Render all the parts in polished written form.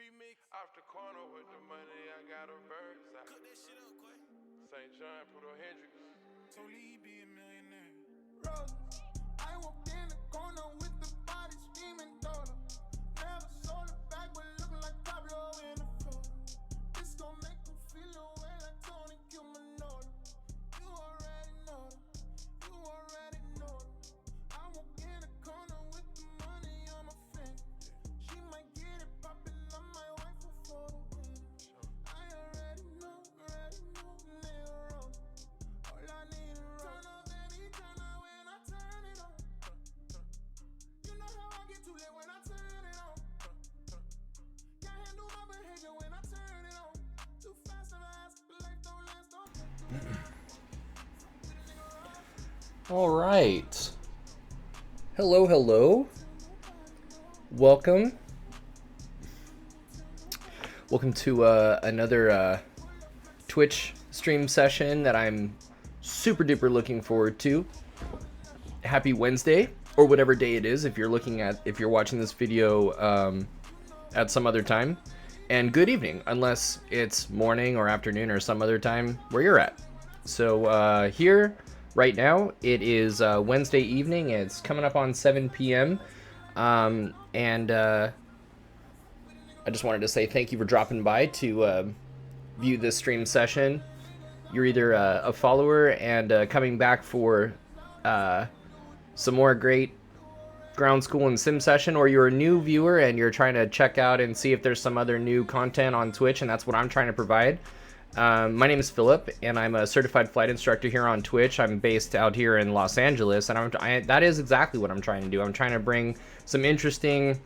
Off the corner with the money, I got a verse. Cook that shit up, Quay. St. John, Pluto Hendrix. Totally be a millionaire. Rose, I walked in the corner with the body screaming daughter. Never sold it back, but looking like Pablo in a photo. This gon' make me feel away like Tony Cumanolo. You already know them. You already know them. I walk in the corner with the money on my finger. She might get it poppin', I might wife her for the win. I already know, nigga wrong. All I need is turn up, baby, turn up when I turn it on. You know how I get too lit when I turn it on. Can't handle my behavior when I turn it on. Too fast of ass, life don't last, don't All right. Hello. Welcome to another Twitch stream session that I'm super duper looking forward to. Happy Wednesday, or whatever day it is if you're watching this video at some other time, and good evening unless it's morning or afternoon or some other time where you're at. So here right now it is Wednesday evening. It's coming up on 7 p.m. And I just wanted to say thank you for dropping by to view this stream session. You're either a follower and coming back for some more great ground school and sim session, or you're a new viewer and you're trying to check out and see if there's some other new content on Twitch, and that's what I'm trying to provide. My name is Philip, and I'm a certified flight instructor here on Twitch. I'm based out here in Los Angeles, and that is exactly what I'm trying to do. I'm trying to bring some interesting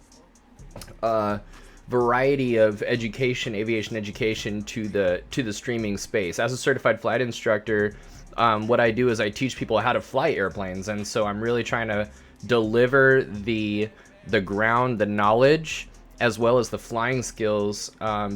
variety of education, aviation education, to the streaming space. As a certified flight instructor, what I do is I teach people how to fly airplanes, and so I'm really trying to deliver the knowledge as well as the flying skills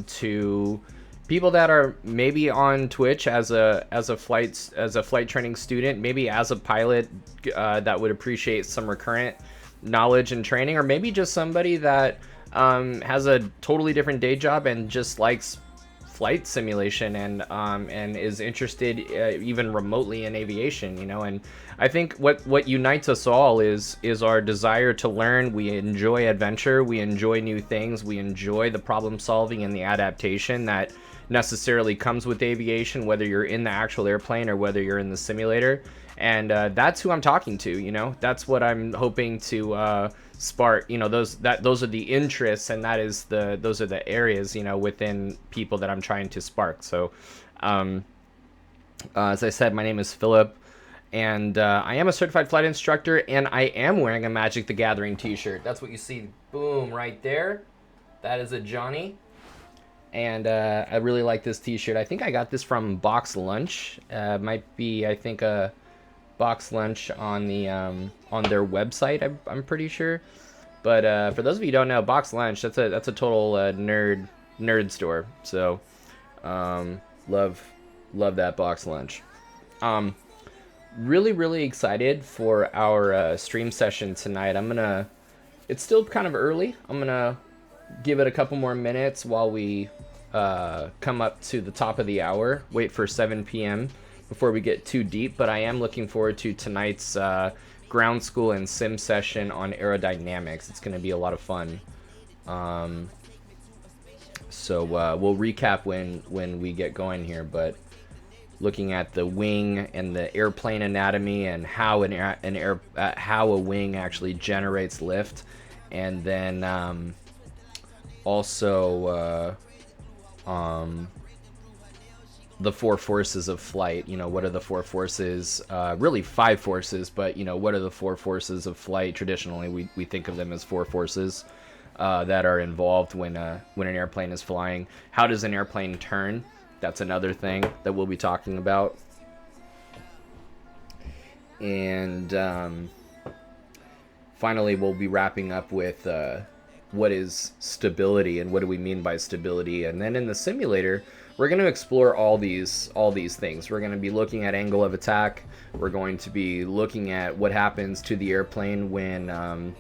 to people that are maybe on Twitch as a flight training student, maybe as a pilot that would appreciate some recurrent knowledge and training, or maybe just somebody that has a totally different day job and just likes flight simulation and is interested even remotely in aviation, And I think what unites us all is our desire to learn. We enjoy adventure, we enjoy new things, we enjoy the problem solving and the adaptation that necessarily comes with aviation, whether you're in the actual airplane or whether you're in the simulator. And that's who I'm talking to. That's what I'm hoping to spark. Those are the interests, and those are the areas within people that I'm trying to spark. So as I said, my name is Philip, and I am a certified flight instructor, and I am wearing a Magic the Gathering t-shirt. That's what you see, boom, right there. That is a Johnny. And I really like this t-shirt. I think I got this from Box Lunch. Might be, I think, a Box Lunch on the on their website. I'm pretty sure. But for those of you who don't know, Box Lunch, that's a total nerd store. So love that Box Lunch. Really excited for our stream session tonight. It's still kind of early. I'm gonna give it a couple more minutes while we come up to the top of the hour. Wait for 7 p.m. before we get too deep, but I am looking forward to tonight's ground school and sim session on aerodynamics. It's going to be a lot of fun. So we'll recap when we get going here, but looking at the wing and the airplane anatomy and how how a wing actually generates lift, and then also the four forces of flight. What are the four forces? Really five forces, but what are the four forces of flight? Traditionally, we think of them as four forces that are involved when an airplane is flying. How does an airplane turn? That's another thing that we'll be talking about. And finally, we'll be wrapping up with what is stability and what do we mean by stability. And then in the simulator, we're going to explore all these things. We're going to be looking at angle of attack. We're going to be looking at what happens to the airplane when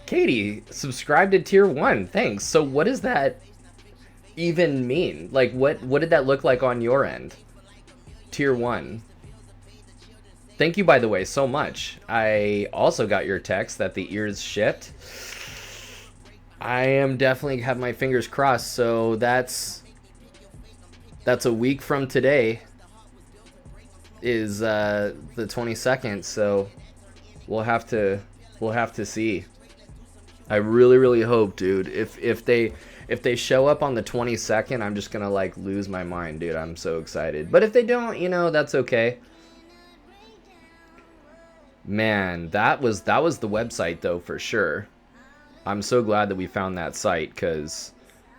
Katie, subscribe to tier 1. Thanks. So what does that even mean? Like, what did that look like on your end? Tier 1. Thank you, by the way, so much. I also got your text that the ears shipped. I am definitely have my fingers crossed. So that's a week from today. Is the 22nd. So we'll have to see. I really hope, dude. If they show up on the 22nd, I'm just gonna like lose my mind, dude. I'm so excited. But if they don't, you know, that's okay. Man, that was the website though, for sure. I'm so glad that we found that site, because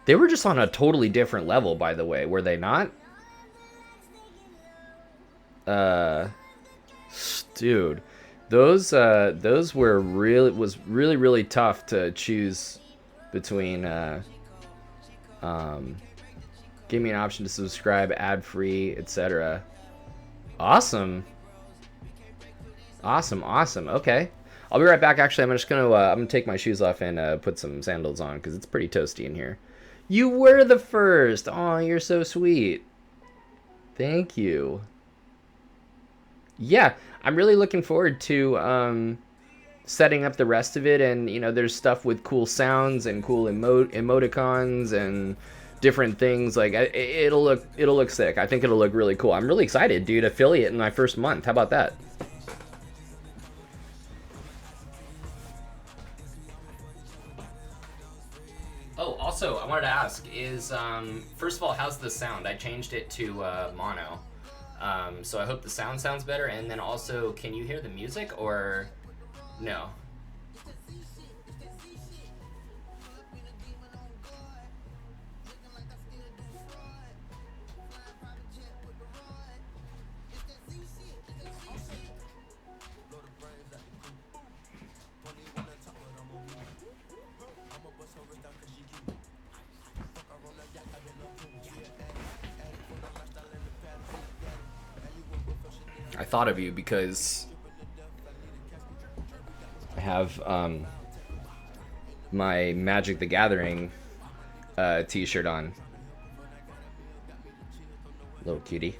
they were just on a totally different level, by the way, were they not? Dude, those were really tough to choose between. Give me an option to subscribe, ad-free, etc. Awesome. Okay, I'll be right back. Actually, I'm just gonna I'm gonna take my shoes off and put some sandals on, because it's pretty toasty in here. You were the first. Oh, you're so sweet. Thank you. Yeah, I'm really looking forward to setting up the rest of it, and you know, there's stuff with cool sounds and cool emoticons and different things. Like it'll look sick. I think it'll look really cool. I'm really excited, dude. Affiliate in my first month. How about that? Oh, also, I wanted to ask, is, first of all, how's the sound? I changed it to mono, so I hope the sound sounds better, and then also, can you hear the music, or no? I thought of you because I have my Magic the Gathering t-shirt on. Little cutie.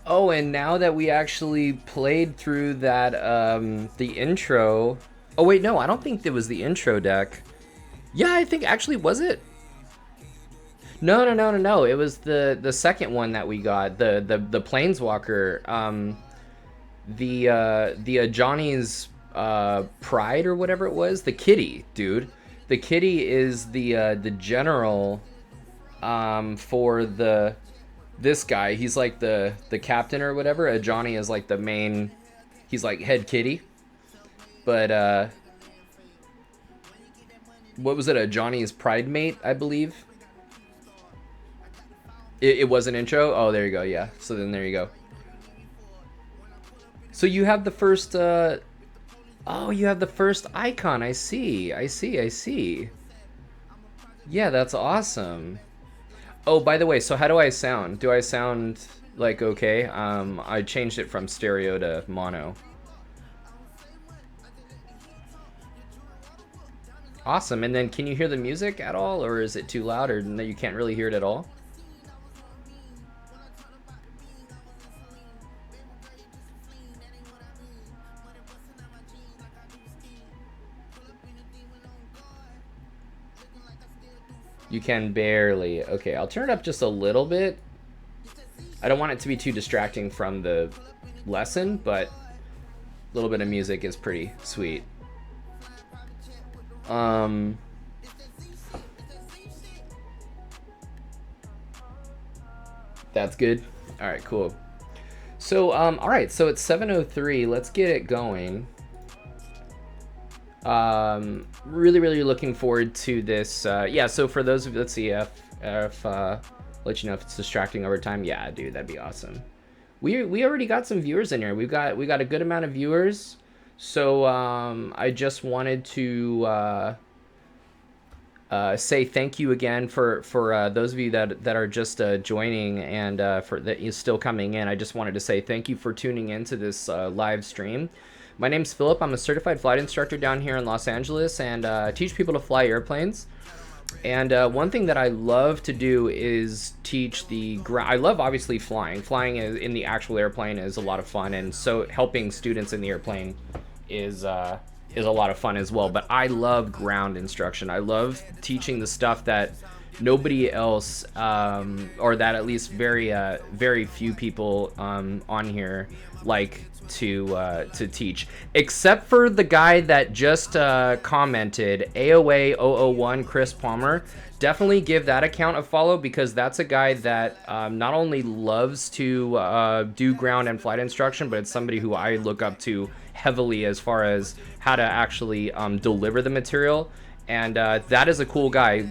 Oh, and now that we actually played through that, the intro... Oh, wait, no, I don't think it was the intro deck. Yeah, I think, actually, was it? No. It was the second one that we got, the Planeswalker, the Johnny's Pride or whatever it was. The kitty, dude. The kitty is the general, for this guy. He's like the captain or whatever. Johnny is like the main, he's like head kitty. But what was it, a Johnny's Pride mate, I believe? It was an intro? Oh, there you go, yeah. So then there you go. So you have the first, oh, you have the first icon. I see. Yeah, that's awesome. Oh, by the way, so how do I sound? Do I sound like okay? I changed it from stereo to mono. Awesome. And then can you hear the music at all, or is it too loud, or no, you can't really hear it at all? You can barely. Okay, I'll turn it up just a little bit. I don't want it to be too distracting from the lesson, but a little bit of music is pretty sweet. That's good. All right, cool. So, all right, so it's 7:03. Let's get it going. Really looking forward to this. Yeah, so for those of you, let's see if let you know if it's distracting over time. Yeah, dude, that'd be awesome. We already got some viewers in here. We got a good amount of viewers. So I just wanted to say thank you again for those of you that are just joining, and for that is still coming in. I just wanted to say thank you for tuning into this live stream. My name's Philip. I'm a certified flight instructor down here in Los Angeles, and teach people to fly airplanes. And one thing that I love to do is teach the ground. I love obviously flying. Flying in the actual airplane is a lot of fun, and so helping students in the airplane is a lot of fun as well. But I love ground instruction. I love teaching the stuff that nobody else, or that at least very few people on here like to teach, except for the guy that just commented, AOA 001 Chris Palmer. Definitely give that account a follow, because that's a guy that not only loves to do ground and flight instruction, but it's somebody who I look up to heavily as far as how to actually deliver the material. And that is a cool guy.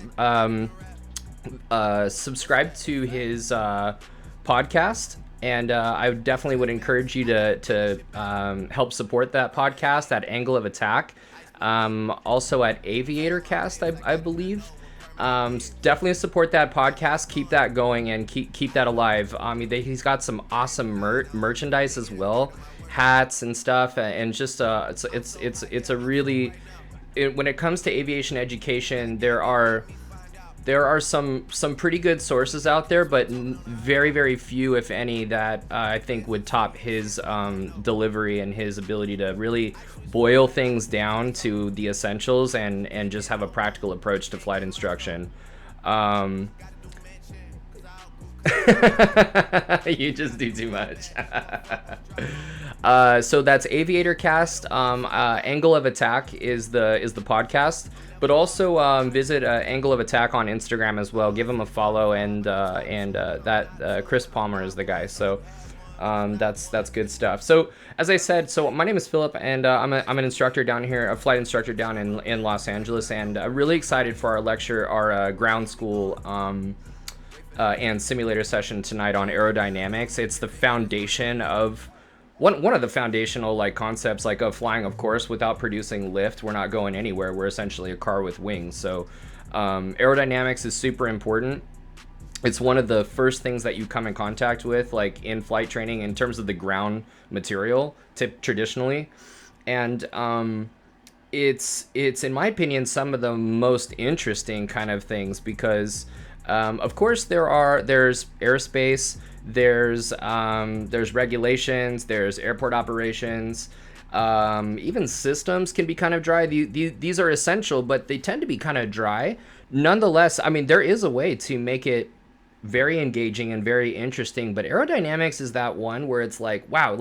Subscribe to his podcast. And I definitely would encourage you to help support that podcast at Angle of Attack. Also at Aviator Cast, I believe. Definitely support that podcast. Keep that going and keep that alive. He's got some awesome merchandise as well, hats and stuff, and just it's a really, when it comes to aviation education, there are some pretty good sources out there, but very few, if any, that I think would top his delivery and his ability to really boil things down to the essentials and just have a practical approach to flight instruction. You just do too much. So that's Aviator Cast. Angle of Attack is the podcast, but also visit Angle of Attack on Instagram as well. Give him a follow, and that Chris Palmer is the guy. So that's good stuff. So as I said, so my name is Philip, and I'm an instructor down here, a flight instructor down in Los Angeles, and really excited for our lecture, our ground school and simulator session tonight on aerodynamics. It's the foundation of one of the foundational concepts of flying. Of course, without producing lift, we're not going anywhere. We're essentially a car with wings. So aerodynamics is super important. It's one of the first things that you come in contact with in flight training in terms of the ground material traditionally. And it's in my opinion some of the most interesting kind of things, because of course there's airspace, there's regulations, there's airport operations, even systems can be kind of dry. These are essential, but they tend to be kind of dry. Nonetheless, there is a way to make it very engaging and very interesting, but aerodynamics is that one where it's wow,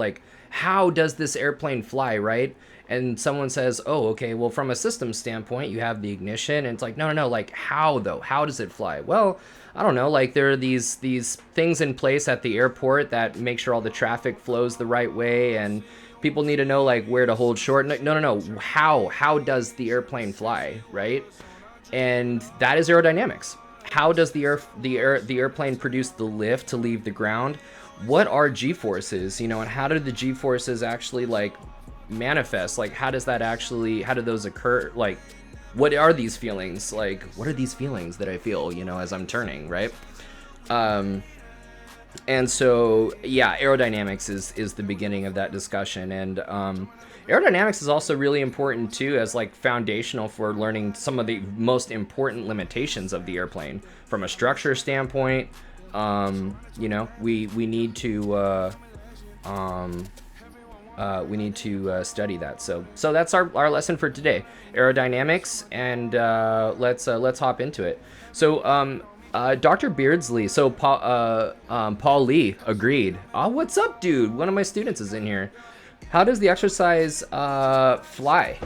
how does this airplane fly, right? And someone says, oh, okay, well, from a system standpoint, you have the ignition, and it's no, how though? How does it fly? Well, I don't know, there are these things in place at the airport that make sure all the traffic flows the right way, and people need to know where to hold short. No, how does the airplane fly, right? And that is aerodynamics. How does the airplane produce the lift to leave the ground? What are G-forces, and how do the G-forces actually manifest? How do those occur? What are these feelings? What are these feelings that I feel, as I'm turning, right? And so, yeah, aerodynamics is the beginning of that discussion. And aerodynamics is also really important too, as foundational for learning some of the most important limitations of the airplane from a structure standpoint. We need to study that. So that's our lesson for today, aerodynamics, and let's hop into it. So Dr. Beardsley, so Paul Lee agreed. What's up, dude? One of my students is in here. How does the exercise fly?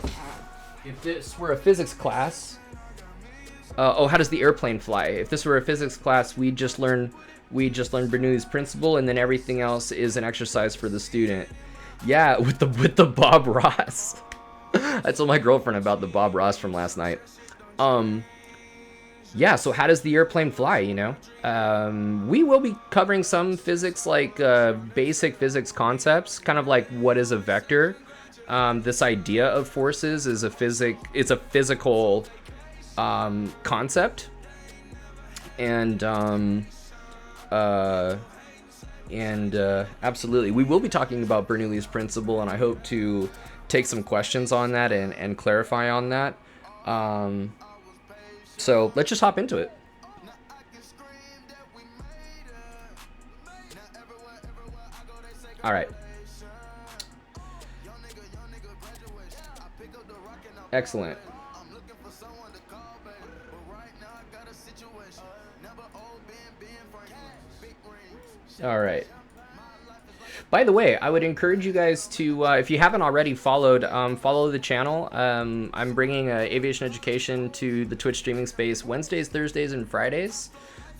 If this were a physics class, how does the airplane fly? If this were a physics class, we just learn Bernoulli's principle, and then everything else is an exercise for the student. Yeah, with the Bob Ross. I told my girlfriend about the Bob Ross from last night. Yeah, so how does the airplane fly, you know? We will be covering some physics, like basic physics concepts, kind of like what is a vector. This idea of forces is it's a physical concept. And absolutely, we will be talking about Bernoulli's principle, and I hope to take some questions on that and clarify on that. So let's just hop into it. All right. Excellent. All right. By the way, I would encourage you guys to, if you haven't already followed, follow the channel. I'm bringing aviation education to the Twitch streaming space Wednesdays, Thursdays, and Fridays,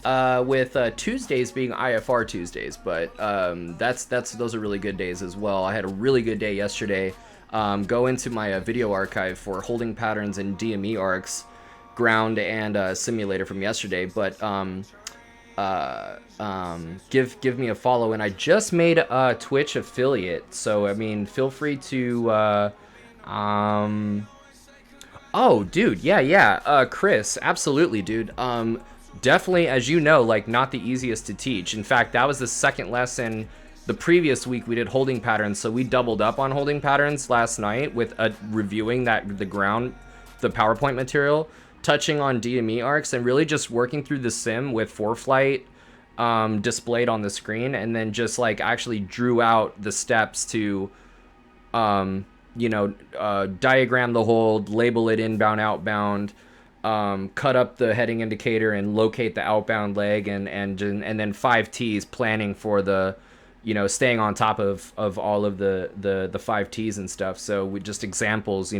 with Tuesdays being IFR Tuesdays. But those are really good days as well. I had a really good day yesterday. Go into my video archive for holding patterns and DME arcs, ground and simulator from yesterday. But give me a follow, and I just made a Twitch affiliate, so I mean, feel free to oh dude, yeah, Chris, absolutely, dude. Definitely, as you know, like, not the easiest to teach. In fact, that was the second lesson. The previous week we did holding patterns, so we doubled up on holding patterns last night with reviewing the PowerPoint material, touching on DME arcs, and really just working through the sim with ForeFlight displayed on the screen, and then just like actually drew out the steps to diagram the hold, label it inbound, outbound, cut up the heading indicator and locate the outbound leg, and then 5 T's, planning for the, staying on top of all of the 5 T's and stuff. So we just examples,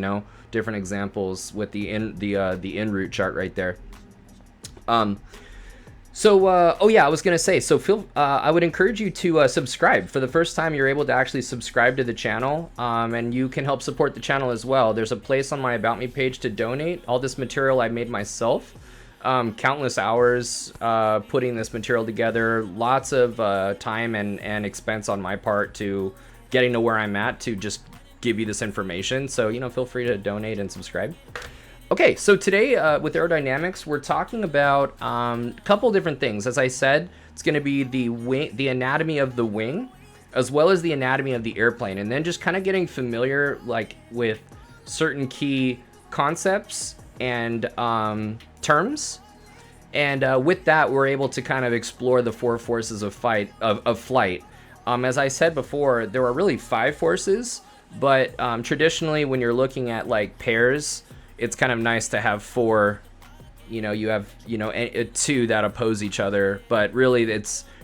different examples with the en route chart right there. I was gonna say, so I would encourage you to subscribe. For the first time, you're able to actually subscribe to the channel, and you can help support the channel as well. There's a place on my About Me page to donate. All this material I made myself, countless hours putting this material together, lots of time and expense on my part to getting to where I'm at to just give you this information. So, feel free to donate and subscribe. Okay, so today with aerodynamics, we're talking about a couple different things. As I said, it's going to be the anatomy of the wing, as well as the anatomy of the airplane, and then just kind of getting familiar with certain key concepts and terms. And with that, we're able to kind of explore the 4 forces of flight. As I said before, there are really 5 forces, but traditionally, when you're looking at like pairs, it's kind of nice to have 4. You have 2 that oppose each other, but really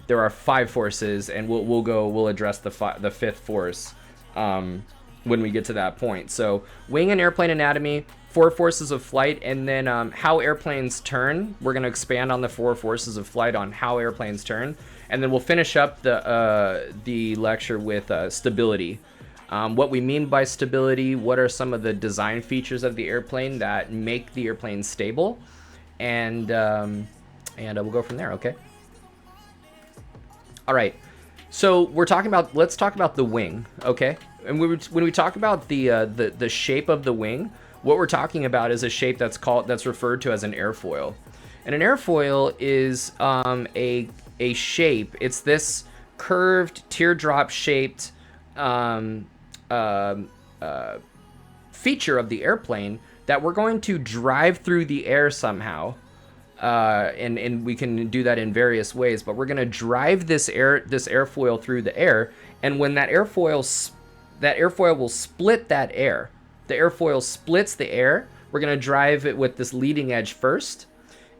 there are 5 forces, and we'll address the 5th force when we get to that point. So wing and airplane anatomy, 4 forces of flight, and then how airplanes turn. We're going to expand on the 4 forces of flight on how airplanes turn, and then we'll finish up the lecture with stability. What we mean by stability, what are some of the design features of the airplane that make the airplane stable, and we'll go from there, okay? All right, so let's talk about the wing, okay? And when we talk about the shape of the wing, what we're talking about is a shape that's referred to as an airfoil. And an airfoil is a shape. It's this curved teardrop shaped feature of the airplane that we're going to drive through the air somehow, and we can do that in various ways, but we're going to drive this airfoil through the air, and when that airfoil will split that air. The airfoil splits the air. We're going to drive it with this leading edge first,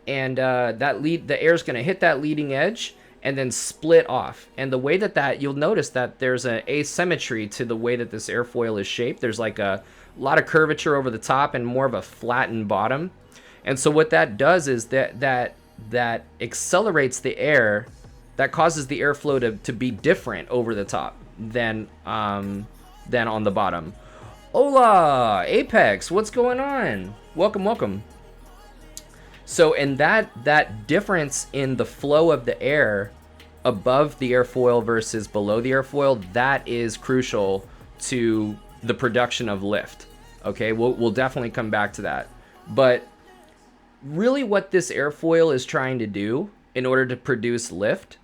and the air is going to hit that leading edge and then split off. And the way that you'll notice that there's an asymmetry to the way that this airfoil is shaped. There's like a lot of curvature over the top and more of a flattened bottom. And so what that does is that accelerates the air, that causes the airflow to be different over the top than on the bottom. Hola, Apex, what's going on? Welcome, welcome. So, and that difference in the flow of the air above the airfoil versus below the airfoil, that is crucial to the production of lift. Okay, we'll definitely come back to that. But really what this airfoil is trying to do in order to produce lift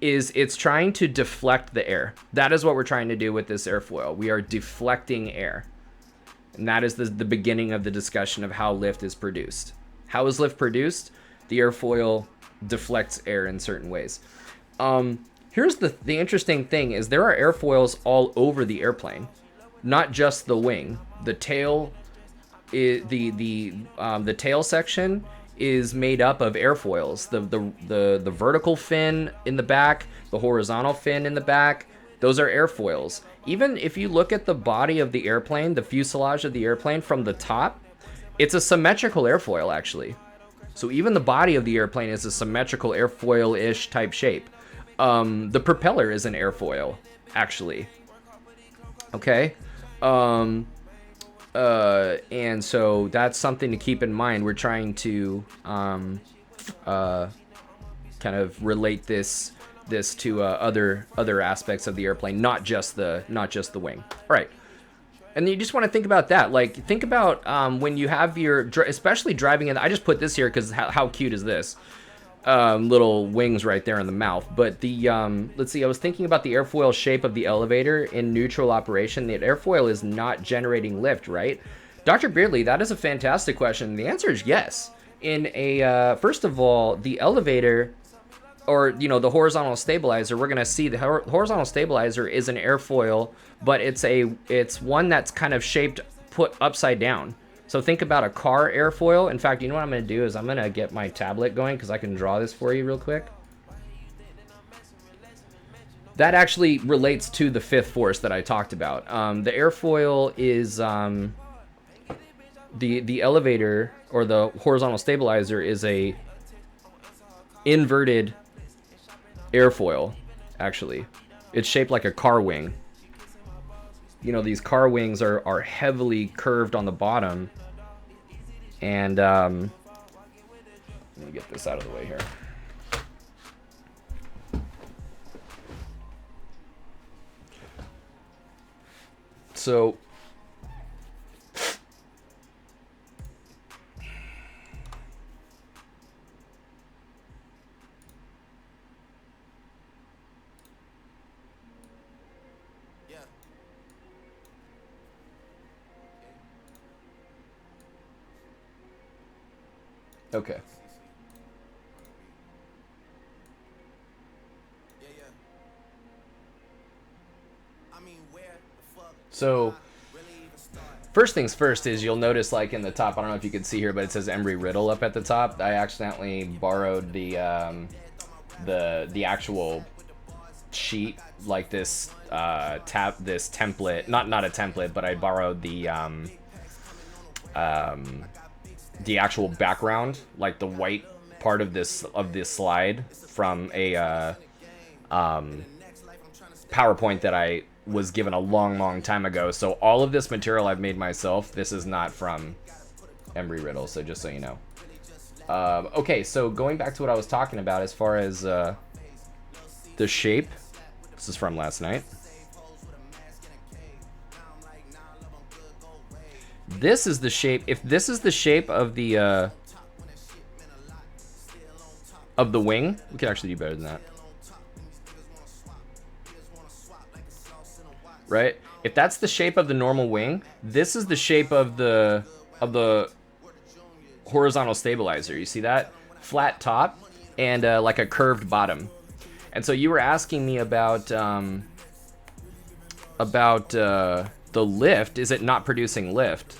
is it's trying to deflect the air. That is what we're trying to do with this airfoil. We are deflecting air. And that is the beginning of the discussion of how lift is produced. How is lift produced? The airfoil deflects air in certain ways. Here's the interesting thing is there are airfoils all over the airplane, not just the wing. The tail, the tail section is made up of airfoils. The vertical fin in the back, the horizontal fin in the back, those are airfoils. Even if you look at the body of the airplane, the fuselage of the airplane from the top, it's a symmetrical airfoil actually. So even the body of the airplane is a symmetrical airfoil-ish type shape. The propeller is an airfoil actually. Okay. And so that's something to keep in mind. We're trying to kind of relate this to other aspects of the airplane, not just the wing. All right. And you just want to think about that. Like, think about when you have your, especially driving in. I just put this here because how cute is this? Little wings right there in the mouth. But the let's see. I was thinking about the airfoil shape of the elevator in neutral operation. The airfoil is not generating lift, right? Dr. Beardley, that is a fantastic question. The answer is yes. In a first of all, the elevator, or the horizontal stabilizer, we're gonna see the horizontal stabilizer is an airfoil, but it's one that's kind of shaped put upside down. So think about a car airfoil. In fact, you know what I'm gonna do is I'm gonna get my tablet going because I can draw this for you real quick. That actually relates to the fifth force that I talked about. The airfoil is the elevator, or the horizontal stabilizer, is a inverted airfoil. Actually, it's shaped like a car wing. These car wings are heavily curved on the bottom. And let me get this out of the way here. So okay. So first things first is you'll notice, like, in the top, I don't know if you can see here, but it says Embry-Riddle up at the top. I accidentally borrowed the actual sheet, like this this template, not a template, but I borrowed the actual background, like the white part of this slide, from a PowerPoint that I was given a long time ago. So all of this material I've made myself. This is not from Embry-Riddle, so just so you know. Okay, so going back to what I was talking about as far as the shape. This is from last night. This is the shape. If this is the shape of the wing, we could actually do better than that. Right? If that's the shape of the normal wing, this is the shape of the horizontal stabilizer. You see that? Flat top and like a curved bottom. And so you were asking me about the lift. Is it not producing lift?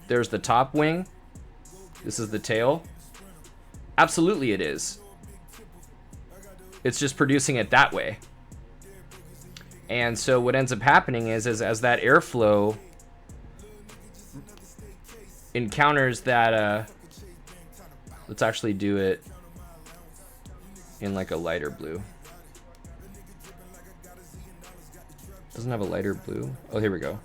There's the top wing. This is the tail. Absolutely it is. It's just producing it that way. And so what ends up happening is as that airflow encounters that, let's actually do it in like a lighter blue. Doesn't have a lighter blue. Oh, here we go.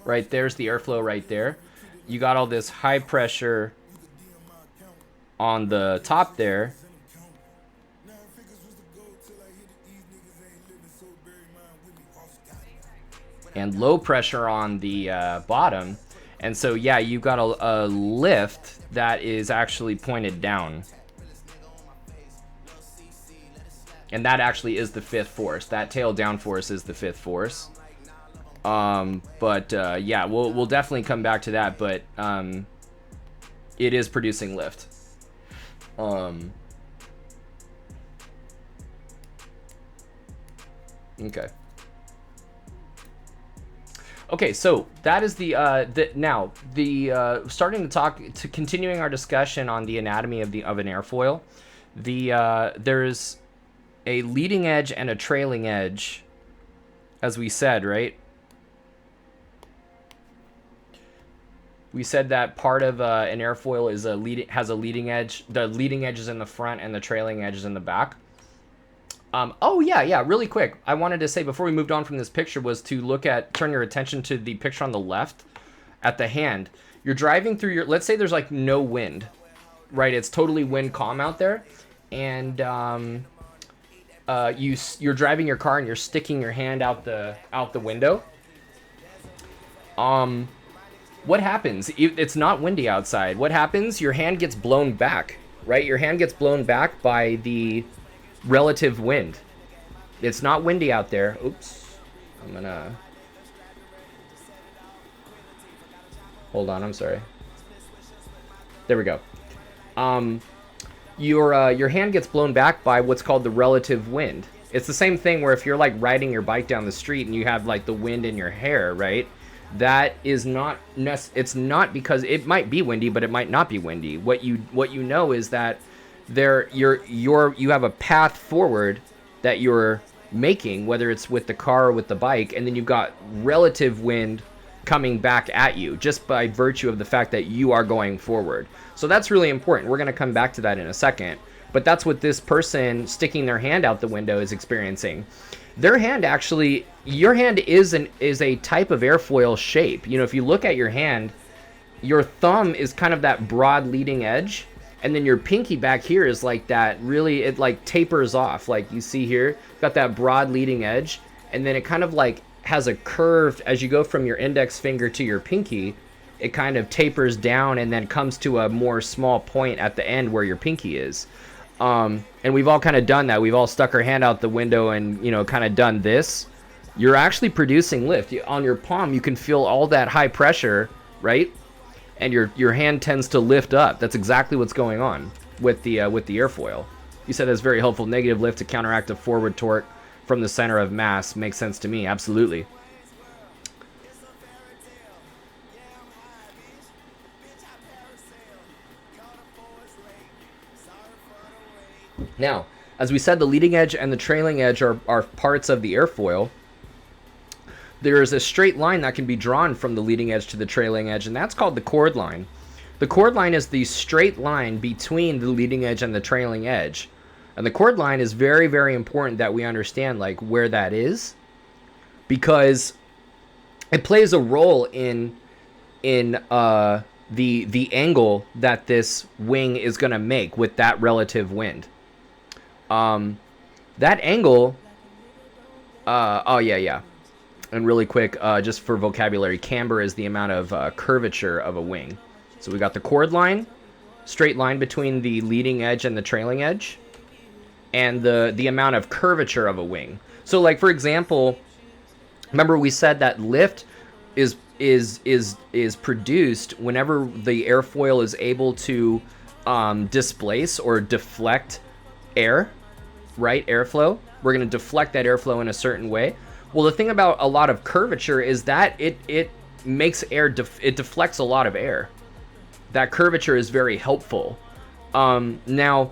Right there's the airflow right there. You got all this high pressure on the top there, and low pressure on the bottom. And so yeah, you got a lift that is actually pointed down, and that actually is the fifth force. That tail down force is the fifth force. Yeah, we'll definitely come back to that, but it is producing lift. Okay. Okay, so that is starting to continuing our discussion on the anatomy of an airfoil. There's a leading edge and a trailing edge, as we said, right? We said that part of an airfoil has a leading edge. The leading edge is in the front and the trailing edge is in the back. Oh yeah, really quick. I wanted to say before we moved on from this picture was to turn your attention to the picture on the left at the hand. You're driving through let's say there's like no wind, right? It's totally wind calm out there, and you're driving your car and you're sticking your hand out the window. What happens? It's not windy outside. What happens? Your hand gets blown back, right? Your hand gets blown back by the relative wind. It's not windy out there. Oops. Hold on, I'm sorry. There we go. Your hand gets blown back by what's called the relative wind. It's the same thing where if you're like riding your bike down the street and you have like the wind in your hair, right? That is not it's not because it might be windy, but it might not be windy. What you know is that you have a path forward that you're making, whether it's with the car or with the bike, and then you've got relative wind coming back at you just by virtue of the fact that you are going forward. So that's really important. We're going to come back to that in a second, but that's what this person sticking their hand out the window is experiencing. Their hand actually, your hand is a type of airfoil shape. You know, if you look at your hand, your thumb is kind of that broad leading edge, and then your pinky back here is like that, really, it like tapers off. Like you see here, got that broad leading edge, and then it kind of like has a curve as you go from your index finger to your pinky. It kind of tapers down and then comes to a more small point at the end where your pinky is. And we've all kind of done that. We've all stuck our hand out the window and, you know, kind of done this. You're actually producing lift. On your palm, you can feel all that high pressure, right? And your hand tends to lift up. That's exactly what's going on with the airfoil. You said it's very helpful. Negative lift to counteract a forward torque from the center of mass. Makes sense to me. Absolutely. Now, as we said, the leading edge and the trailing edge are parts of the airfoil. There is a straight line that can be drawn from the leading edge to the trailing edge, and that's called the chord line. The chord line is the straight line between the leading edge and the trailing edge. And the chord line is very, very important that we understand like where that is, because it plays a role in the angle that this wing is going to make with that relative wind. That angle, oh yeah. And really quick, just for vocabulary, camber is the amount of curvature of a wing. So we got the chord line, straight line between the leading edge and the trailing edge, and the amount of curvature of a wing. So like, for example, remember we said that lift is produced whenever the airfoil is able to displace or deflect air, right? Airflow. We're going to deflect that airflow in a certain way. Well, the thing about a lot of curvature is that it makes air, it deflects a lot of air. That curvature is very helpful. Now,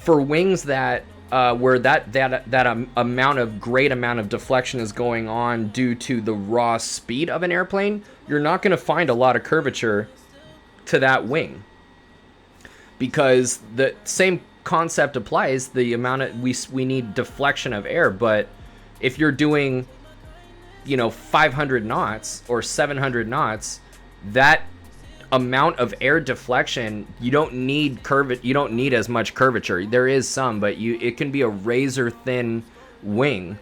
for wings that where that amount of great amount of deflection is going on due to the raw speed of an airplane, you're not going to find a lot of curvature to that wing, because the same concept applies. The amount of we need deflection of air, but If you're doing, 500 knots or 700 knots, that amount of air deflection, you don't need as much curvature. There is some, but it can be a razor thin wing.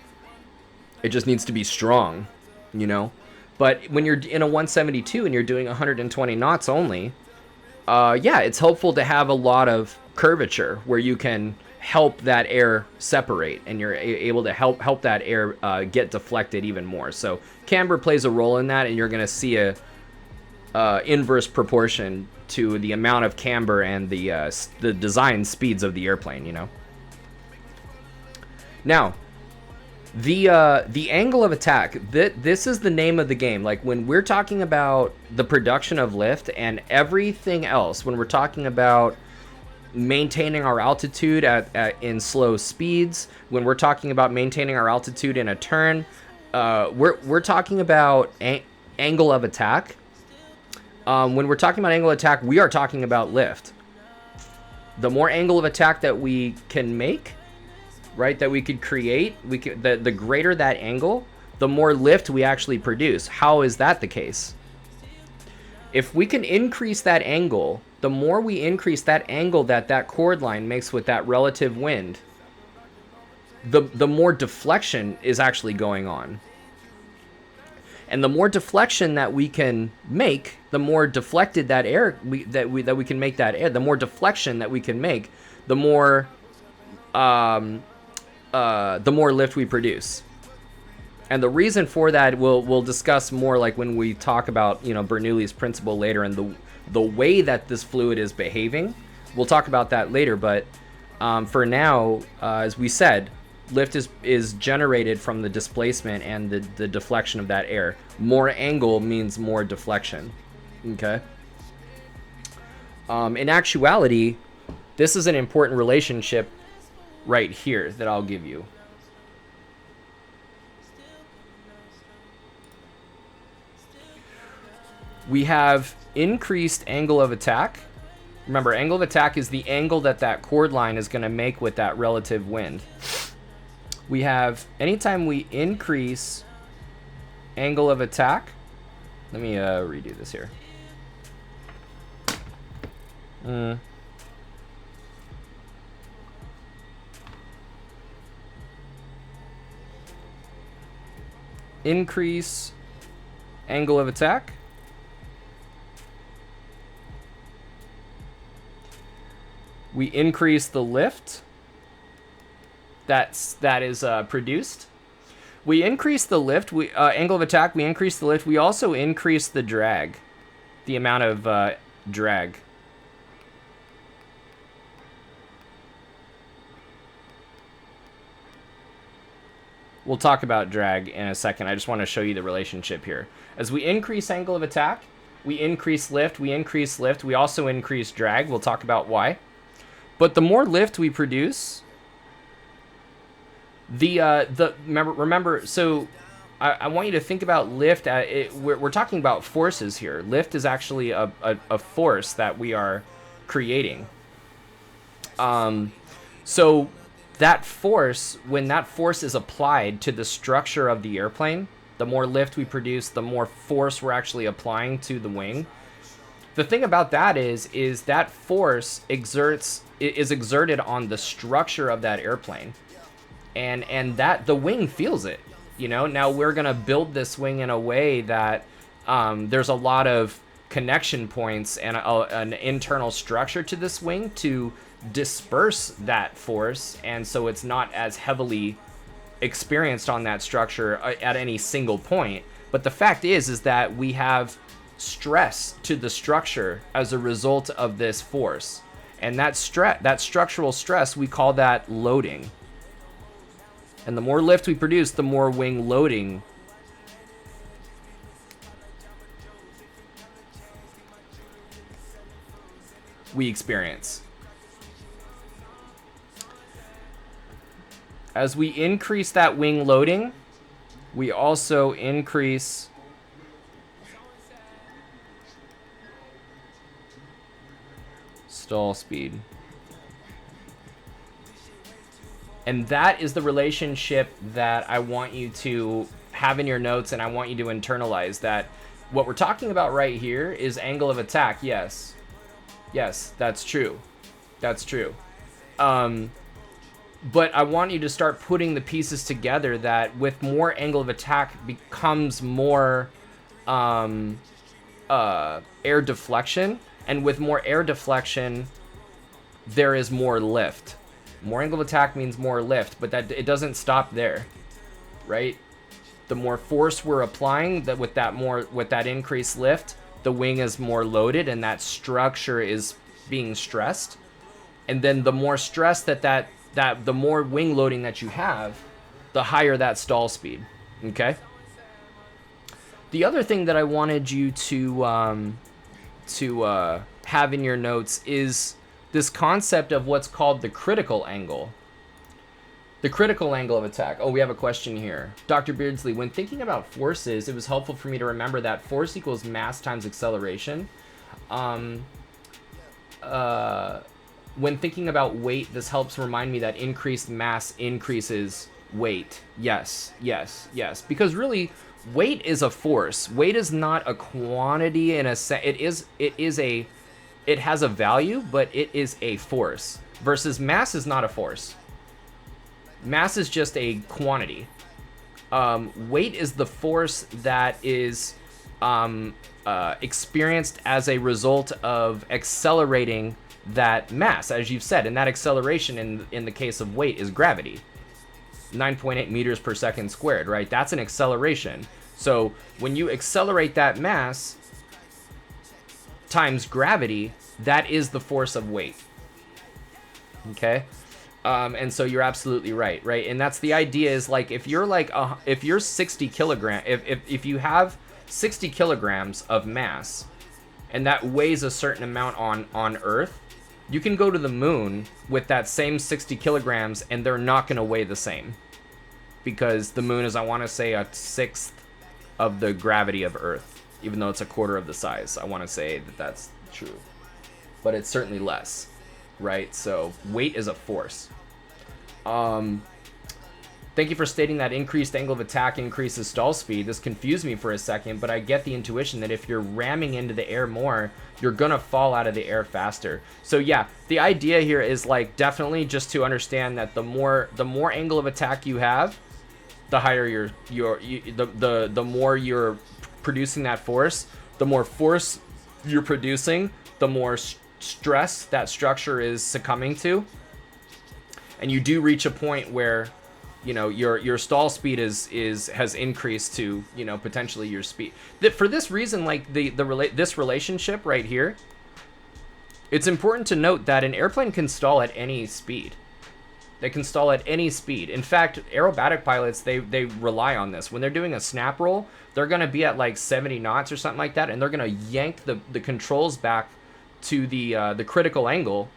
It just needs to be strong, But when you're in a 172 and you're doing 120 knots only, it's helpful to have a lot of curvature where you can help that air separate, and you're able to help that air get deflected even more. So camber plays a role in that, and you're going to see a inverse proportion to the amount of camber and the design speeds of the airplane. Now, the angle of attack, this is the name of the game. Like when we're talking about the production of lift and everything else, when we're talking about maintaining our altitude in slow speeds, when we're talking about maintaining our altitude in a turn, we're talking about angle of attack. When we're talking about angle of attack, we are talking about lift. The more angle of attack that we can make, right, that we could create, the greater that angle, the more lift we actually produce. How is that the case? If we can increase that angle, the more we increase that angle that chord line makes with that relative wind, the more deflection is actually going on. And the more deflection that we can make, the more deflected that air that we can make that air, the more deflection that we can make, the more lift we produce. And the reason for that we'll discuss more like when we talk about Bernoulli's principle later, and the way that this fluid is behaving. We'll talk about that later, but for now, as we said, lift is generated from the displacement and the deflection of that air. More angle means more deflection. Okay. In actuality, this is an important relationship right here that I'll give you. We have increased angle of attack. Remember, angle of attack is the angle that chord line is going to make with that relative wind. We have, anytime we increase angle of attack, let me redo this here. Increase angle of attack. We increase the lift that is produced. We increase the lift, angle of attack, we increase the lift. We also increase the drag, the amount of drag. We'll talk about drag in a second. I just want to show you the relationship here. As we increase angle of attack, we increase lift, we also increase drag. We'll talk about why. But the more lift we produce, remember, so I want you to think about lift. We're talking about forces here. Lift is actually a force that we are creating. So that force, when that force is applied to the structure of the airplane, the more lift we produce, the more force we're actually applying to the wing. The thing about that is that force is exerted on the structure of that airplane, and that the wing feels it. Now we're gonna build this wing in a way that there's a lot of connection points and an internal structure to this wing to disperse that force, and so it's not as heavily experienced on that structure at any single point. But the fact is that we have stress to the structure as a result of this force, and that structural stress, we call that loading. And the more lift we produce, the more wing loading we experience. As we increase that wing loading, we also increase stall speed. And that is the relationship that I want you to have in your notes, and I want you to internalize that what we're talking about right here is angle of attack. Yes, that's true. That's true. But I want you to start putting the pieces together that with more angle of attack becomes more air deflection, and with more air deflection there is more lift. More angle of attack means more lift, but that it doesn't stop there, right? The more force we're applying, that with that increased lift, the wing is more loaded and that structure is being stressed. And then the more stress that the more wing loading that you have, the higher that stall speed. Okay. The other thing that I wanted you to have in your notes is this concept of what's called the critical angle. The critical angle of attack. Oh, we have a question here. Dr. Beardsley, when thinking about forces, it was helpful for me to remember that force equals mass times acceleration. When thinking about weight, this helps remind me that increased mass increases weight. Yes. Because really, weight is a force. Weight is not a quantity in a sense. It has a value, but it is a force. Versus mass is not a force. Mass is just a quantity. Weight is the force that is experienced as a result of accelerating that mass, as you've said, and that acceleration in the case of weight is gravity. 9.8 meters per second squared, right? That's an acceleration. So when you accelerate that mass times gravity, that is the force of weight. Okay? And so you're absolutely right? And that's the idea, is like if you're 60 kilogram, if you have 60 kilograms of mass and that weighs a certain amount on Earth, you can go to the moon with that same 60 kilograms and they're not going to weigh the same, because the moon is, I want to say, a sixth of the gravity of Earth, even though it's a quarter of the size. I want to say that that's true, but it's certainly less, right? So weight is a force. Thank you for stating that increased angle of attack increases stall speed. This confused me for a second, but I get the intuition that if you're ramming into the air more, you're gonna fall out of the air faster. So yeah, the idea here is like definitely just to understand that the more angle of attack you have, the higher the more you're producing that force. The more force you're producing, the more stress that structure is succumbing to, and you do reach a point where your stall speed has increased to potentially your speed. For this reason, like this relationship right here, it's important to note that an airplane can stall at any speed. They can stall at any speed. In fact, aerobatic pilots, they rely on this. When they're doing a snap roll, they're going to be at like 70 knots or something like that, and they're going to yank the controls back to the critical angle,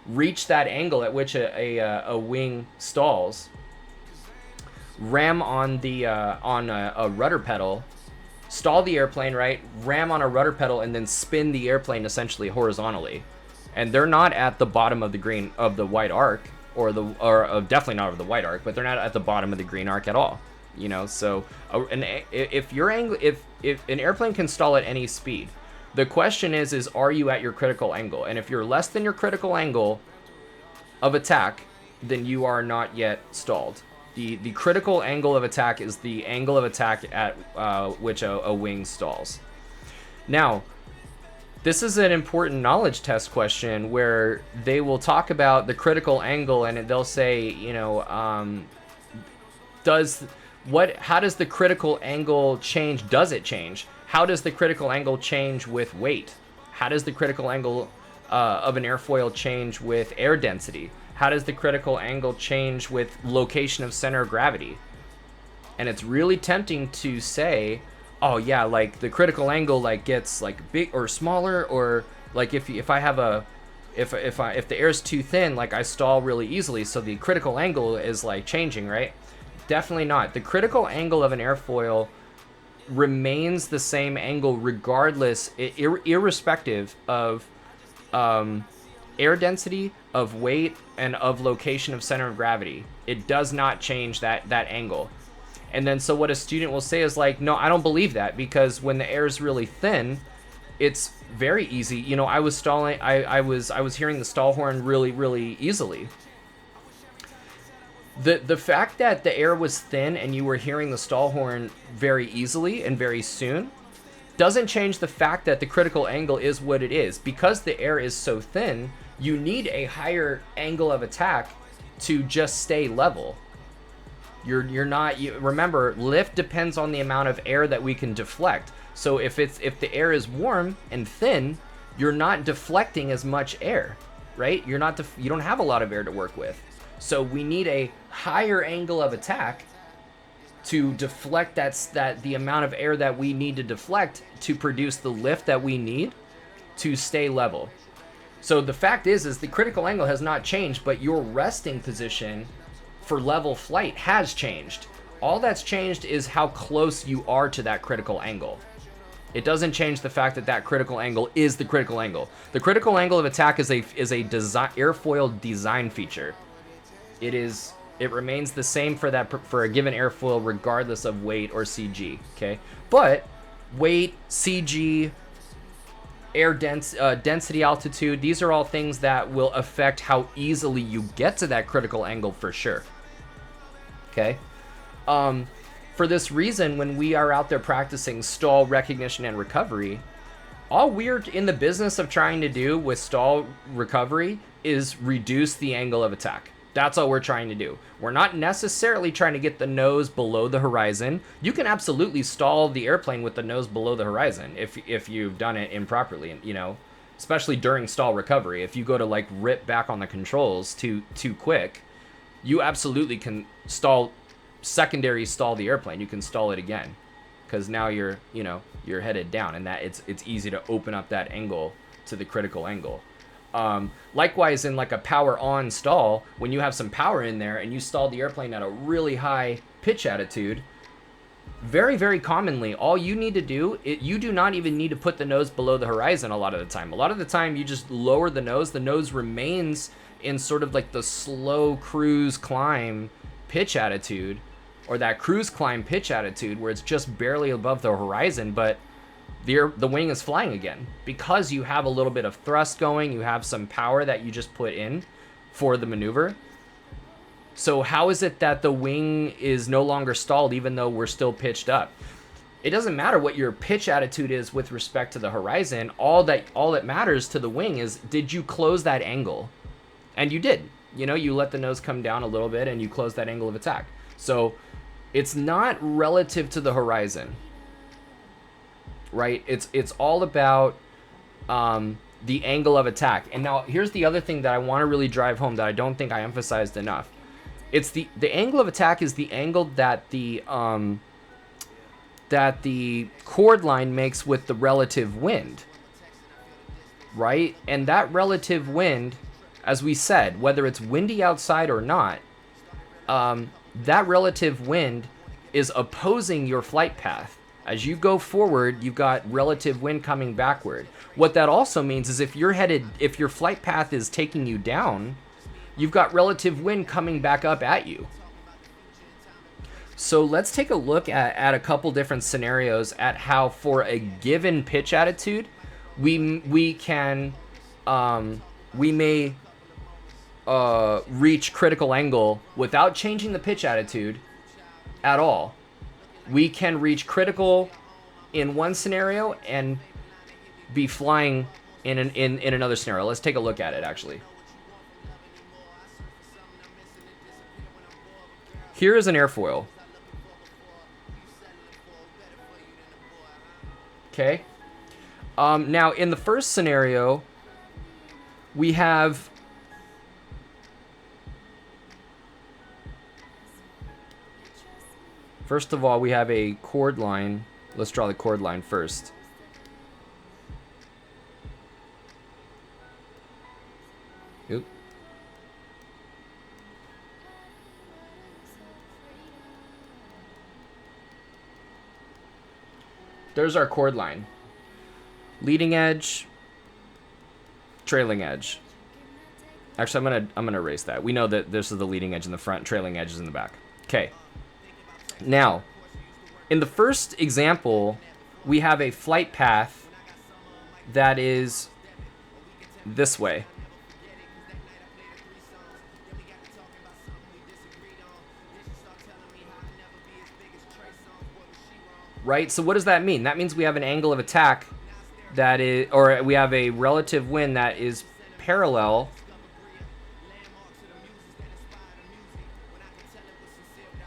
reach that angle at which a wing stalls, ram on a rudder pedal, stall the airplane, right? Ram on a rudder pedal, and then spin the airplane essentially horizontally. And they're not at the bottom of the white arc, or definitely not of the white arc, but they're not at the bottom of the green arc at all. So if an airplane can stall at any speed, the question is are you at your critical angle? And if you're less than your critical angle of attack, then you are not yet stalled. The critical angle of attack is the angle of attack at which a wing stalls. Now, this is an important knowledge test question where they will talk about the critical angle, and they'll say, how does the critical angle change? Does it change? How does the critical angle change with weight? How does the critical angle of an airfoil change with air density? How does the critical angle change with location of center of gravity? And it's really tempting to say, oh yeah, like the critical angle like gets like big or smaller, or like if the air is too thin, like I stall really easily, so the critical angle is like changing, right? Definitely not. The critical angle of an airfoil remains the same angle regardless, irrespective of air density, of weight, and of location of center of gravity. It does not change that angle. And then so what a student will say is like, no, I don't believe that, because when the air is really thin, it's very easy. You know, I was stalling, I was hearing the stall horn really easily. The fact that the air was thin and you were hearing the stall horn very easily and very soon doesn't change the fact that the critical angle is what it is. Because the air is so thin, you need a higher angle of attack to just stay level. You're not, remember, lift depends on the amount of air that we can deflect. So if the air is warm and thin, you're not deflecting as much air, right? You don't have a lot of air to work with. So we need a higher angle of attack to deflect the amount of air that we need to deflect to produce the lift that we need to stay level. So the fact is the critical angle has not changed, but your resting position for level flight has changed. All that's changed is how close you are to that critical angle. It doesn't change the fact that critical angle is the critical angle. The critical angle of attack is a design airfoil design feature. It remains the same for a given airfoil regardless of weight or CG. Okay, but weight, CG, air density, altitude, these are all things that will affect how easily you get to that critical angle for sure. Okay. For this reason, when we are out there practicing stall recognition and recovery, all we're in the business of trying to do with stall recovery is reduce the angle of attack. That's all we're trying to do. We're not necessarily trying to get the nose below the horizon. You can absolutely stall the airplane with the nose below the horizon if you've done it improperly, you know, especially during stall recovery. If you go to like rip back on the controls too quick, you absolutely can secondary stall the airplane. You can stall it again because now you're headed down, and that it's easy to open up that angle to the critical angle. Likewise, in like a power on stall, when you have some power in there and you stall the airplane at a really high pitch attitude, very commonly, all you need to do, you do not even need to put the nose below the horizon a lot of the time. A lot of the time, you just lower the nose. The nose remains in sort of like the slow cruise climb pitch attitude, or that cruise climb pitch attitude where it's just barely above the horizon, but the wing is flying again because you have a little bit of thrust going. You have some power that you just put in for the maneuver. So how is it that the wing is no longer stalled even though we're still pitched up? It doesn't matter what your pitch attitude is with respect to the horizon. All that matters to the wing is, did you close that angle? And you did. You know, you let the nose come down a little bit and you close that angle of attack. So it's not relative to the horizon, right? It's all about the angle of attack. And now here's the other thing that I want to really drive home that I don't think I emphasized enough. It's the angle of attack is the angle that the chord line makes with the relative wind, right? And that relative wind, as we said, whether it's windy outside or not, that relative wind is opposing your flight path. As you go forward, you've got relative wind coming backward. What that also means is if your flight path is taking you down, you've got relative wind coming back up at you. So let's take a look at a couple different scenarios at how, for a given pitch attitude, we may reach critical angle without changing the pitch attitude at all. We can reach critical in one scenario and be flying in another scenario. Let's take a look at it actually. Here is an airfoil. Okay. Now in the first scenario, we have first of all, we have a chord line. Let's draw the chord line first. Oop. There's our chord line. Leading edge, trailing edge. Actually, I'm gonna erase that. We know that this is the leading edge in the front, trailing edge is in the back. Okay. Now, in the first example, we have a flight path that is this way. Right? So what does that mean? That means we have an angle of attack that is, or we have a relative wind that is parallel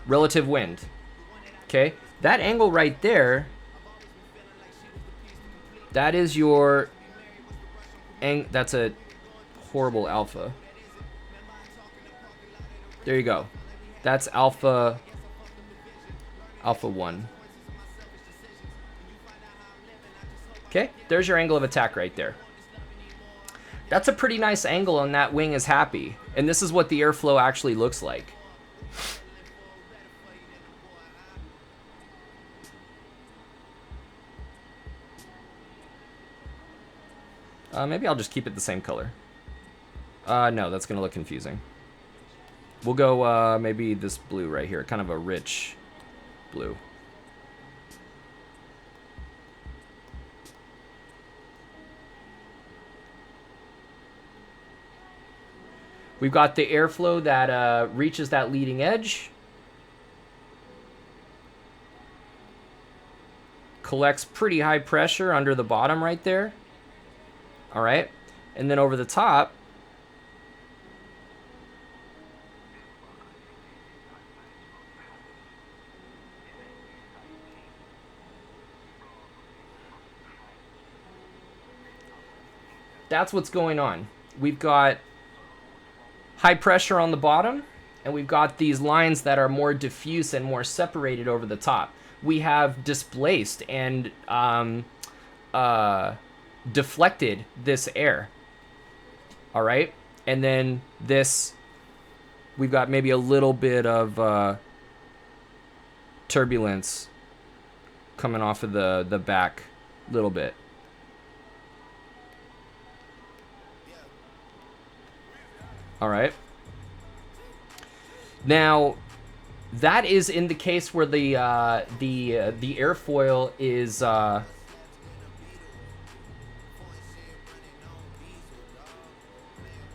relative wind. Okay? That angle right there, that is your that's a horrible alpha. There you go. That's alpha 1. Okay, there's your angle of attack right there. That's a pretty nice angle, and that wing is happy. And this is what the airflow actually looks like. Maybe I'll just keep it the same color. No, that's going to look confusing. We'll go maybe this blue right here, kind of a rich blue. We've got the airflow that reaches that leading edge. Collects pretty high pressure under the bottom right there. All right. And then over the top, that's what's going on. We've got high pressure on the bottom, and we've got these lines that are more diffuse and more separated over the top. We have displaced and deflected this air. All right, and then this, we've got maybe a little bit of turbulence coming off of the back, little bit. All right. Now, that is in the case where the airfoil is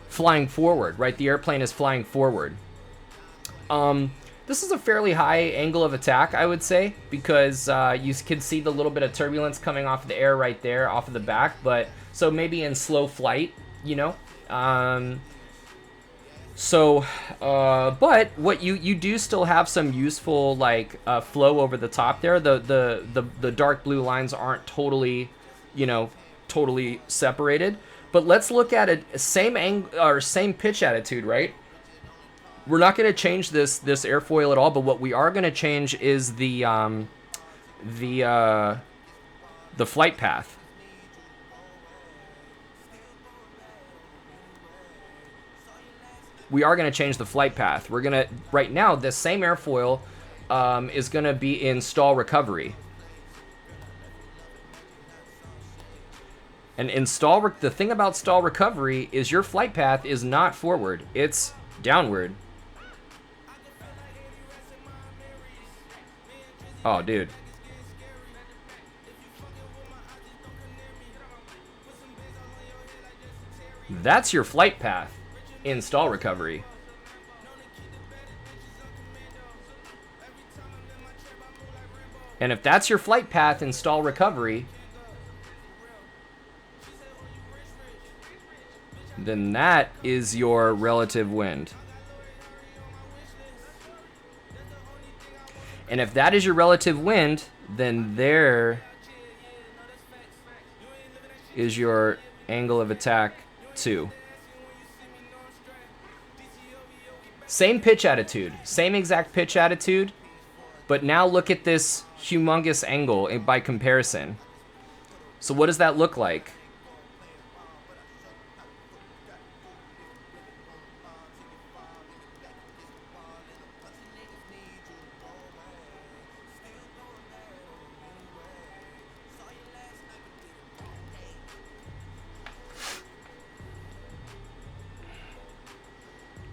flying forward, right? The airplane is flying forward. This is a fairly high angle of attack, I would say, because you can see the little bit of turbulence coming off of the air right there, off of the back. But so maybe in slow flight, you know. But what you do still have some useful like flow over the top there. The dark blue lines aren't totally, totally separated. But let's look at a same angle or same pitch attitude, right? We're not going to change this airfoil at all, but what we are going to change is the flight path. We are going to change the flight path. We're going to, right now, this same airfoil is going to be in stall recovery. And in the thing about stall recovery is your flight path is not forward, it's downward. Oh, dude. That's your flight path in stall recovery. And if that's your flight path in stall recovery, then that is your relative wind. And if that is your relative wind, then there is your angle of attack 2. Same pitch attitude, same exact pitch attitude, but now look at this humongous angle by comparison. So what does that look like?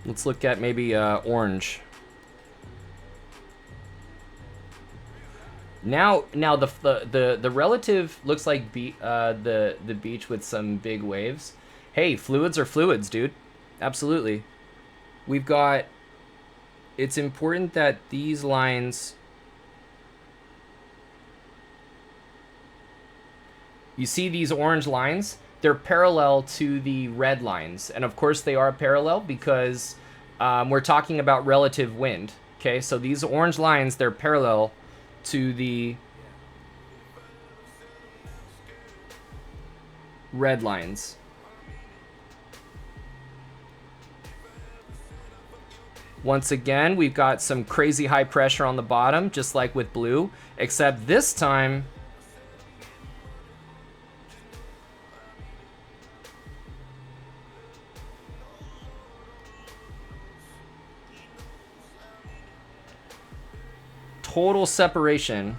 Let's look at maybe orange. Now the relative looks like the beach with some big waves. Hey, fluids are fluids, dude. Absolutely. We've got. It's important that these lines. You see these orange lines? They're parallel to the red lines, and of course they are parallel because we're talking about relative wind. Okay, so these orange lines, they're parallel to the red lines. Once again, we've got some crazy high pressure on the bottom, just like with blue, except this time total separation.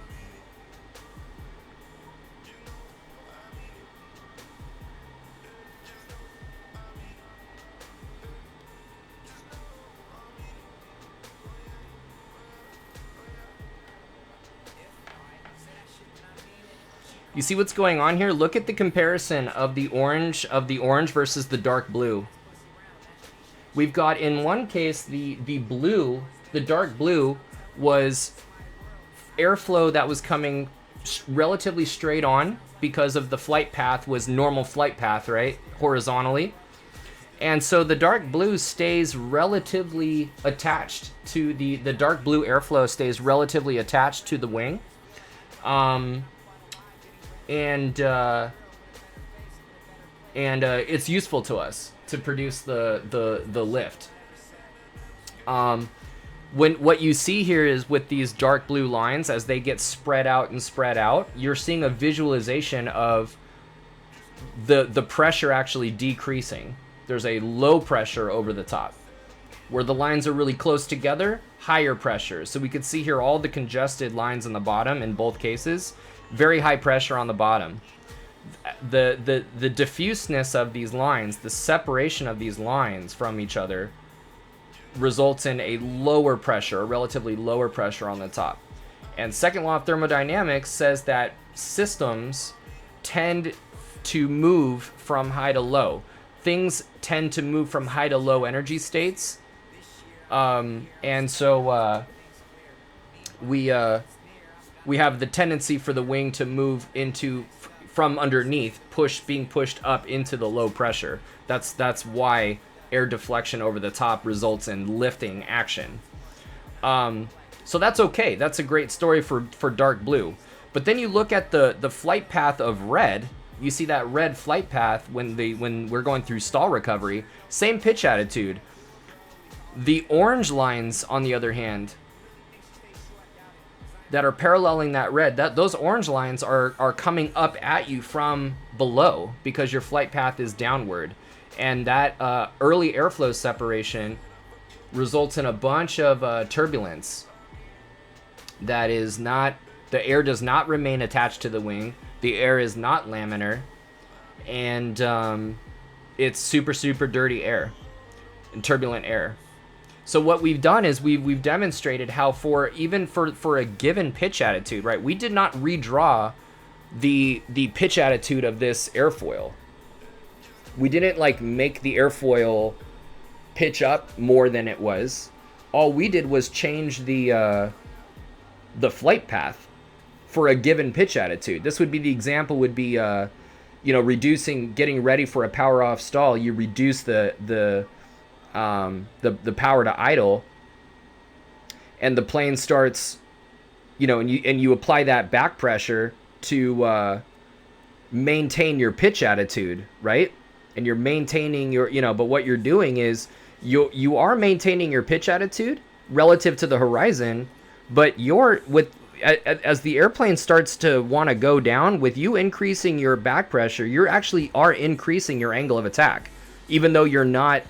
You see what's going on here? Look at the comparison of the orange versus the dark blue. We've got in one case the dark blue was airflow that was coming relatively straight on because of the flight path was normal flight path, right? Horizontally. And so the dark blue stays relatively attached to the dark blue airflow stays relatively attached to the wing. It's useful to us to produce the lift. What you see here is with these dark blue lines, as they get spread out, you're seeing a visualization of the pressure actually decreasing. There's a low pressure over the top. Where the lines are really close together, higher pressure. So we could see here all the congested lines on the bottom in both cases. Very high pressure on the bottom. The diffuseness of these lines, the separation of these lines from each other, results in a lower pressure, a relatively lower pressure on the top. And second law of thermodynamics says that systems tend to move from high to low. Things tend to move from high to low energy states. And so we have the tendency for the wing to move from underneath, being pushed up into the low pressure. That's why air deflection over the top results in lifting action. So that's okay. That's a great story for dark blue. But then you look at the flight path of red. You see that red flight path when we're going through stall recovery. Same pitch attitude. The orange lines, on the other hand, that are paralleling that red, those orange lines are coming up at you from below because your flight path is downward. And that early airflow separation results in a bunch of turbulence. That is not, the air does not remain attached to the wing. The air is not laminar. And it's super, super dirty air and turbulent air. So what we've done is we've demonstrated how for a given pitch attitude, right? We did not redraw the pitch attitude of this airfoil. We didn't make the airfoil pitch up more than it was. All we did was change the flight path for a given pitch attitude. This would be the example would be reducing, getting ready for a power off stall. You reduce the power to idle, and the plane starts, and you apply that back pressure to maintain your pitch attitude, right? And you're maintaining your, but what you're doing is you are maintaining your pitch attitude relative to the horizon, but as the airplane starts to want to go down, with you increasing your back pressure, you actually are increasing your angle of attack, even though you're not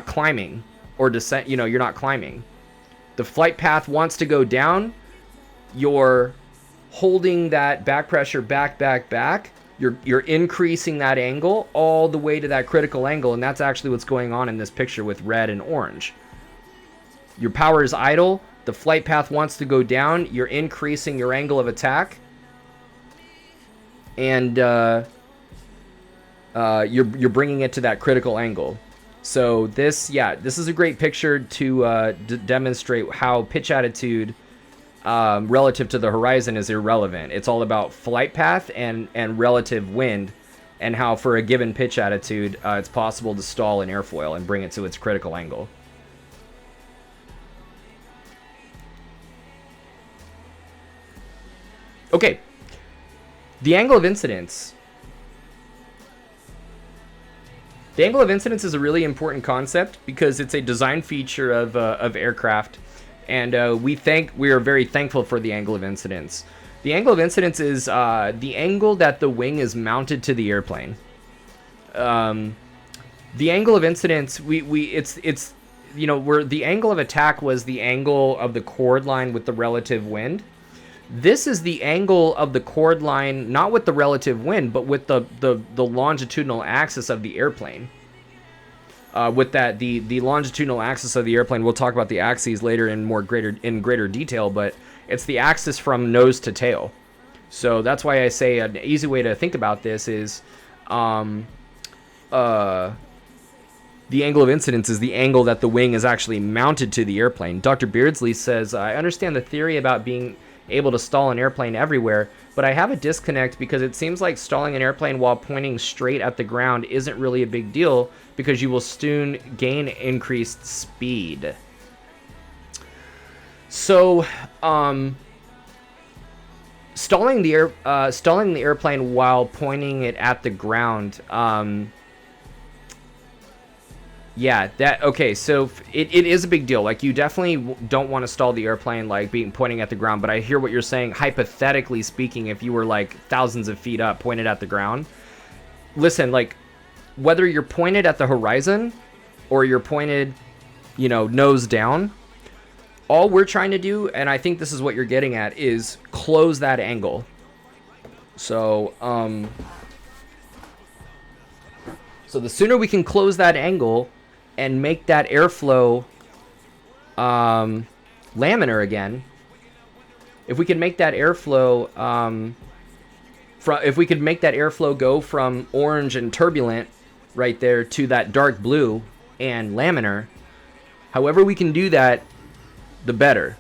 climbing or descent, you're not climbing. The flight path wants to go down. You're holding that back pressure back, You're increasing that angle all the way to that critical angle, and that's actually what's going on in this picture with red and orange. Your power is idle. The flight path wants to go down. You're increasing your angle of attack, and you're bringing it to that critical angle. So this is a great picture to demonstrate how pitch attitude relative to the horizon is irrelevant. It's all about flight path and relative wind, and how for a given pitch attitude, it's possible to stall an airfoil and bring it to its critical angle. Okay, the angle of incidence. The angle of incidence is a really important concept because it's a design feature of aircraft, and we are very thankful for the angle of incidence. The angle of incidence is the angle that the wing is mounted to the airplane. The angle of incidence, it's where the angle of attack was the angle of the chord line with the relative wind. This is the angle of the chord line, not with the relative wind, but with the longitudinal axis of the airplane. With that, the longitudinal axis of the airplane, we'll talk about the axes later in greater detail, but it's the axis from nose to tail. So that's why I say an easy way to think about this is the angle of incidence is the angle that the wing is actually mounted to the airplane. Dr. Beardsley says, I understand the theory about being able to stall an airplane everywhere, but I have a disconnect because it seems like stalling an airplane while pointing straight at the ground isn't really a big deal because you will soon gain increased speed. So, stalling the airplane while pointing it at the ground, so it is a big deal. Like, you definitely don't want to stall the airplane like pointing at the ground, but I hear what you're saying. Hypothetically speaking, if you were like thousands of feet up pointed at the ground, listen, like, whether you're pointed at the horizon or you're pointed, nose down, all we're trying to do, and I think this is what you're getting at, is close that angle. So the sooner we can close that angle and make that airflow laminar again, if we can make that airflow go from orange and turbulent right there to that dark blue and laminar, however we can do that, the better.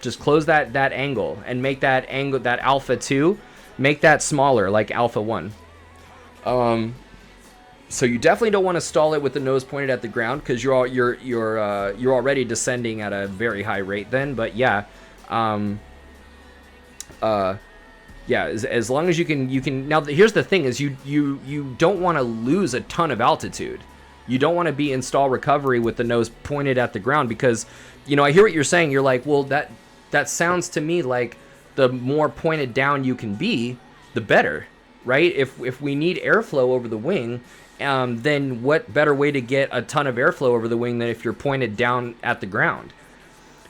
Just close that angle and make that angle, that alpha 2, make that smaller, like alpha 1. So you definitely don't want to stall it with the nose pointed at the ground because you're already descending at a very high rate then. But as long as you can. Now here's the thing: is you don't want to lose a ton of altitude. You don't want to be in stall recovery with the nose pointed at the ground because, I hear what you're saying. You're like, well, that sounds to me like the more pointed down you can be, the better, right? If we need airflow over the wing, then what better way to get a ton of airflow over the wing than if you're pointed down at the ground?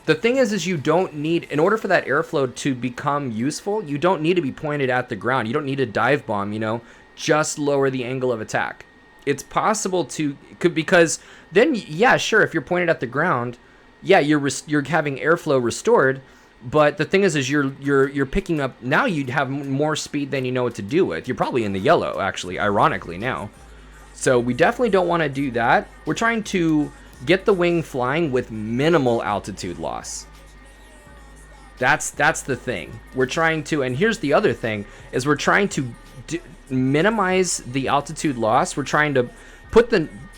The thing is you don't need, in order for that airflow to become useful, you don't need to be pointed at the ground. You don't need a dive bomb, just lower the angle of attack. It's possible because then, sure, if you're pointed at the ground, you're having airflow restored. But the thing is you're picking up, now you'd have more speed than you know what to do with. You're probably in the yellow, actually, ironically now. So we definitely don't want to do that. We're trying to get the wing flying with minimal altitude loss. That's the thing. We're trying to, and here's the other thing, is we're trying to minimize the altitude loss. We're trying to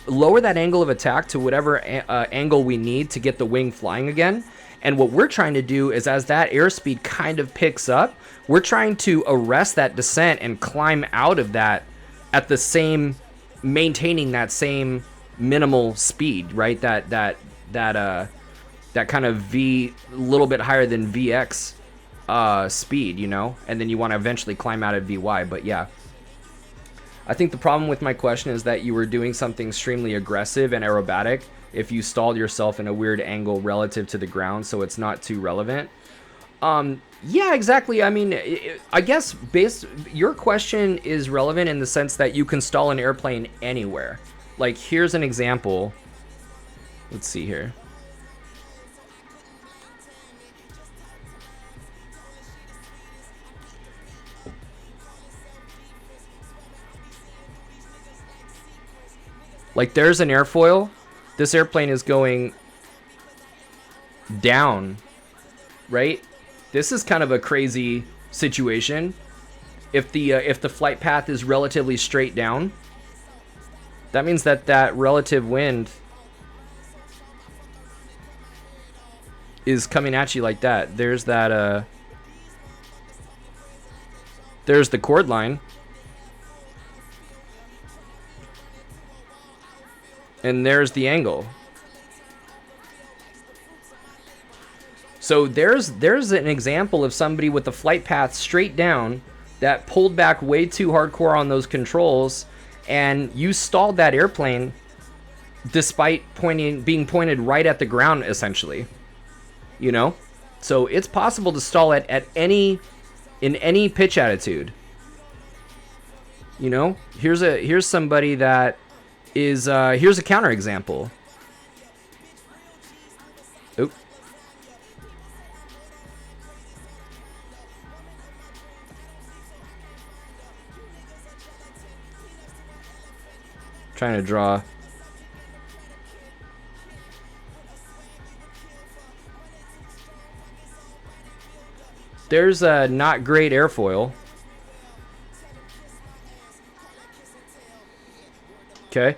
lower that angle of attack to whatever angle we need to get the wing flying again. And what we're trying to do is, as that airspeed kind of picks up, we're trying to arrest that descent and climb out of that at the same, maintaining that same minimal speed, right? That kind of V, a little bit higher than VX speed, and then you want to eventually climb out of VY. But yeah, I think the problem with my question is that you were doing something extremely aggressive and aerobatic if you stalled yourself in a weird angle relative to the ground, so it's not too relevant. Yeah, exactly. I mean, I guess your question is relevant in the sense that you can stall an airplane anywhere. Like, here's an example. Let's see here. Like, there's an airfoil. This airplane is going down, right? This is kind of a crazy situation. If the flight path is relatively straight down, that means that relative wind is coming at you like that. There's that there's the chord line. And there's the angle. So there's an example of somebody with the flight path straight down that pulled back way too hardcore on those controls, and you stalled that airplane despite being pointed right at the ground, essentially. You know? So it's possible to stall it in any pitch attitude. You know? Here's somebody that is here's a counter example. Oop. Trying to draw. There's a not great airfoil. Okay.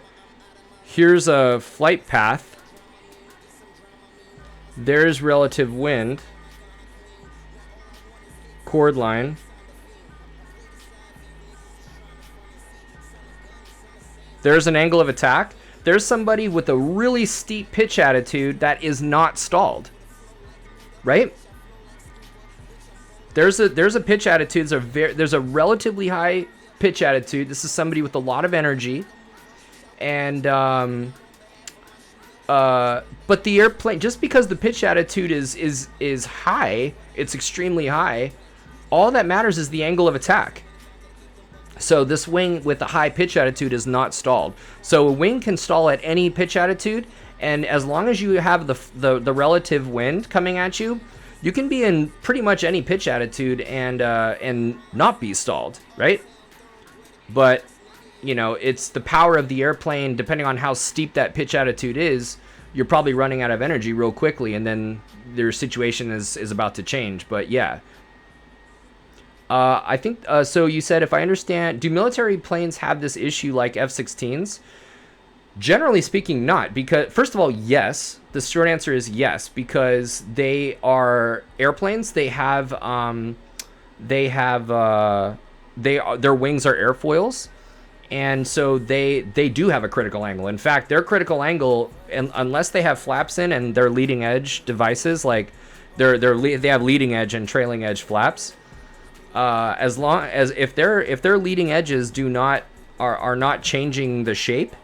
Here's a flight path. There's relative wind. Chord line. There's an angle of attack. There's somebody with a really steep pitch attitude that is not stalled. Right? There's a pitch attitude. There's a relatively high pitch attitude. This is somebody with a lot of energy. And but the airplane, just because the pitch attitude is high, it's extremely high, all that matters is the angle of attack. So this wing with a high pitch attitude is not stalled. So a wing can stall at any pitch attitude, and as long as you have the relative wind coming at you, you can be in pretty much any pitch attitude and not be stalled, right? But you know, it's the power of the airplane. Depending on how steep that pitch attitude is, you're probably running out of energy real quickly, and then their situation is about to change. But yeah, I think so. You said, if I understand, do military planes have this issue like F-16s? Generally speaking, not. Because first of all, yes. The short answer is yes, because they are airplanes. Their wings are airfoils. And so they do have a critical angle. In fact, their critical angle, and unless they have flaps in and they're leading edge devices, like they have leading edge and trailing edge flaps, as long as if their leading edges are not changing the shape,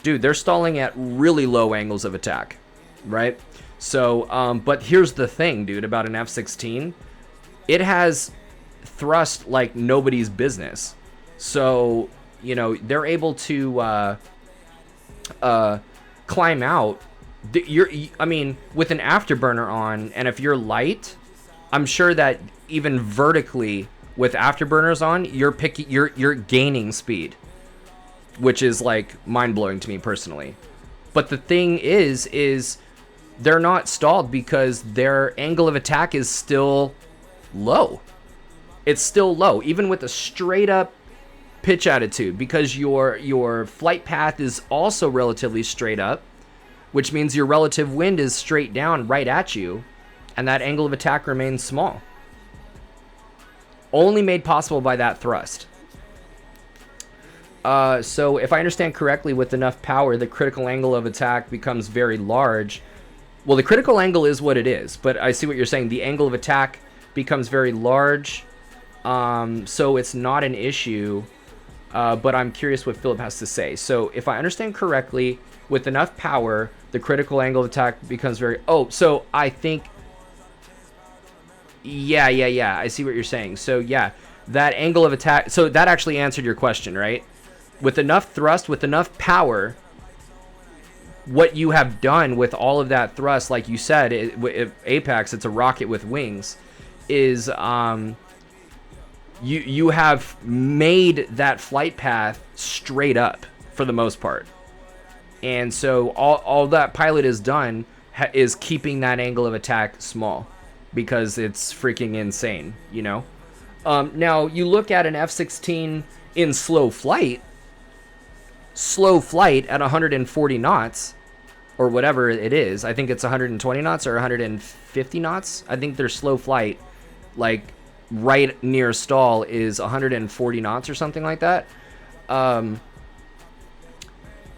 dude, they're stalling at really low angles of attack, right? So, but here's the thing, dude, about an F-16, it has thrust like nobody's business. So, you know, they're able to climb out. I mean, with an afterburner on, and if you're light, I'm sure that even vertically with afterburners on, you're gaining speed, which is like mind-blowing to me personally. But the thing is they're not stalled because their angle of attack is still low. It's still low, even with a straight up pitch attitude, because your flight path is also relatively straight up, which means your relative wind is straight down right at you, and that angle of attack remains small. Only made possible by that thrust. So if I understand correctly, with enough power, the critical angle of attack becomes very large. Well, the critical angle is what it is, but I see what you're saying. The angle of attack becomes very large, so it's not an issue. But I'm curious what Philip has to say. So if I understand correctly, with enough power, the critical angle of attack becomes very... Oh, so I think... Yeah, yeah, yeah. I see what you're saying. So yeah, that angle of attack. So that actually answered your question, right? With enough thrust, with enough power, what you have done with all of that thrust, like you said, Apex, it's a rocket with wings, is you have made that flight path straight up for the most part. And so all that pilot has done is keeping that angle of attack small because it's freaking insane, you know? Now, you look at an F-16 in slow flight at 140 knots, or whatever it is. I think it's 120 knots or 150 knots. I think their slow flight, like, right near stall is 140 knots or something like that.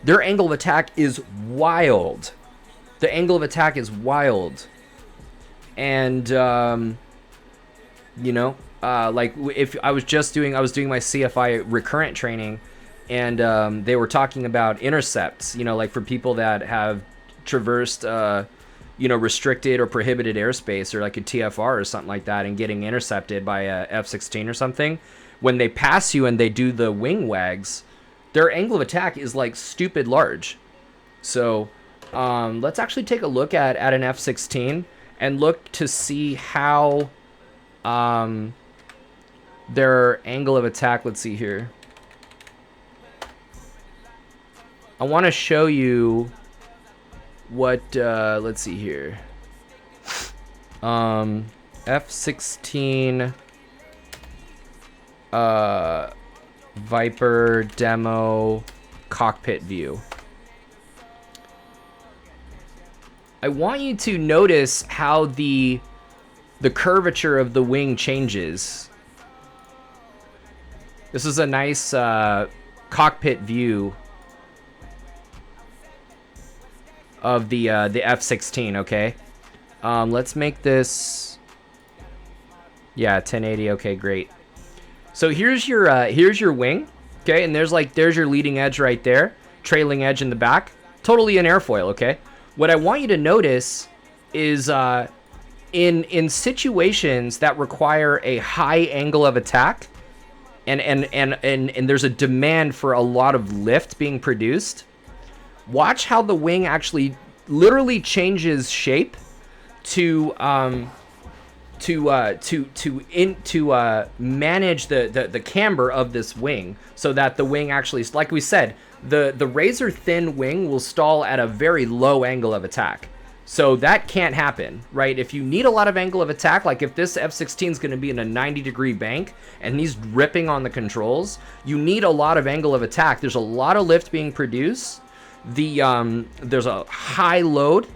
Their angle of attack is wild. The angle of attack is wild. And, you know, like if I was doing my CFI recurrent training, and they were talking about intercepts, you know, like for people that have traversed, you know, restricted or prohibited airspace, or like a TFR or something like that, and getting intercepted by a F-16 or something. When they pass you and they do the wing wags, their angle of attack is like stupid large. So let's actually take a look at an F-16 and look to see how their angle of attack, let's see here. I want to show you what, let's see here. F-16 Viper demo cockpit view. I want you to notice how the curvature of the wing changes. This is a nice cockpit view of the F-16, okay? Let's make this, yeah, 1080. Okay, great. So here's your wing, okay? And there's your leading edge right there, trailing edge in the back, totally in airfoil, okay? What I want you to notice is in situations that require a high angle of attack, and there's a demand for a lot of lift being produced, watch how the wing actually literally changes shape to manage the camber of this wing, so that the wing actually, like we said, the razor thin wing will stall at a very low angle of attack. So that can't happen, right? If you need a lot of angle of attack, like if this F-16 is going to be in a 90-degree bank and he's ripping on the controls, you need a lot of angle of attack. There's a lot of lift being produced. There's a high load,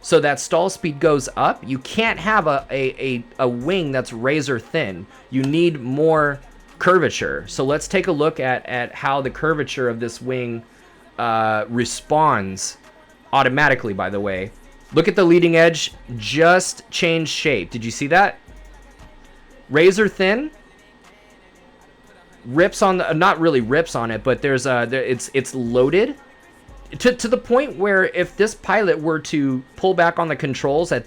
so that stall speed goes up. You can't have a wing that's razor thin. You need more curvature. So let's take a look at how the curvature of this wing responds automatically, by the way. Look at the leading edge, just changed shape. Did you see that? Razor thin, rips on the, not really rips on it, but it's loaded to the point where if this pilot were to pull back on the controls at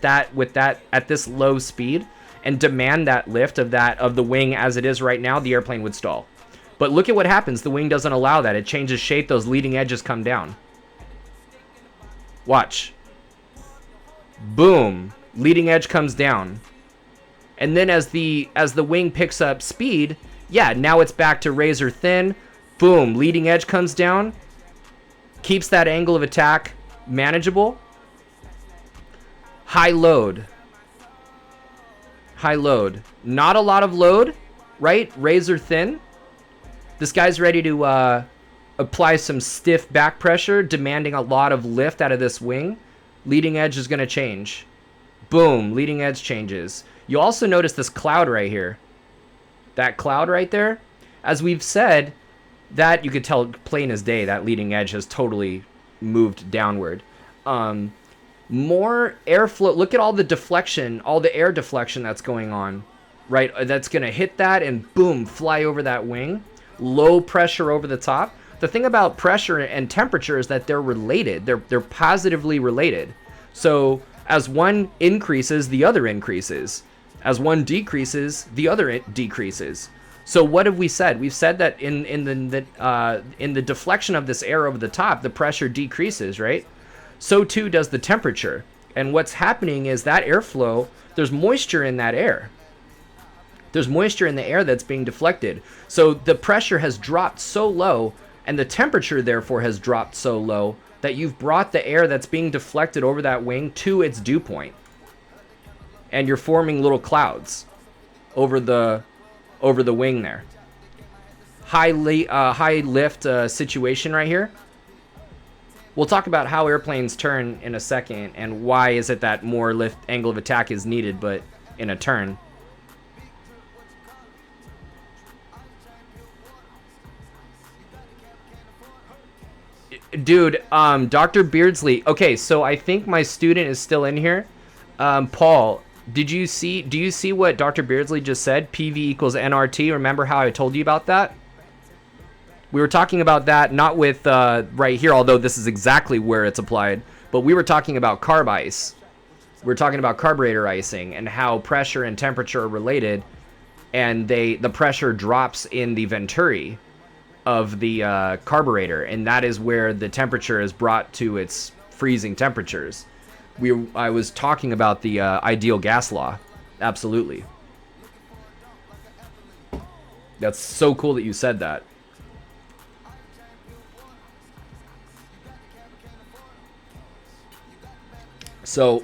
this low speed and demand that lift of the wing as it is right now, the airplane would stall. But look at what happens. The wing doesn't allow that. It changes shape. Those leading edges come down. Watch. Boom, leading edge comes down. And then as the wing picks up speed, yeah, now it's back to razor thin. Boom, leading edge comes down. Keeps that angle of attack manageable. High load. High load. Not a lot of load, right? Razor thin. This guy's ready to apply some stiff back pressure, demanding a lot of lift out of this wing. Leading edge is going to change. Boom, leading edge changes. You also notice this cloud right here. That cloud right there. As we've said, that you could tell plain as day that leading edge has totally moved downward. More airflow. Look at all the deflection, all the air deflection that's going on, right? That's going to hit that and boom, fly over that wing. Low pressure over the top. The thing about pressure and temperature is that they're related. They're positively related. So as one increases, the other increases. As one decreases, the other it decreases. So what have we said? We've said that in the deflection of this air over the top, the pressure decreases, right? So too does the temperature. And what's happening is that airflow, there's moisture in that air. There's moisture in the air that's being deflected. So the pressure has dropped so low, and the temperature therefore has dropped so low, that you've brought the air that's being deflected over that wing to its dew point. And you're forming little clouds over the wing there. High lift situation right here. We'll talk about how airplanes turn in a second and why is it that more lift angle of attack is needed, but in a turn. Dude, Dr. Beardsley. Okay, so I think my student is still in here. Paul, do you see what Dr. Beardsley just said? PV equals nRT. Remember how I told you about that? We were talking about that, not with right here, although this is exactly where it's applied, but we were talking about carb ice. We're talking about carburetor icing and how pressure and temperature are related, and the pressure drops in the venturi of the carburetor, and that is where the temperature is brought to its freezing temperatures. I was talking about the ideal gas law. Absolutely. That's so cool that you said that. So,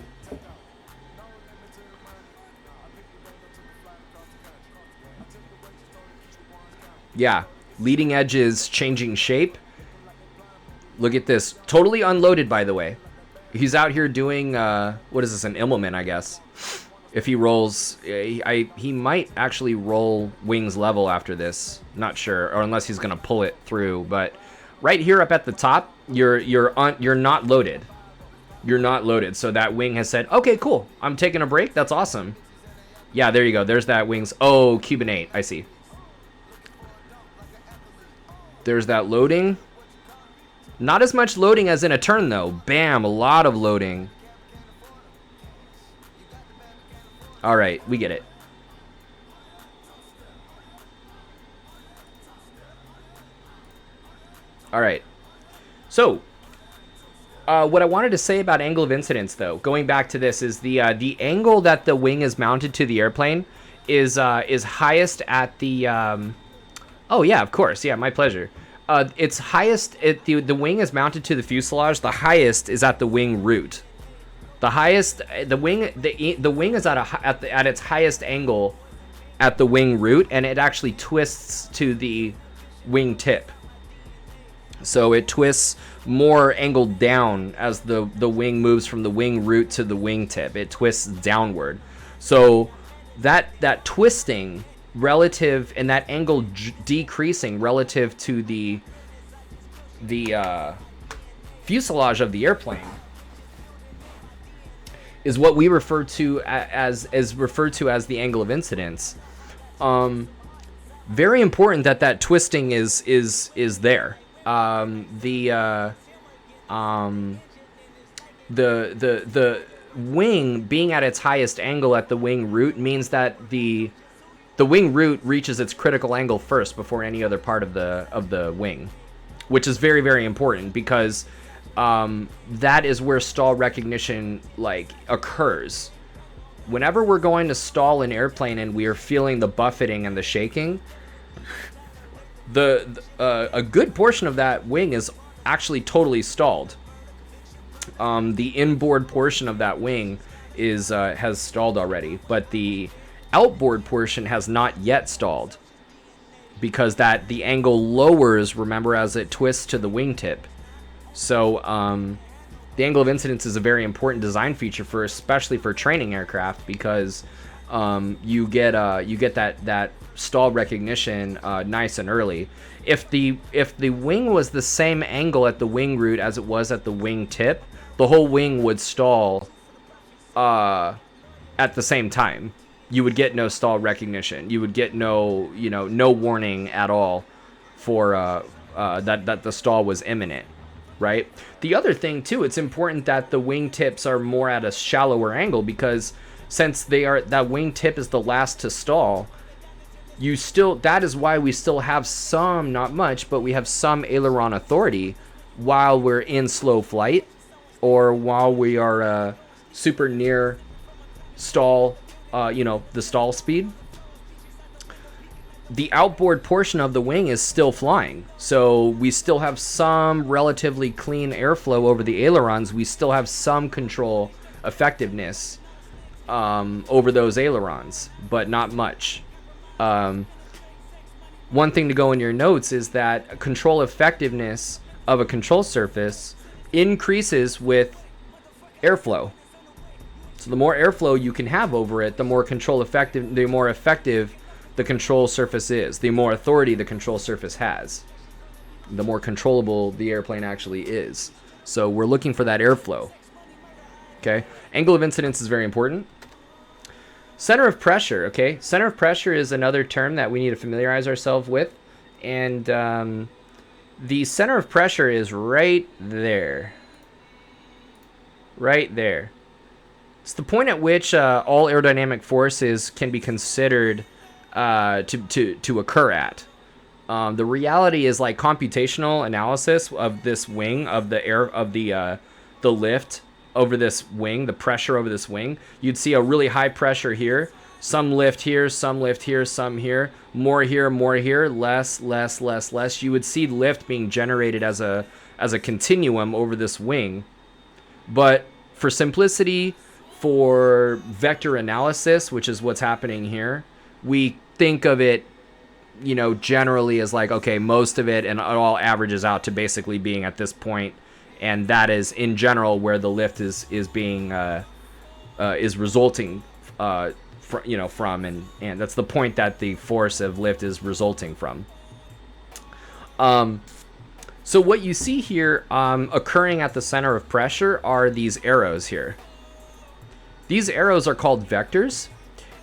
yeah, leading edge is changing shape. Look at this. Totally unloaded, by the way. He's out here doing, what is this, an Immelman, I guess. If he rolls, he might actually roll wings level after this. Not sure, or unless he's gonna pull it through. But right here up at the top, you're not loaded. You're not loaded. So that wing has said, okay, cool. I'm taking a break. That's awesome. Yeah, there you go. There's that wings. Oh, Cubanate. I see. There's that loading. Not as much loading as in a turn, though. Bam, a lot of loading. All right, we get it. All right. So, what I wanted to say about angle of incidence, though, going back to this, is the angle that the wing is mounted to the airplane is highest at the. Oh yeah, of course, yeah, my pleasure. It's highest. The wing is mounted to the fuselage. The highest is at the wing root. The highest, the wing is at its highest angle at the wing root, and it actually twists to the wing tip. So it twists more angled down as the wing moves from the wing root to the wing tip. It twists downward. So that twisting relative and that angle decreasing relative to the fuselage of the airplane is what we refer to as the angle of incidence. Very important that twisting is there. The wing being at its highest angle at the wing root means that the wing root reaches its critical angle first before any other part of the wing, which is very, very important because that is where stall recognition occurs. Whenever we're going to stall an airplane and we are feeling the buffeting and the shaking, a good portion of that wing is actually totally stalled. The inboard portion of that wing has stalled already, but the outboard portion has not yet stalled because the angle lowers, remember, as it twists to the wingtip. So the angle of incidence is a very important design feature especially for training aircraft because you get that stall recognition nice and early. If the wing was the same angle at the wing root as it was at the wing tip, the whole wing would stall at the same time. You would get no stall recognition. You would get no warning at all for that the stall was imminent, right? The other thing too, it's important that the wing tips are more at a shallower angle because since that wing tip is the last to stall, that is why we still have some, not much, but we have some aileron authority while we're in slow flight or while we are super near stall, the stall speed. The outboard portion of the wing is still flying, so we still have some relatively clean airflow over the ailerons. We still have some control effectiveness over those ailerons, but not much. One thing to go in your notes is that control effectiveness of a control surface increases with airflow. So the more airflow you can have over it, the more effective the control surface is, the more authority the control surface has, the more controllable the airplane actually is. So we're looking for that airflow. Okay, angle of incidence is very important. Center of pressure. Okay, center of pressure is another term that we need to familiarize ourselves with, and the center of pressure is right there. Right there. It's the point at which all aerodynamic forces can be considered to occur at. The reality is, like, computational analysis of this wing, of the lift over this wing, the pressure over this wing, you'd see a really high pressure here, some lift here, some lift here, some here, more here, less. You would see lift being generated as a continuum over this wing. But for simplicity, for vector analysis, which is what's happening here, we think of it, generally as like, okay, most of it and it all averages out to basically being at this point, and that is in general where the lift is being is resulting from, and that's the point that the force of lift is resulting from. So what you see here occurring at the center of pressure are these arrows here. These arrows are called vectors.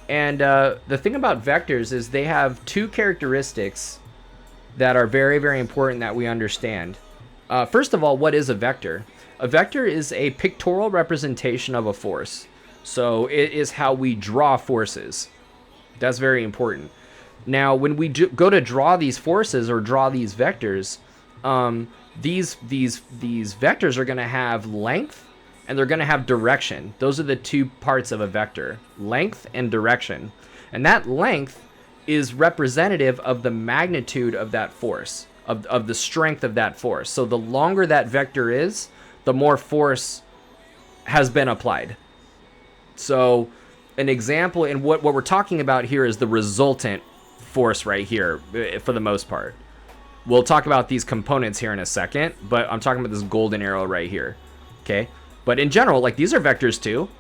And the thing about vectors is they have two characteristics that are very, very important that we understand. First of all, what is a vector? A vector is a pictorial representation of a force. So it is how we draw forces. That's very important. Now, when we go to draw these forces or draw these vectors, these vectors are going to have length and they're going to have direction. Those are the two parts of a vector, length and direction. And that length is representative of the magnitude of that force, of the strength of that force. So the longer that vector is, the more force has been applied. So an example, and what we're talking about here is the resultant force right here, for the most part. We'll talk about these components here in a second, but I'm talking about this golden arrow right here, okay? But in general, like, these are vectors too.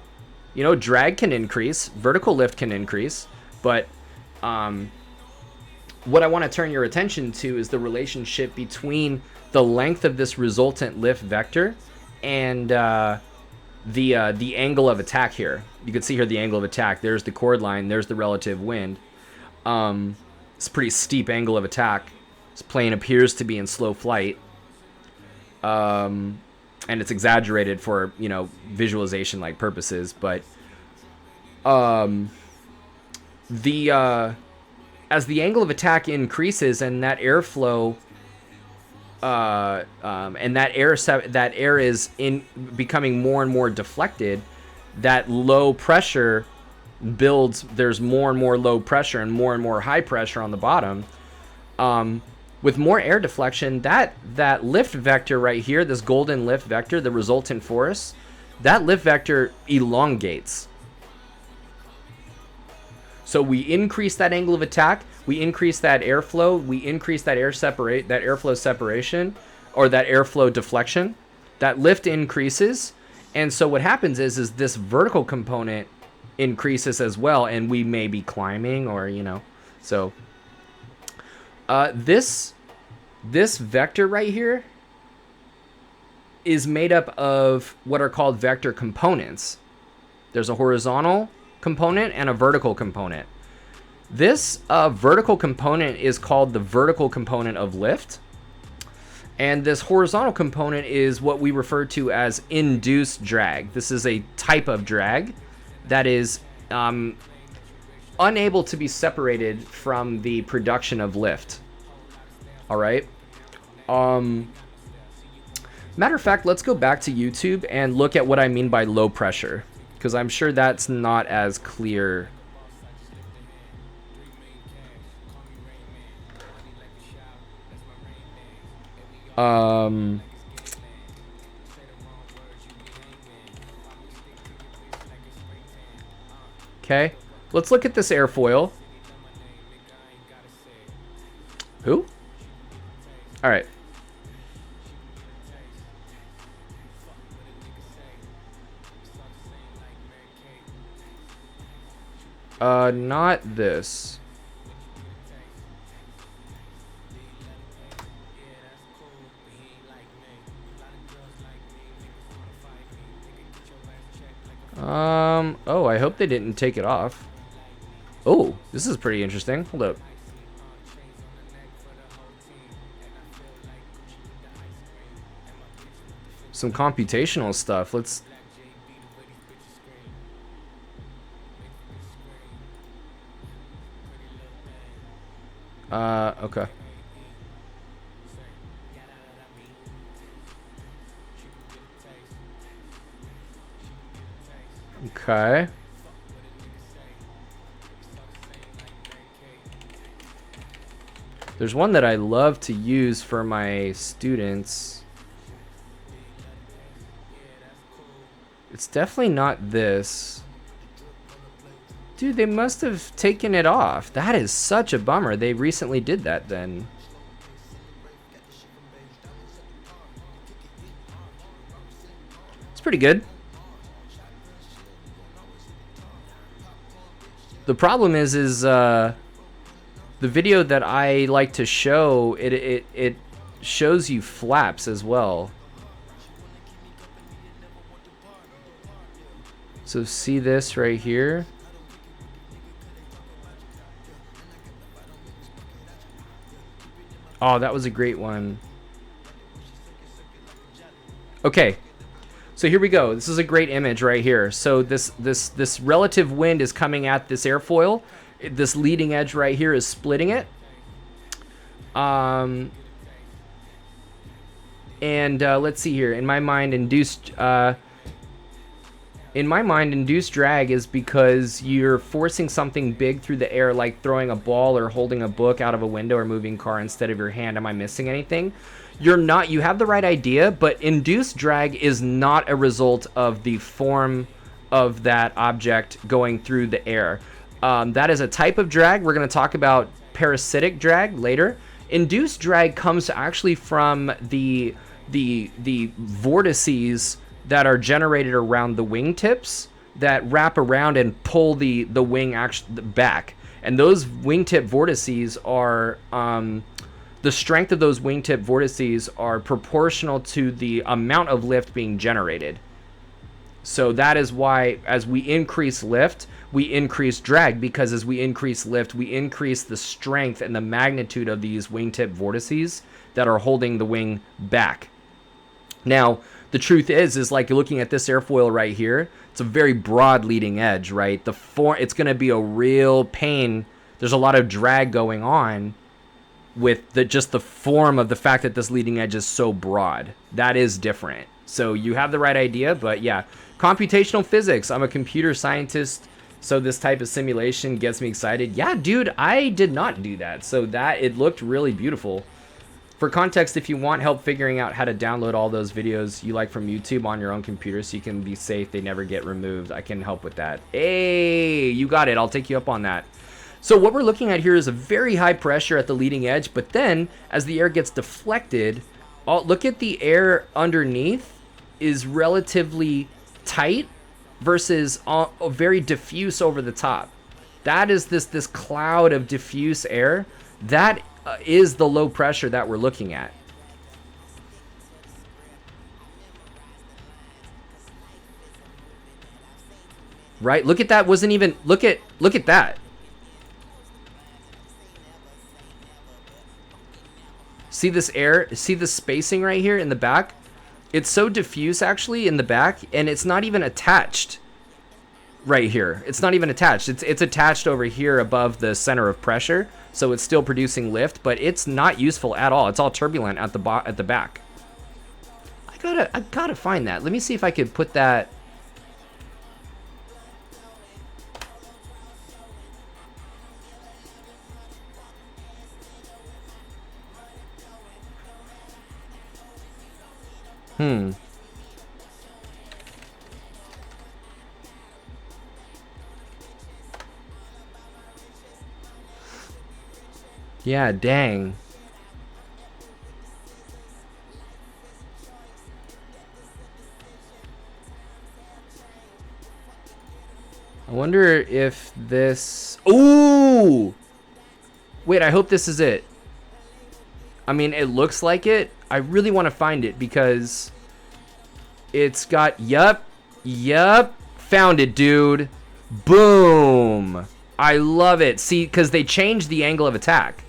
Drag can increase, vertical lift can increase, but what I want to turn your attention to is the relationship between the length of this resultant lift vector and the angle of attack here. You can see here the angle of attack. There's the chord line. There's the relative wind. It's a pretty steep angle of attack. This plane appears to be in slow flight. And it's exaggerated for, visualization like purposes, but as the angle of attack increases and that airflow and that air is becoming more and more deflected, that low pressure builds. There's more and more low pressure and more high pressure on the bottom. With more air deflection, that lift vector right here, this golden lift vector, the resultant force, that lift vector elongates. So we increase that angle of attack, we increase that airflow, we increase that airflow separation, or that airflow deflection. That lift increases, and so what happens is this vertical component increases as well, and we may be climbing, or so. This vector right here is made up of what are called vector components. There's a horizontal component and a vertical component. This vertical component is called the vertical component of lift. And this horizontal component is what we refer to as induced drag. This is a type of drag that is unable to be separated from the production of lift. All right. Matter of fact, let's go back to YouTube and look at what I mean by low pressure, because I'm sure that's not as clear. Okay, let's look at this airfoil. Who? All right. Not this. Oh, I hope they didn't take it off. Oh, this is pretty interesting. Hold up. Some computational stuff. Let's... okay. Okay. There's one that I love to use for my students. It's definitely not this. Dude, they must have taken it off. That is such a bummer. They recently did that then. It's pretty good. The problem is the video that I like to show, it shows you flaps as well. So see this right here? Oh, that was a great one. Okay. So here we go. This is a great image right here. So this relative wind is coming at this airfoil. This leading edge right here is splitting it. And let's see here. In my mind, induced drag is because you're forcing something big through the air, like throwing a ball or holding a book out of a window or moving car instead of your hand. Am I missing anything? You're not. You have the right idea, but induced drag is not a result of the form of that object going through the air. That is a type of drag. We're going to talk about parasitic drag later. Induced drag comes actually from the vortices that are generated around the wingtips that wrap around and pull the wing actually back. And those wingtip vortices are the strength of those wingtip vortices are proportional to the amount of lift being generated. So that is why as we increase lift, we increase drag, because as we increase lift, we increase the strength and the magnitude of these wingtip vortices that are holding the wing back. Now, the truth is like looking at this airfoil right here, it's a very broad leading edge, right? It's going to be a real pain. There's a lot of drag going on with just the form of the fact that this leading edge is so broad. That is different. So you have the right idea, but yeah, computational physics. I'm a computer scientist, so this type of simulation gets me excited. Yeah, dude, I did not do that. So it looked really beautiful. For context, if you want help figuring out how to download all those videos you like from YouTube on your own computer so you can be safe, they never get removed, I can help with that. Hey, you got it. I'll take you up on that. So what we're looking at here is a very high pressure at the leading edge, but then as the air gets deflected, look at the air underneath is relatively tight versus very diffuse over the top. That is this cloud of diffuse air. That is the low pressure that we're looking at. Right? Look at that. Wasn't even look at that. See this air? See the spacing right here in the back? It's so diffuse actually in the back, and it's not even attached. right here. It's not even attached. It's attached over here above the center of pressure, so it's still producing lift, but it's not useful at all. It's all turbulent at the back. I gotta find that. Let me see if I could put that. Yeah, dang. I wonder if this... Ooh! Wait, I hope this is it. I mean, it looks like it. I really want to find it because it's got... Yup. Found it, dude. Boom. I love it. See, because they changed the angle of attack.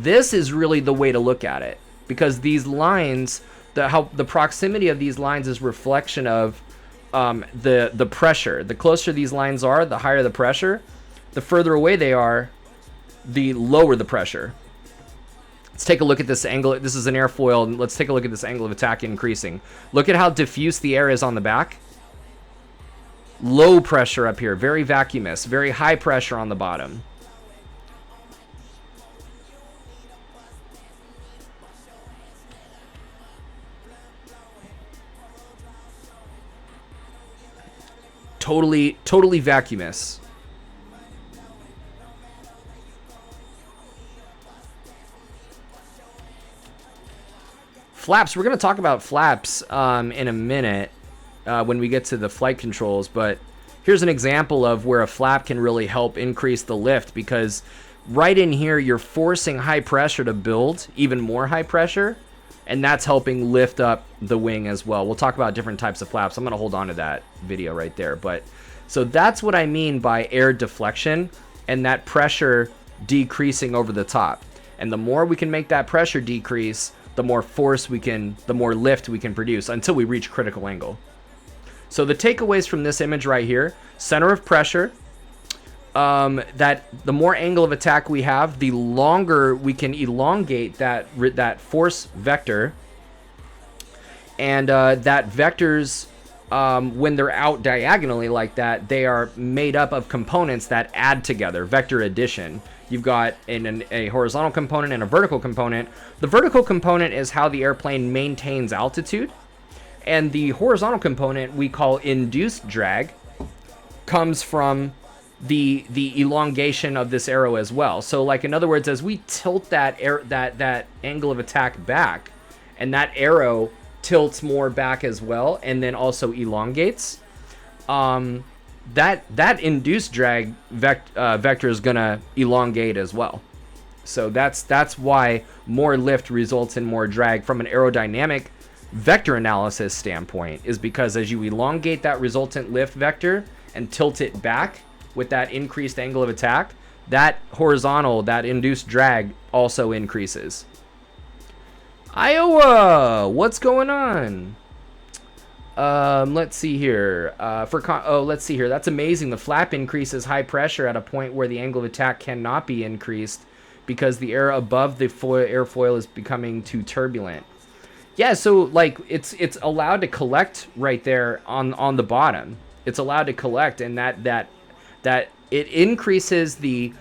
This is really the way to look at it, because these lines, the proximity of these lines is reflection of the pressure. The closer these lines are, the higher the pressure. The further away they are, the lower the pressure. Let's take a look at this angle. This is an airfoil, and let's take a look at this angle of attack increasing. Look at how diffuse the air is on the back. Low pressure up here, very vacuumous. Very high pressure on the bottom. Totally vacuumous. Flaps. We're going to talk about flaps in a minute when we get to the flight controls, but here's an example of where a flap can really help increase the lift, because right in here you're forcing high pressure to build even more high pressure, and that's helping lift up the wing as well. We'll talk about different types of flaps. I'm going to hold on to that video right there. But so that's what I mean by air deflection and that pressure decreasing over the top. And the more we can make that pressure decrease, the more force we can, the more lift we can produce until we reach critical angle. So the takeaways from this image right here: center of pressure, that the more angle of attack we have, the longer we can elongate that force vector, and that vectors, when they're out diagonally like that, they are made up of components that add together, vector addition. You've got a horizontal component and a vertical component. The vertical component is how the airplane maintains altitude, and the horizontal component we call induced drag comes from the elongation of this arrow as well. So, like, in other words, as we tilt that angle of attack back, and that arrow tilts more back as well, and then also elongates, that induced drag vector is gonna elongate as well. So that's why more lift results in more drag from an aerodynamic vector analysis standpoint, is because as you elongate that resultant lift vector and tilt it back with that increased angle of attack, that horizontal, that induced drag also increases. Iowa, what's going on? Let's see here. Let's see here. That's amazing. The flap increases high pressure at a point where the angle of attack cannot be increased because the air above the airfoil is becoming too turbulent. Yeah, so like it's allowed to collect right there on the bottom. It's allowed to collect, and that it increases the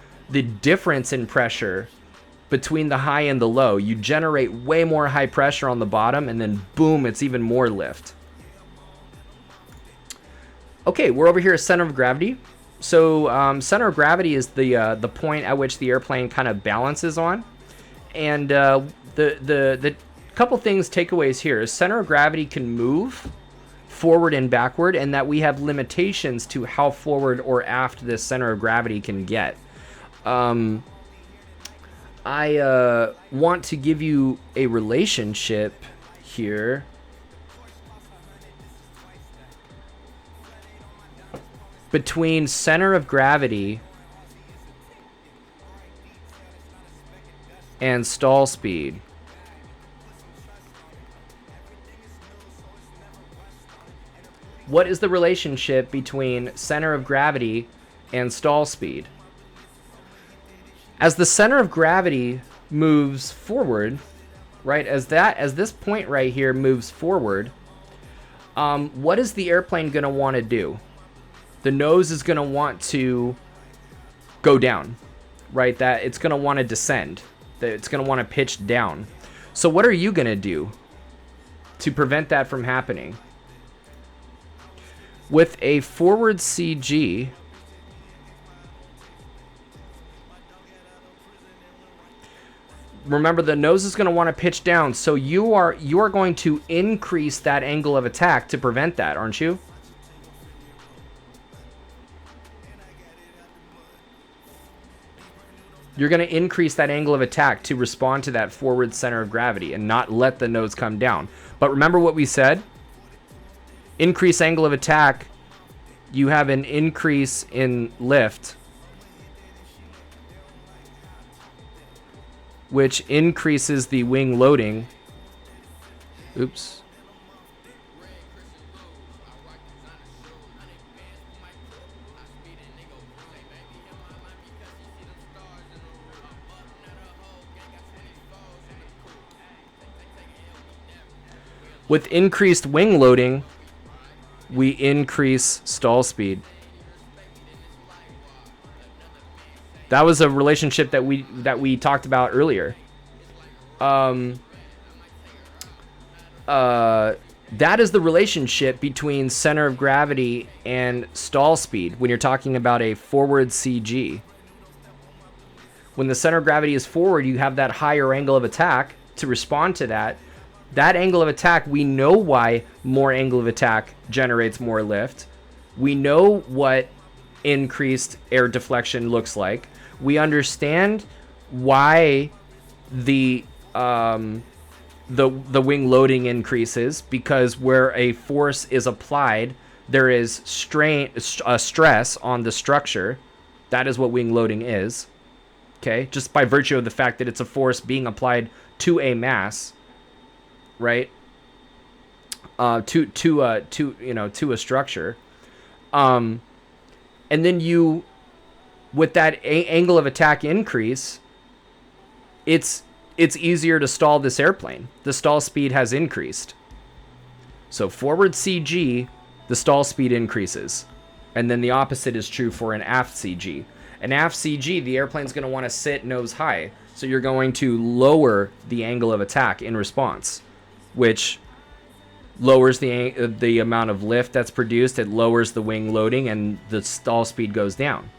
difference in pressure between the high and the low. You generate way more high pressure on the bottom, and then boom, it's even more lift. Okay, we're over here at center of gravity. So center of gravity is the point at which the airplane kind of balances on, and the couple things, takeaways here is center of gravity can move forward and backward, and that we have limitations to how forward or aft this center of gravity can get. I want to give you a relationship here. Between center of gravity and stall speed. What is the relationship between center of gravity and stall speed? As the center of gravity moves forward, right, as this point right here moves forward, what is the airplane going to want to do? The nose is going to want to go down, right? That it's going to want to descend. That it's going to want to pitch down. So what are you going to do to prevent that from happening? With a forward CG, remember the nose is going to want to pitch down, so you are going to increase that angle of attack to prevent that, aren't you? You're going to increase that angle of attack to respond to that forward center of gravity and not let the nose come down. But remember what we said? Increase angle of attack, you have an increase in lift, which increases the wing loading. Oops. With increased wing loading, we increase stall speed. That was a relationship that we talked about earlier. That is the relationship between center of gravity and stall speed when you're talking about a forward CG. When the center of gravity is forward, you have that higher angle of attack to respond to that. That angle of attack, we know why more angle of attack generates more lift. We know what increased air deflection looks like. We understand why the wing loading increases, because where a force is applied, there is stress on the structure. That is what wing loading is. Okay, just by virtue of the fact that it's a force being applied to a mass. Right, to a structure, and then you, with that angle of attack increase, it's easier to stall this airplane. The stall speed has increased. So forward CG, the stall speed increases, and then the opposite is true for an aft CG. An aft CG, the airplane's going to want to sit nose high, so you're going to lower the angle of attack in response, which lowers the amount of lift that's produced. It lowers the wing loading, and the stall speed goes down.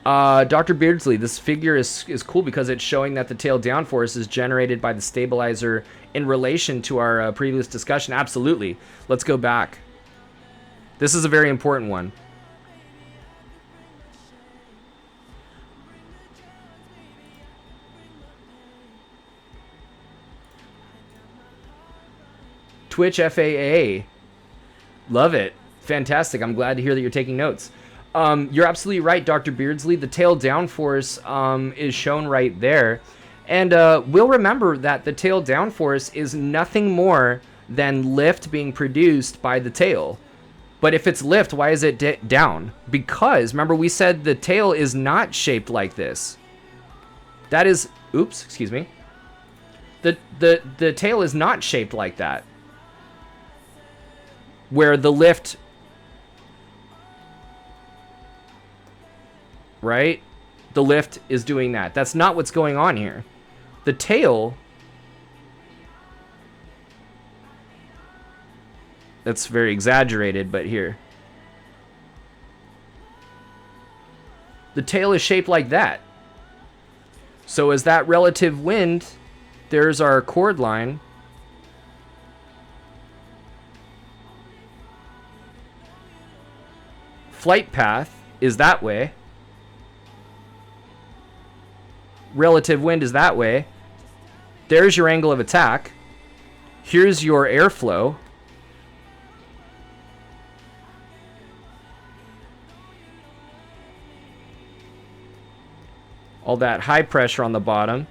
Dr. Beardsley, this figure is cool because it's showing that the tail downforce is generated by the stabilizer in relation to our previous discussion. Absolutely. Let's go back. This is a very important one. Twitch FAA. Love it. Fantastic. I'm glad to hear that you're taking notes. You're absolutely right, Dr. Beardsley. The tail downforce is shown right there. And we'll remember that the tail downforce is nothing more than lift being produced by the tail. But if it's lift, why is it down? Because, remember, we said the tail is not shaped like this. That is... Oops, excuse me. The tail is not shaped like that, where the lift, right? The lift is doing that. That's not what's going on here. The tail, that's very exaggerated, but here. The tail is shaped like that. So as that relative wind, there's our chord line. Flight path is that way. Relative wind is that way. There's your angle of attack. Here's your airflow. All that high pressure on the bottom.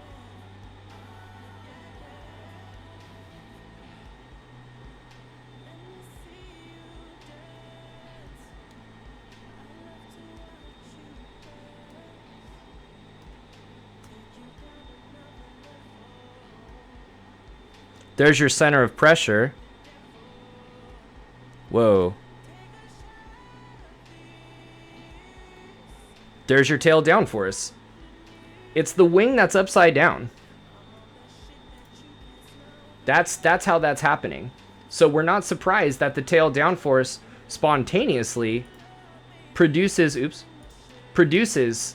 There's your center of pressure. Whoa. There's your tail downforce. It's the wing that's upside down. That's how that's happening. So we're not surprised that the tail downforce spontaneously produces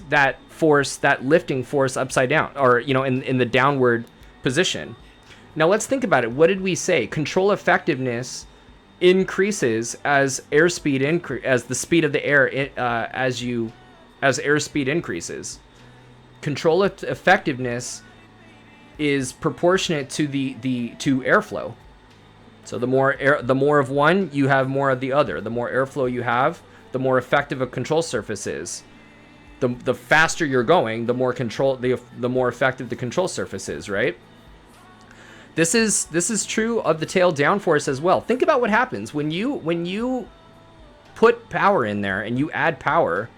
that force, that lifting force upside down, or in the downward position. Now let's think about it. What did we say? Control effectiveness increases as airspeed as the speed of the air as airspeed increases. Control effectiveness is proportionate to to airflow. So the more of one, you have more of the other. The more airflow you have, the more effective a control surface is. The faster you're going, the more effective the control surface is, right? This is true of the tail downforce as well. Think about what happens when you put power in there and you add power.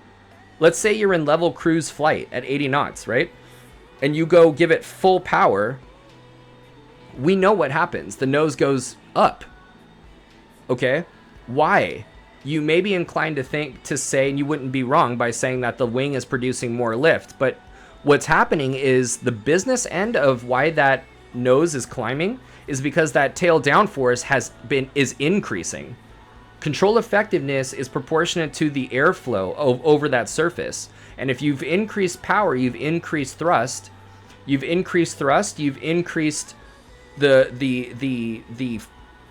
Let's say you're in level cruise flight at 80 knots, right? And you go give it full power. We know what happens. The nose goes up. Okay? Why? You may be inclined to say, and you wouldn't be wrong by saying that the wing is producing more lift, but what's happening is the business end of why that nose is climbing is because that tail downforce is increasing. Control effectiveness is proportionate to the airflow over that surface. And if you've increased power, you've increased thrust. You've increased the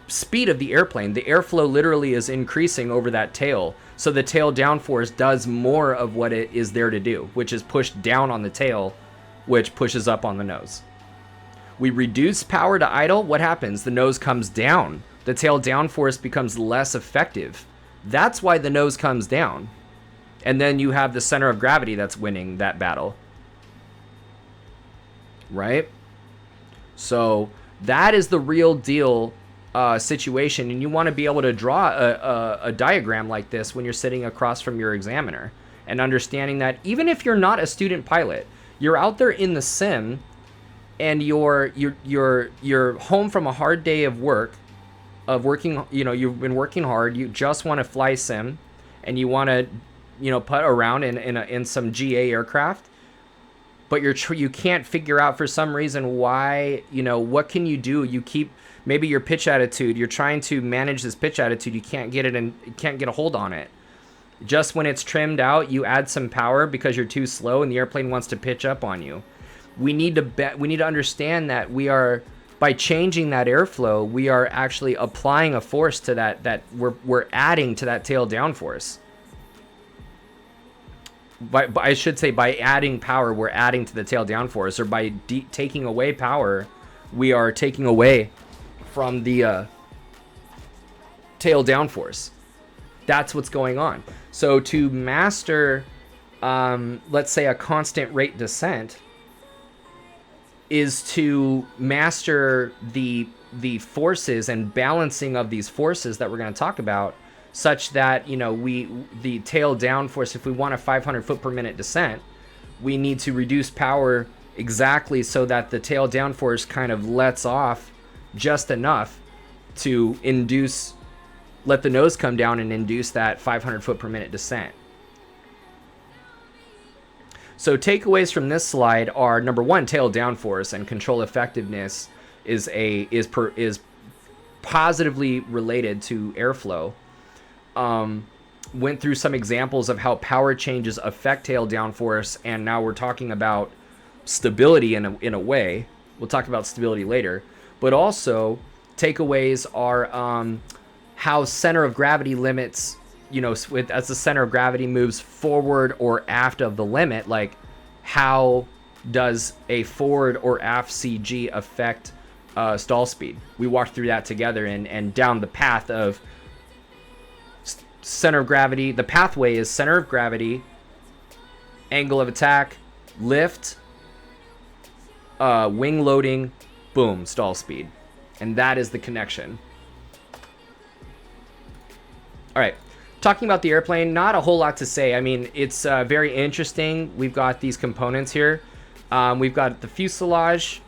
speed of the airplane. The airflow literally is increasing over that tail. So the tail downforce does more of what it is there to do, which is push down on the tail, which pushes up on the nose. We reduce power to idle. What happens? The nose comes down. The tail downforce becomes less effective. That's why the nose comes down. And then you have the center of gravity that's winning that battle. Right? So that is the real deal situation. And you want to be able to draw a diagram like this when you're sitting across from your examiner. And understanding that even if you're not a student pilot, you're out there in the sim and you're home from a hard day of working, you've been working hard, you just want to fly sim, and you want to, put around in some GA aircraft, but you can't figure out for some reason why, what can you do? Maybe your pitch attitude, you're trying to manage this pitch attitude, you can't get it and can't get a hold on it. Just when it's trimmed out, you add some power because you're too slow and the airplane wants to pitch up on you. We need to understand that by changing that airflow, we are actually applying a force to that we're adding to that tail downforce. I should say by adding power, we're adding to the tail downforce, or by taking away power, we are taking away from the tail downforce. That's what's going on. So to master, let's say, a constant rate descent, is to master the forces and balancing of these forces that we're going to talk about, such that the tail downforce, if we want a 500 foot per minute descent, we need to reduce power exactly so that the tail downforce kind of lets off just enough to let the nose come down and induce that 500 foot per minute descent. So takeaways from this slide are, number one, tail downforce and control effectiveness is positively related to airflow. Went through some examples of how power changes affect tail downforce, and now we're talking about stability in a way. We'll talk about stability later. But also, takeaways are how center of gravity limits, as the center of gravity moves forward or aft of the limit, like how does a forward or aft CG affect stall speed? We walked through that together and down the path of center of gravity. The pathway is center of gravity, angle of attack, lift, wing loading, boom, stall speed. And that is the connection. All right. Talking about the airplane, not a whole lot to say. I mean, it's very interesting. We've got these components here. We've got the fuselage.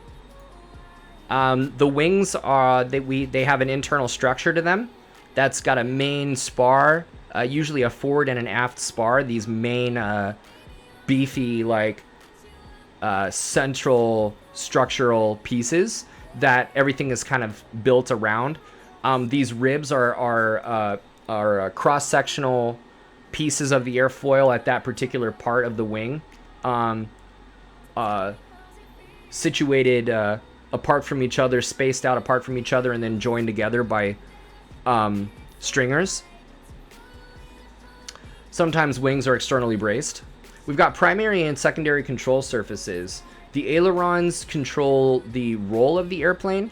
The wings are they have an internal structure to them that's got a main spar, usually a forward and an aft spar. These main beefy central structural pieces that everything is kind of built around. These ribs are cross-sectional pieces of the airfoil at that particular part of the wing, situated apart from each other, spaced out apart from each other, and then joined together by stringers. Sometimes wings are externally braced. We've got primary and secondary control surfaces. The ailerons control the roll of the airplane.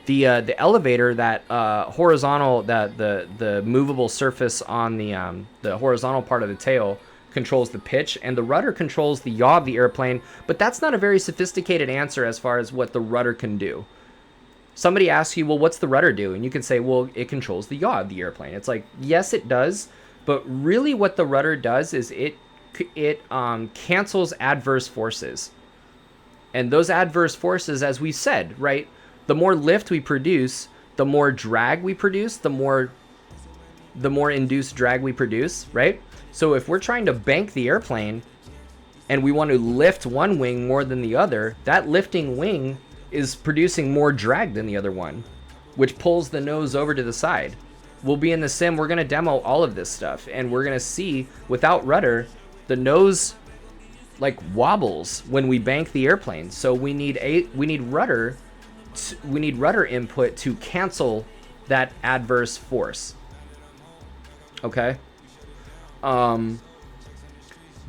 The elevator, that horizontal, the movable surface on the horizontal part of the tail, controls the pitch, and the rudder controls the yaw of the airplane. But that's not a very sophisticated answer as far as what the rudder can do. Somebody asks you, well, what's the rudder do? And you can say, well, it controls the yaw of the airplane. It's like, yes, it does, but really what the rudder does is it cancels adverse forces. And those adverse forces, as we said, right, the more lift we produce, the more drag we produce, the more induced drag we produce, right? So if we're trying to bank the airplane and we want to lift one wing more than the other, that lifting wing is producing more drag than the other one, which pulls the nose over to the side. We'll be in the sim, we're going to demo all of this stuff, and we're going to see, without rudder, the nose wobbles when we bank the airplane. So we need rudder input to cancel that adverse force. Okay?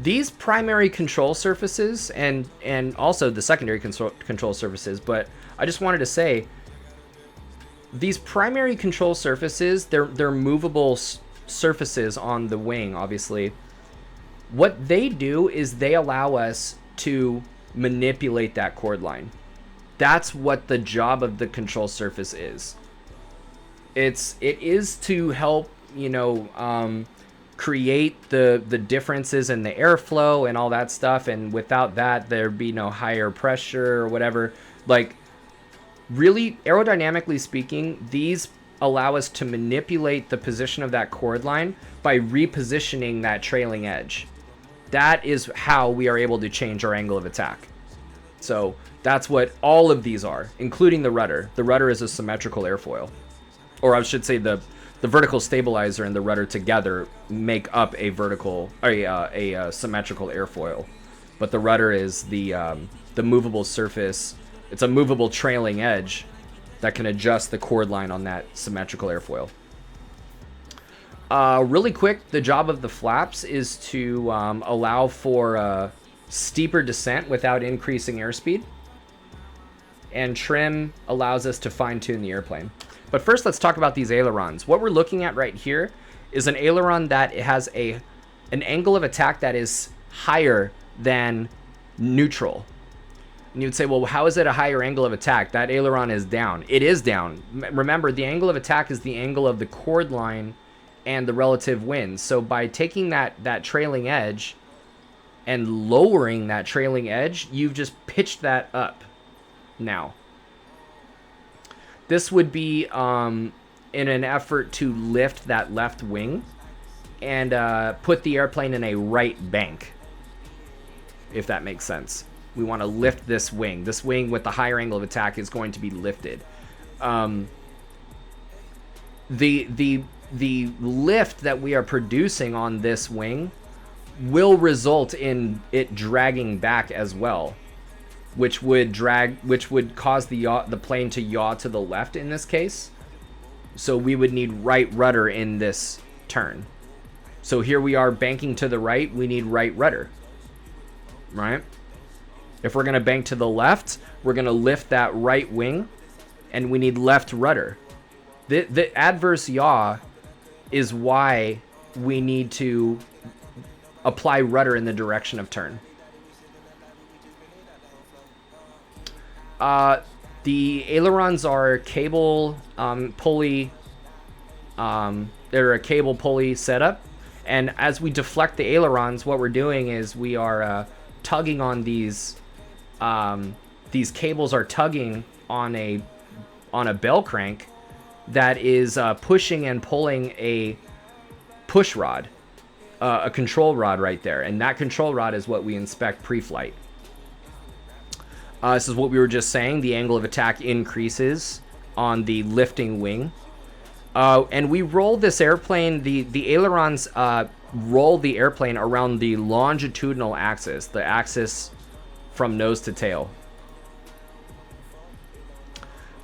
These primary control surfaces and also the secondary control surfaces, but I just wanted to say, these primary control surfaces, they're movable surfaces on the wing, obviously. What they do is they allow us to manipulate that chord line. That's what the job of the control surface is. It is to help, create the differences in the airflow and all that stuff, and without that there'd be no higher pressure or whatever. Really, aerodynamically speaking, these allow us to manipulate the position of that chord line by repositioning that trailing edge. That is how we are able to change our angle of attack. So that's what all of these are, including the rudder. The rudder is a symmetrical airfoil, or I should say the vertical stabilizer and the rudder together make up a symmetrical airfoil. But the rudder is the movable surface. It's a movable trailing edge that can adjust the chord line on that symmetrical airfoil. Really quick, the job of the flaps is to allow for steeper descent without increasing airspeed. And trim allows us to fine-tune the airplane. But first, let's talk about these ailerons. What we're looking at right here is an aileron that has an angle of attack that is higher than neutral. And you'd say, well, how is it a higher angle of attack? That aileron is down. It is down. Remember, the angle of attack is the angle of the chord line and the relative wind. So by taking that trailing edge and lowering that trailing edge, you've just pitched that up now. This would be in an effort to lift that left wing and put the airplane in a right bank, if that makes sense. We want to lift this wing. This wing with the higher angle of attack is going to be lifted. The lift that we are producing on this wing will result in it dragging back as well, which would cause the plane to yaw to the left in this case. So we would need right rudder in this turn. So here we are banking to the right, we need right rudder, right? If we're going to bank to the left, we're going to lift that right wing, and we need left rudder. The adverse yaw is why we need to apply rudder in the direction of turn. The ailerons are cable pulley. They're a cable pulley setup, and as we deflect the ailerons, what we're doing is we are tugging on these. These cables are tugging on a bell crank that is pushing and pulling a push rod, a control rod right there. And that control rod is what we inspect pre-flight. This is what we were just saying. The angle of attack increases on the lifting wing. And we roll this airplane, the ailerons roll the airplane around the longitudinal axis, the axis from nose to tail.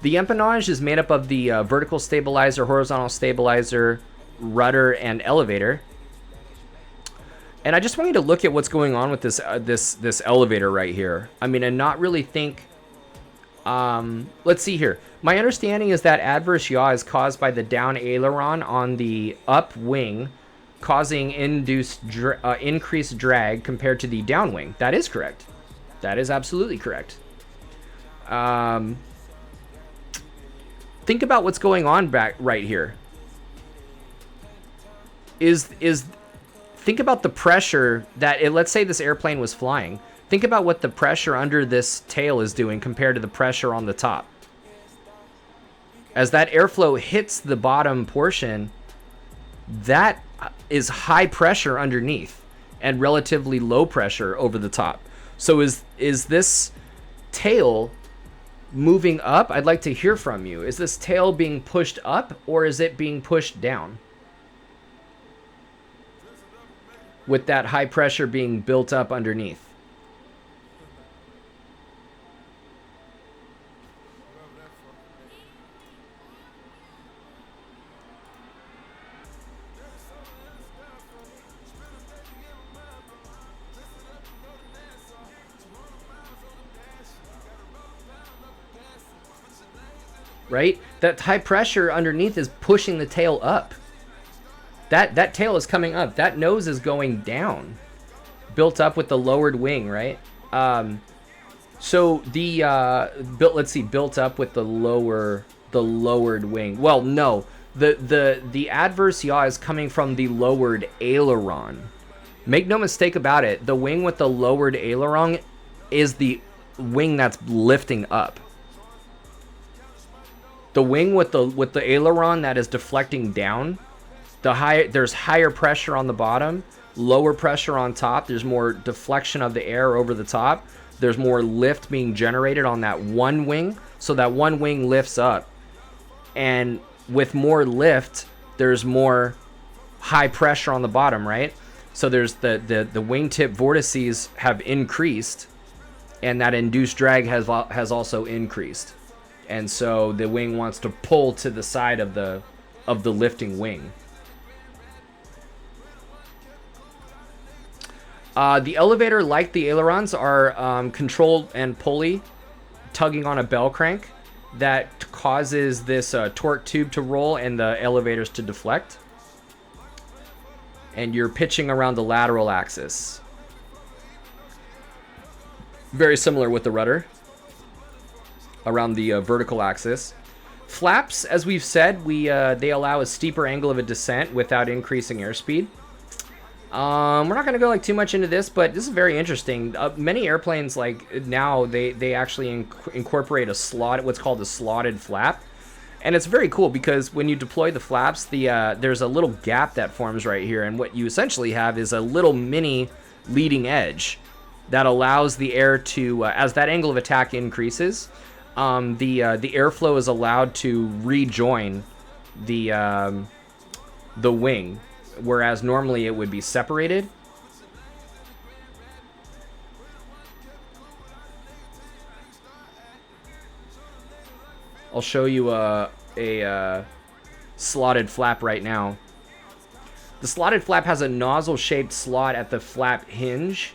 The empennage is made up of the vertical stabilizer, horizontal stabilizer, rudder, and elevator. And I just want you to look at what's going on with this elevator right here. I mean, and not really think. Let's see here. My understanding is that adverse yaw is caused by the down aileron on the up wing, causing increased drag compared to the down wing. That is correct. That is absolutely correct. Think about what's going on back right here. Think about the pressure that let's say this airplane was flying. Think about what the pressure under this tail is doing compared to the pressure on the top. As that airflow hits the bottom portion, that is high pressure underneath and relatively low pressure over the top. So is this tail moving up? I'd like to hear from you. Is this tail being pushed up or is it being pushed down? With that high pressure being built up underneath. Right? That high pressure underneath is pushing the tail up. That tail is coming up. That nose is going down. Built up with the lowered wing, right? So the built up with the lowered wing. Well, no. The adverse yaw is coming from the lowered aileron. Make no mistake about it. The wing with the lowered aileron is the wing that's lifting up. The wing with the aileron that is deflecting down, there's higher pressure on the bottom, lower pressure on top. There's more deflection of the air over the top. There's more lift being generated on that one wing, so that one wing lifts up. And with more lift, there's more high pressure on the bottom, right? So there's the wingtip vortices have increased, and that induced drag has also increased. And so the wing wants to pull to the side of the lifting wing. The elevator, like the ailerons, are controlled and pulley, tugging on a bell crank that causes this torque tube to roll and the elevators to deflect. And you're pitching around the lateral axis. Very similar with the rudder. Around the vertical axis. Flaps, as we've said, they allow a steeper angle of a descent without increasing airspeed. We're not going to go too much into this, but this is very interesting. Many airplanes now they actually incorporate what's called a slotted flap, and it's very cool because when you deploy the flaps, there's a little gap that forms right here, and what you essentially have is a little mini leading edge that allows the air to, as that angle of attack increases, the airflow is allowed to rejoin the wing, whereas normally it would be separated. I'll show you a slotted flap right now. The slotted flap has a nozzle-shaped slot at the flap hinge.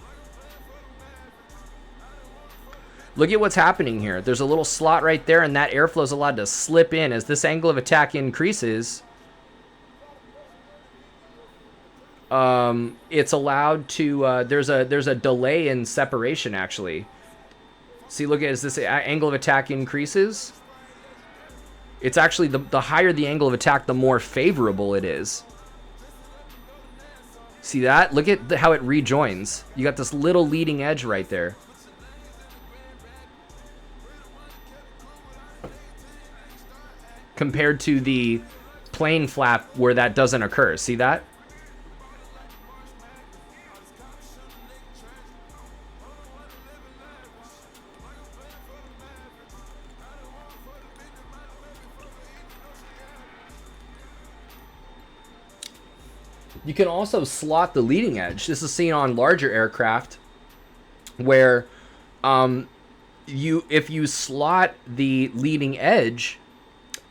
Look at what's happening here. There's a little slot right there, and that airflow is allowed to slip in. As this angle of attack increases, it's allowed to, there's a delay in separation, actually. See, look at, as this angle of attack increases, it's actually, the higher the angle of attack, the more favorable it is. See that? Look at how it rejoins. You got this little leading edge right there. compared to the plane flap where that doesn't occur. See that? You can also slot the leading edge. This is seen on larger aircraft where if you slot the leading edge,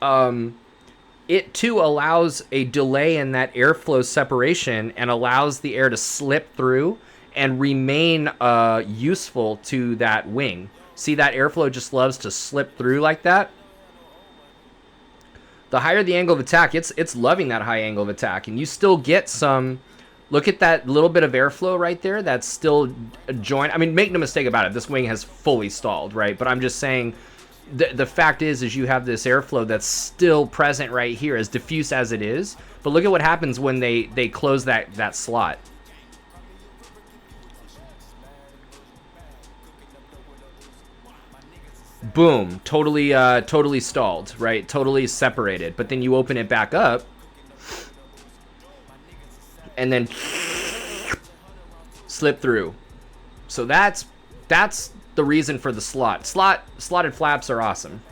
it too allows a delay in that airflow separation and allows the air to slip through and remain useful to that wing. See, that airflow just loves to slip through like that. The higher the angle of attack, it's loving that high angle of attack, and you still get some. Look at that little bit of airflow right there. That's still a joint. I mean, make no mistake about it. This wing has fully stalled, right? But I'm just saying, the fact is you have this airflow that's still present right here, as diffuse as it is. But look at what happens when they close that slot. Boom, totally stalled, right? Totally separated. But then you open it back up, and then slip through. So that's the reason for the slotted flaps are awesome.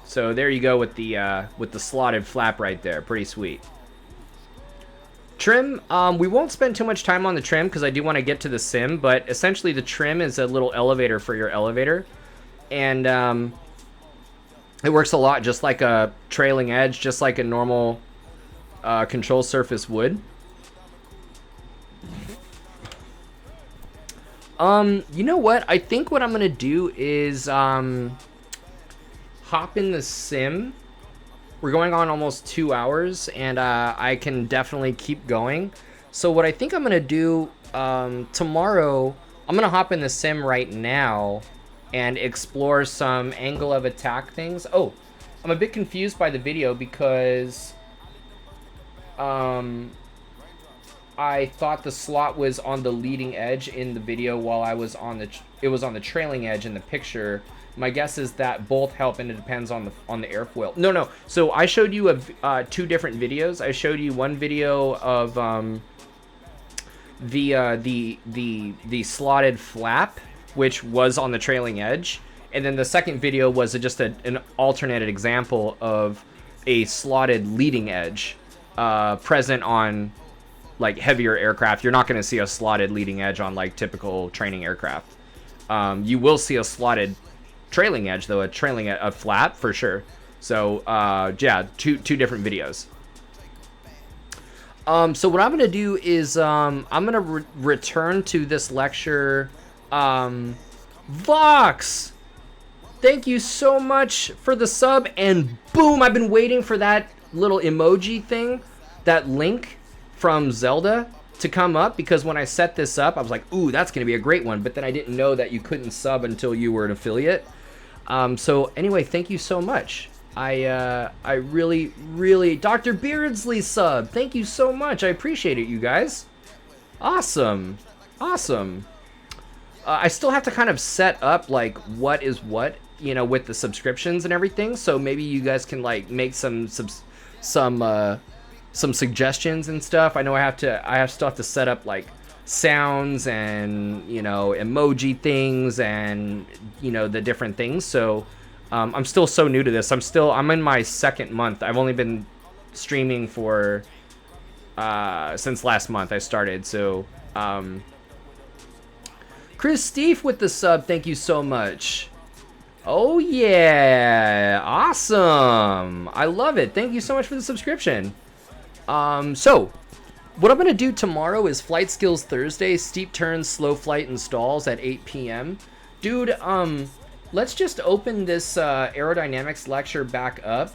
So there you go with the slotted flap right there. Pretty sweet. Trim, we won't spend too much time on the trim because I do want to get to the sim, but essentially the trim is a little elevator for your elevator, and it works a lot just like a trailing edge, just like a normal control surface would. You know what? I think what I'm gonna do is hop in the sim. We're going on almost 2 hours, and I can definitely keep going. So what I think I'm gonna do tomorrow, I'm gonna hop in the sim right now and explore some angle of attack things. Oh, I'm a bit confused by the video because I thought the slot was on the leading edge in the video while I was on it was on the trailing edge in the picture. My guess is that both help, and it depends on the airfoil. No. So I showed you two different videos. I showed you one video of the slotted flap, which was on the trailing edge, and then the second video was just an alternated example of a slotted leading edge present on like heavier aircraft. You're not going to see a slotted leading edge on like typical training aircraft. You will see a slotted trailing edge though, a flap for sure. So yeah, two different videos. So what I'm gonna do is I'm gonna return to this lecture. Vox, thank you so much for the sub, and boom, I've been waiting for that little emoji thing, that link from Zelda to come up, because when I set this up I was like, ooh, that's gonna be a great one, but then I didn't know that you couldn't sub until you were an affiliate. So anyway, thank you so much. I really, Dr. Beardsley sub, thank you so much. I appreciate it, you guys. Awesome. I still have to kind of set up like what is what, you know, with the subscriptions and everything. So maybe you guys can like make some suggestions and stuff. I know I still have to set up like sounds and, you know, emoji things and, you know, the different things. So I'm still so new to this. I'm in my second month. I've only been streaming for since last month I started. So Chris Steve with the sub, thank you so much. Oh yeah, awesome. I love it. Thank you so much for the subscription. So what I'm going to do tomorrow is Flight Skills Thursday, steep turns, slow flight and stalls at 8 p.m. Dude, let's just open this aerodynamics lecture back up,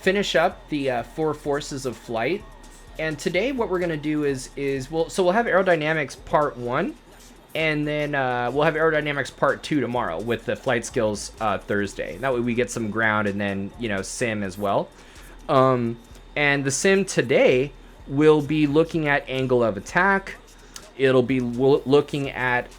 finish up the 4 forces of flight. And today what we're going to do is we'll have aerodynamics part 1, and then we'll have aerodynamics part 2 tomorrow with the Flight Skills Thursday. That way we get some ground, and then, you know, sim as well. And the sim today, we'll be looking at angle of attack, It'll be looking at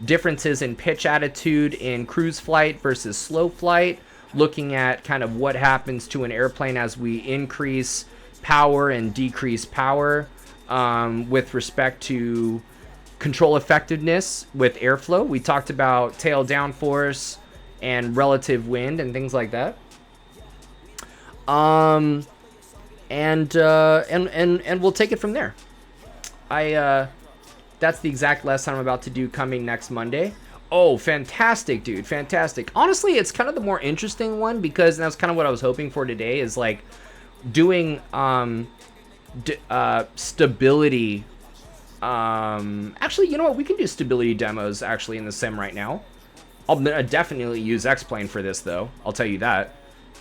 differences in pitch attitude in cruise flight versus slow flight, looking at kind of what happens to an airplane as we increase power and decrease power with respect to control effectiveness with airflow. We talked about tail downforce and relative wind and things like that. And we'll take it from there. That's the exact lesson I'm about to do coming next Monday. Oh, fantastic, dude. Fantastic. Honestly, it's kind of the more interesting one because that's kind of what I was hoping for today is like doing stability. Actually, you know what? We can do stability demos actually in the sim right now. I'll definitely use X-Plane for this though. I'll tell you that.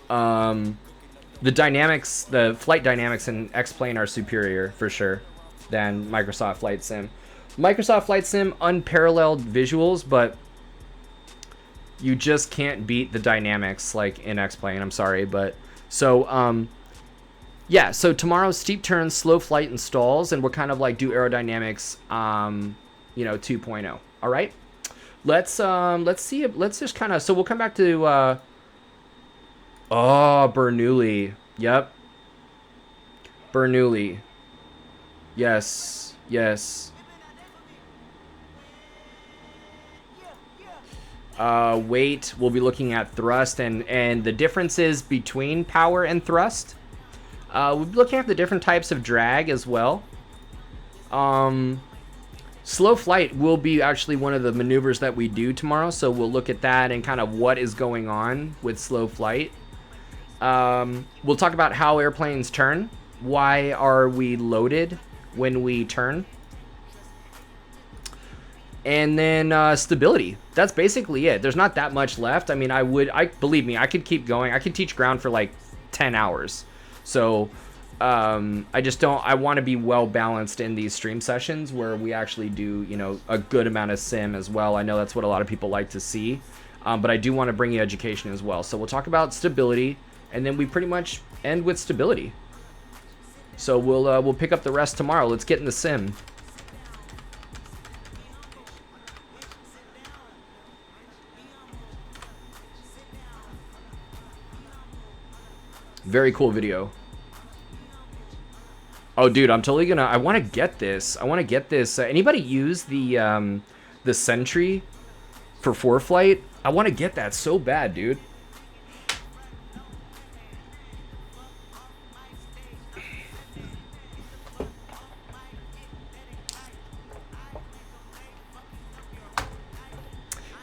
The dynamics, the flight dynamics in X-Plane are superior for sure than Microsoft Flight Sim. Microsoft Flight Sim, unparalleled visuals, but you just can't beat the dynamics like in X-Plane. I'm sorry, but so yeah. So tomorrow's steep turns, slow flight, and stalls, and we'll kind of like do aerodynamics, 2.0. All right. Let's see. Let's just kind of. So we'll come back to. Bernoulli. Yep. Bernoulli. Yes. Yes. Weight, we'll be looking at thrust and the differences between power and thrust. We'll be looking at the different types of drag as well. Slow flight will be actually one of the maneuvers that we do tomorrow, so we'll look at that and kind of what is going on with slow flight. We'll talk about how airplanes turn. Why are we loaded when we turn? And then stability. That's basically it. There's not that much left. I mean, believe me, I could keep going. I could teach ground for like 10 hours. So I want to be well balanced in these stream sessions where we actually do, a good amount of sim as well. I know that's what a lot of people like to see, but I do want to bring you education as well. So we'll talk about stability, and then we pretty much end with stability. So we'll pick up the rest tomorrow. Let's get in the sim. Very cool video. Oh, dude, I'm totally gonna. I want to get this. Anybody use the Sentry for ForeFlight? I want to get that so bad, dude.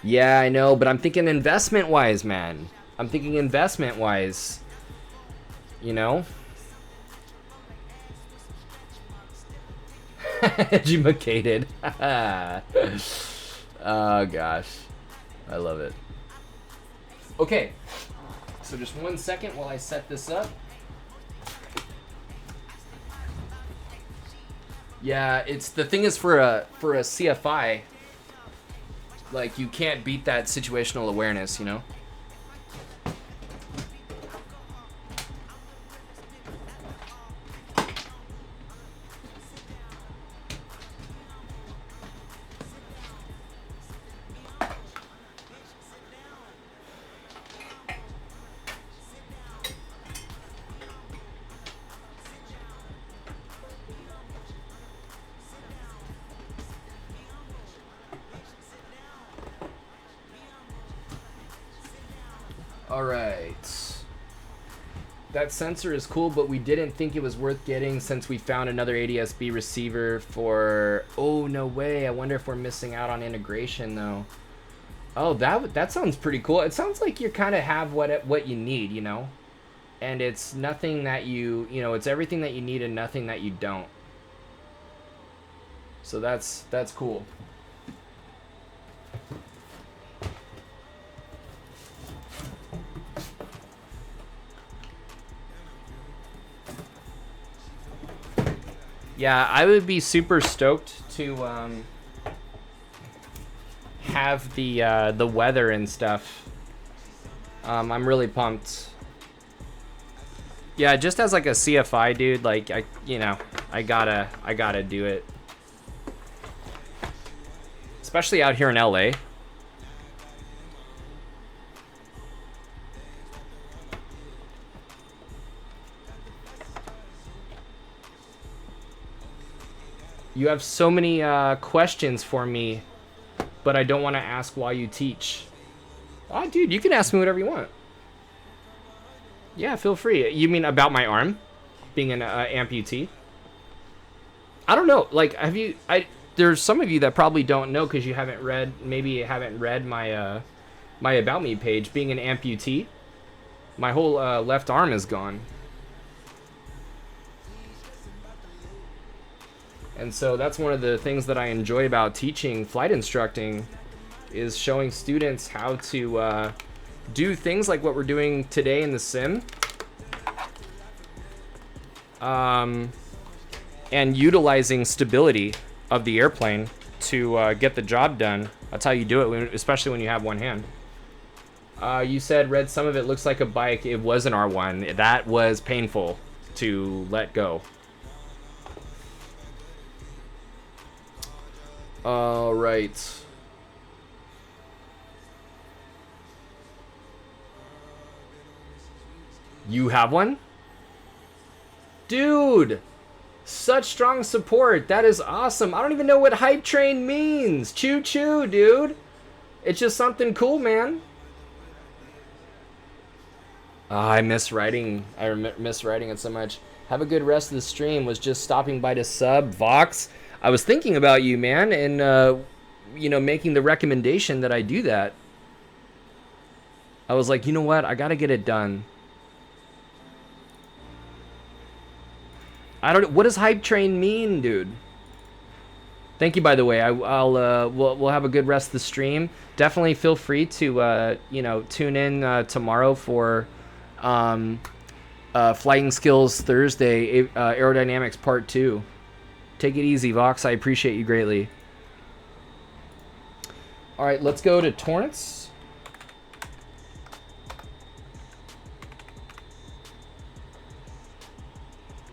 Yeah, I know, but I'm thinking investment-wise, man. I'm thinking investment-wise. Educated. Oh gosh, I love it. Okay, so just 1 second while I set this up. Yeah, it's the thing is for a CFI, like you can't beat that situational awareness, Alright. That sensor is cool, but we didn't think it was worth getting since we found another ADS-B receiver for... Oh, no way. I wonder if we're missing out on integration, though. Oh, that sounds pretty cool. It sounds like you kind of have what you need, And it's nothing that it's everything that you need and nothing that you don't. So that's cool. Yeah, I would be super stoked to have the weather and stuff. I'm really pumped. Yeah, just as like a CFI dude, like I gotta do it. especially out here in LA. You have so many questions for me, but I don't want to ask while you teach. Oh, dude, you can ask me whatever you want. Yeah, feel free. You mean about my arm being an amputee? I don't know. Like, have you? There's some of you that probably don't know because you haven't read. Maybe you haven't read my my About Me page. Being an amputee, my whole left arm is gone. And so that's one of the things that I enjoy about teaching flight instructing is showing students how to do things like what we're doing today in the sim. And utilizing stability of the airplane to get the job done. That's how you do it, especially when you have one hand. You said read some of it looks like a bike. It was an R1. That was painful to let go. All right. You have one? Dude, such strong support. That is awesome. I don't even know what hype train means. Choo choo, dude. It's just something cool, man. I miss writing. I miss writing it so much. Have a good rest of the stream. Was just stopping by to sub. Vox, I was thinking about you, man, and you know, making the recommendation that I do that. I was like, you know what? I gotta get it done. I don't. What does hype train mean, dude? Thank you, by the way. We'll have a good rest of the stream. Definitely feel free to you know, tune in tomorrow for Flying Skills Thursday, Aerodynamics Part 2. Take it easy, Vox. I appreciate you greatly. All right, let's go to Torrance.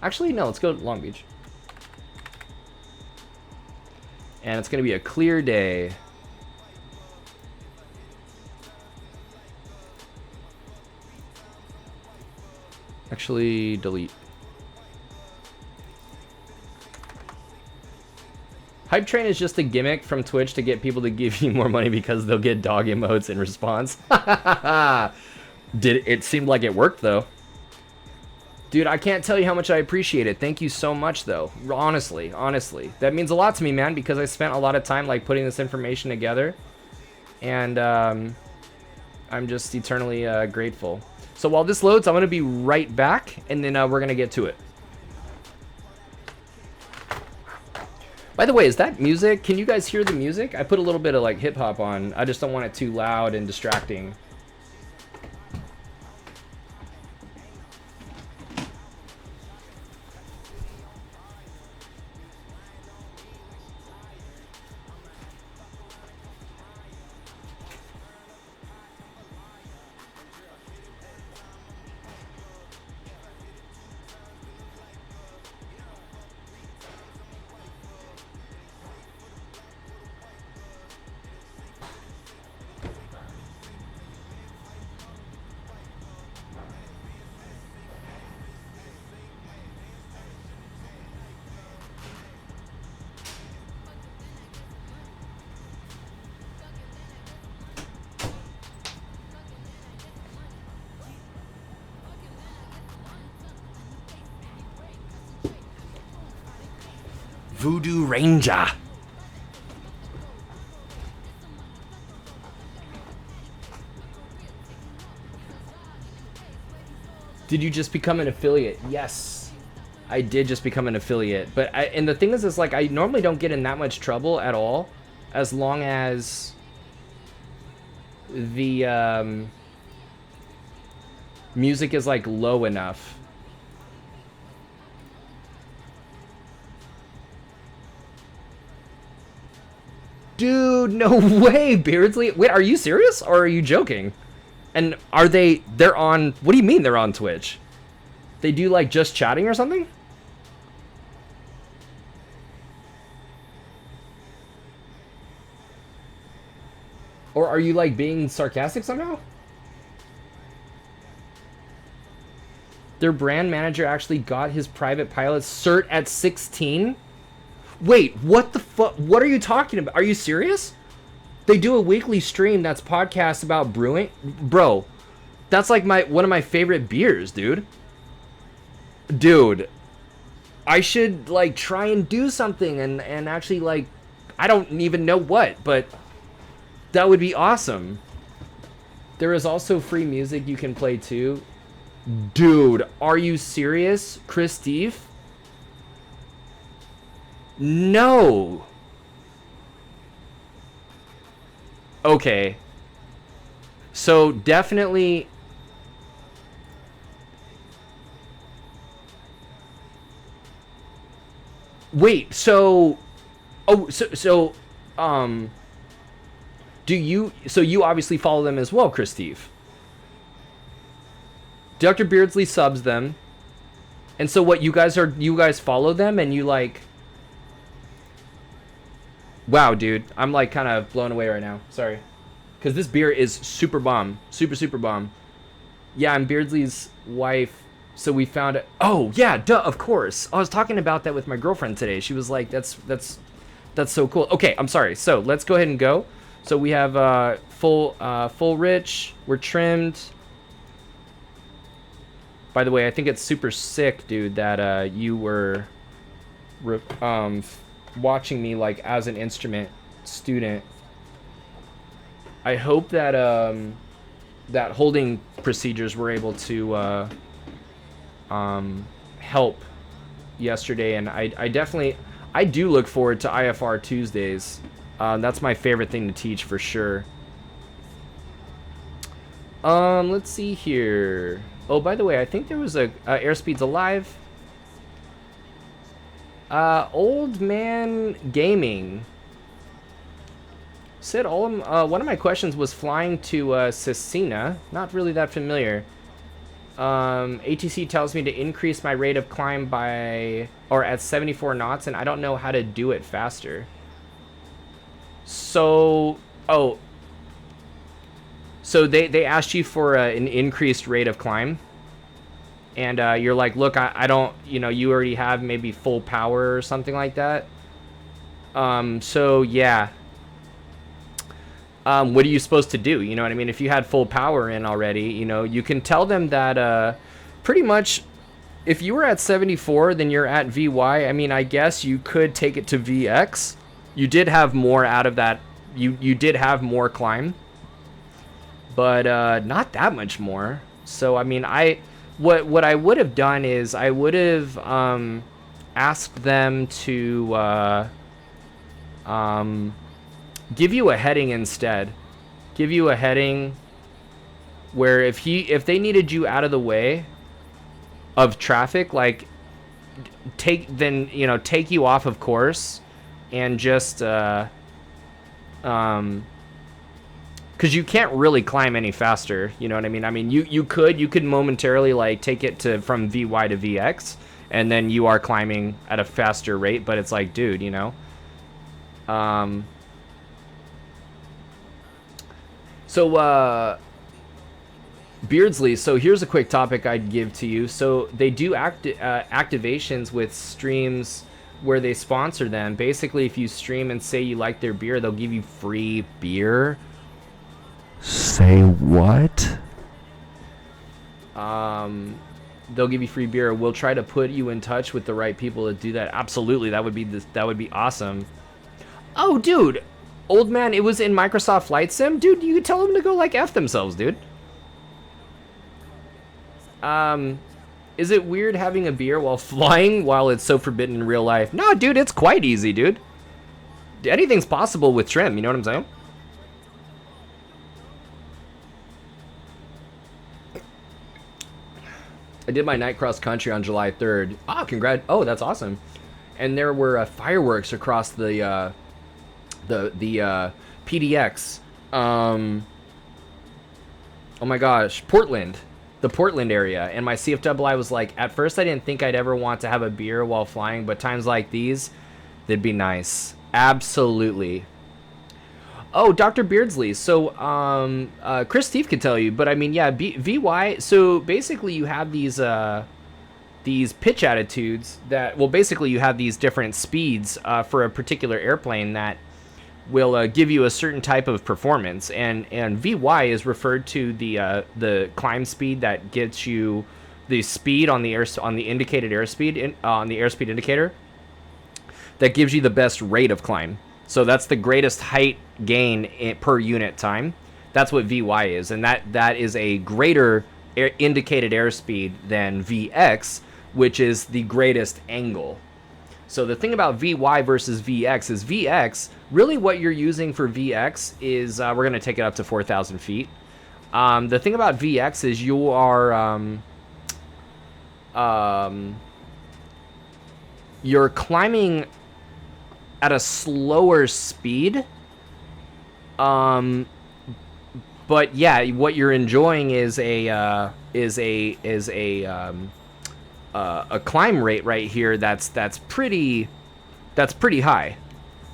Actually, no, let's go to Long Beach. And it's going to be a clear day. Actually, delete. Hype train is just a gimmick from Twitch to get people to give you more money because they'll get dog emotes in response. It seemed like it worked, though. Dude, I can't tell you how much I appreciate it. Thank you so much, though. Honestly. That means a lot to me, man, because I spent a lot of time, like, putting this information together. And I'm just eternally grateful. So while this loads, I'm going to be right back, and then we're going to get to it. By the way, is that music? Can you guys hear the music? I put a little bit of, like, hip-hop on. I just don't want it too loud and distracting. Voodoo Ranger. Did you just become an affiliate? Yes, I did just become an affiliate. But and the thing is like I normally don't get in that much trouble at all, as long as the music is like low enough. Dude, no way, Beardsley. Wait, are you serious or are you joking? And they're on, what do you mean they're on Twitch? They do like just chatting or something? Or are you like being sarcastic somehow? Their brand manager actually got his private pilot cert at 16? Wait, what the fuck? What are you talking about? Are you serious? They do a weekly stream that's podcast about brewing? Bro, that's like one of my favorite beers, dude. Dude, I should like try and do something and actually like, I don't even know what, but that would be awesome. There is also free music you can play too. Dude, are you serious, Chris Steve? No. Okay. So definitely. Wait, so. Oh, so do you, so you obviously follow them as well, Chris Steve? Dr. Beardsley subs them. And so what, you guys follow them and you like... Wow, dude. I'm like kind of blown away right now. Sorry. Because this beer is super bomb. Super bomb. Yeah, I'm Beardsley's wife. So we found it. Oh, yeah, duh, of course. I was talking about that with my girlfriend today. She was like, that's so cool. Okay, I'm sorry. So let's go ahead and go. So we have full rich. We're trimmed. By the way, I think it's super sick, dude, that you were watching me like as an instrument student. I hope that that holding procedures were able to help yesterday, and I do look forward to IFR Tuesdays. That's my favorite thing to teach for sure. Let's see here. Oh, by the way, I think there was a Airspeed's alive. Old Man Gaming said one of my questions was flying to Cecina. Not really that familiar. ATC tells me to increase my rate of climb by at 74 knots, and I don't know how to do it faster. So, so they asked you for an increased rate of climb, and you're like, look, I don't, you already have maybe full power or something like that. So yeah. What are you supposed to do? You know what I mean? If you had full power in already, you can tell them that pretty much if you were at 74, then you're at VY. I mean, I guess you could take it to VX. You did have more out of that. You did have more climb, but not that much more. So I mean, what I would have done is I would have asked them to give you a heading instead. Give you a heading where if they needed you out of the way of traffic, like take you off of course and just because you can't really climb any faster, you know what I mean? I mean, you could momentarily like take it from VY to VX, and then you are climbing at a faster rate, but it's like, dude, So Beardsley, so here's a quick topic I'd give to you. So they do activations with streams where they sponsor them. Basically, if you stream and say you like their beer, they'll give you free beer. Say what? They'll give you free beer. We'll try to put you in touch with the right people to do that. Absolutely, that would be awesome. Oh, dude, old man, it was in Microsoft Flight Sim, dude. You could tell them to go like F themselves, dude. Is it weird having a beer while flying while it's so forbidden in real life? No, dude, it's quite easy, dude. Anything's possible with trim, you know what I'm saying? I did my night cross country on July 3rd. Ah, congrats. Oh, that's awesome. And there were fireworks across the PDX. Oh my gosh, Portland. The Portland area. And my CFAA was like, at first I didn't think I'd ever want to have a beer while flying, but times like these, they'd be nice. Absolutely. Oh, Dr. Beardsley. So, Chris Steve could tell you, but I mean, yeah, VY. So basically, you have these pitch attitudes that, well, basically you have these different speeds for a particular airplane that will give you a certain type of performance, and VY is referred to the climb speed that gets you the speed on the indicated airspeed on the airspeed indicator that gives you the best rate of climb. So that's the greatest height gain per unit time. That's what VY is, and that is a greater indicated airspeed than VX, which is the greatest angle. So the thing about VY versus VX is VX, really what you're using for VX is, we're going to take it up to 4,000 feet. The thing about VX is you are, you're climbing at a slower speed. But yeah, what you're enjoying is a climb rate right here that's pretty high,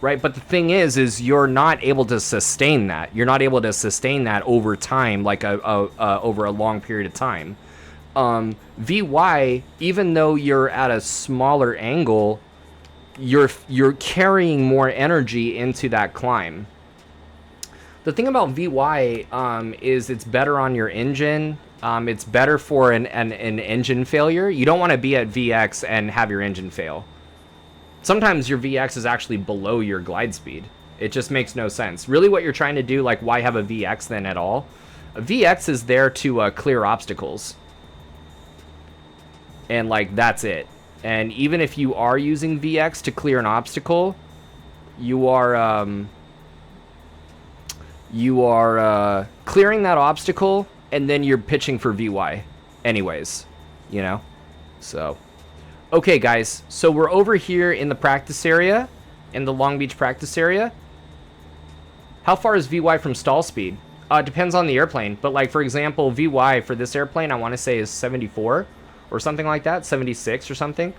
right? But the thing is you're not able to sustain that. You're not able to sustain that over time, like over a long period of time. VY, even though you're at a smaller angle, you're carrying more energy into that climb. The thing about VY is it's better on your engine. It's better for an engine failure. You don't want to be at VX and have your engine fail. Sometimes your VX is actually below your glide speed. It just makes no sense. Really what you're trying to do, like, why have a VX then at all? A VX is there to clear obstacles. And, like, that's it. And even if you are using VX to clear an obstacle, you are clearing that obstacle, and then you're pitching for VY anyways, you know? So, okay, guys. So we're over here in the practice area, in the Long Beach practice area. How far is VY from stall speed? It depends on the airplane. But, like, for example, VY for this airplane, I want to say is 74 or something like that, 76 or something.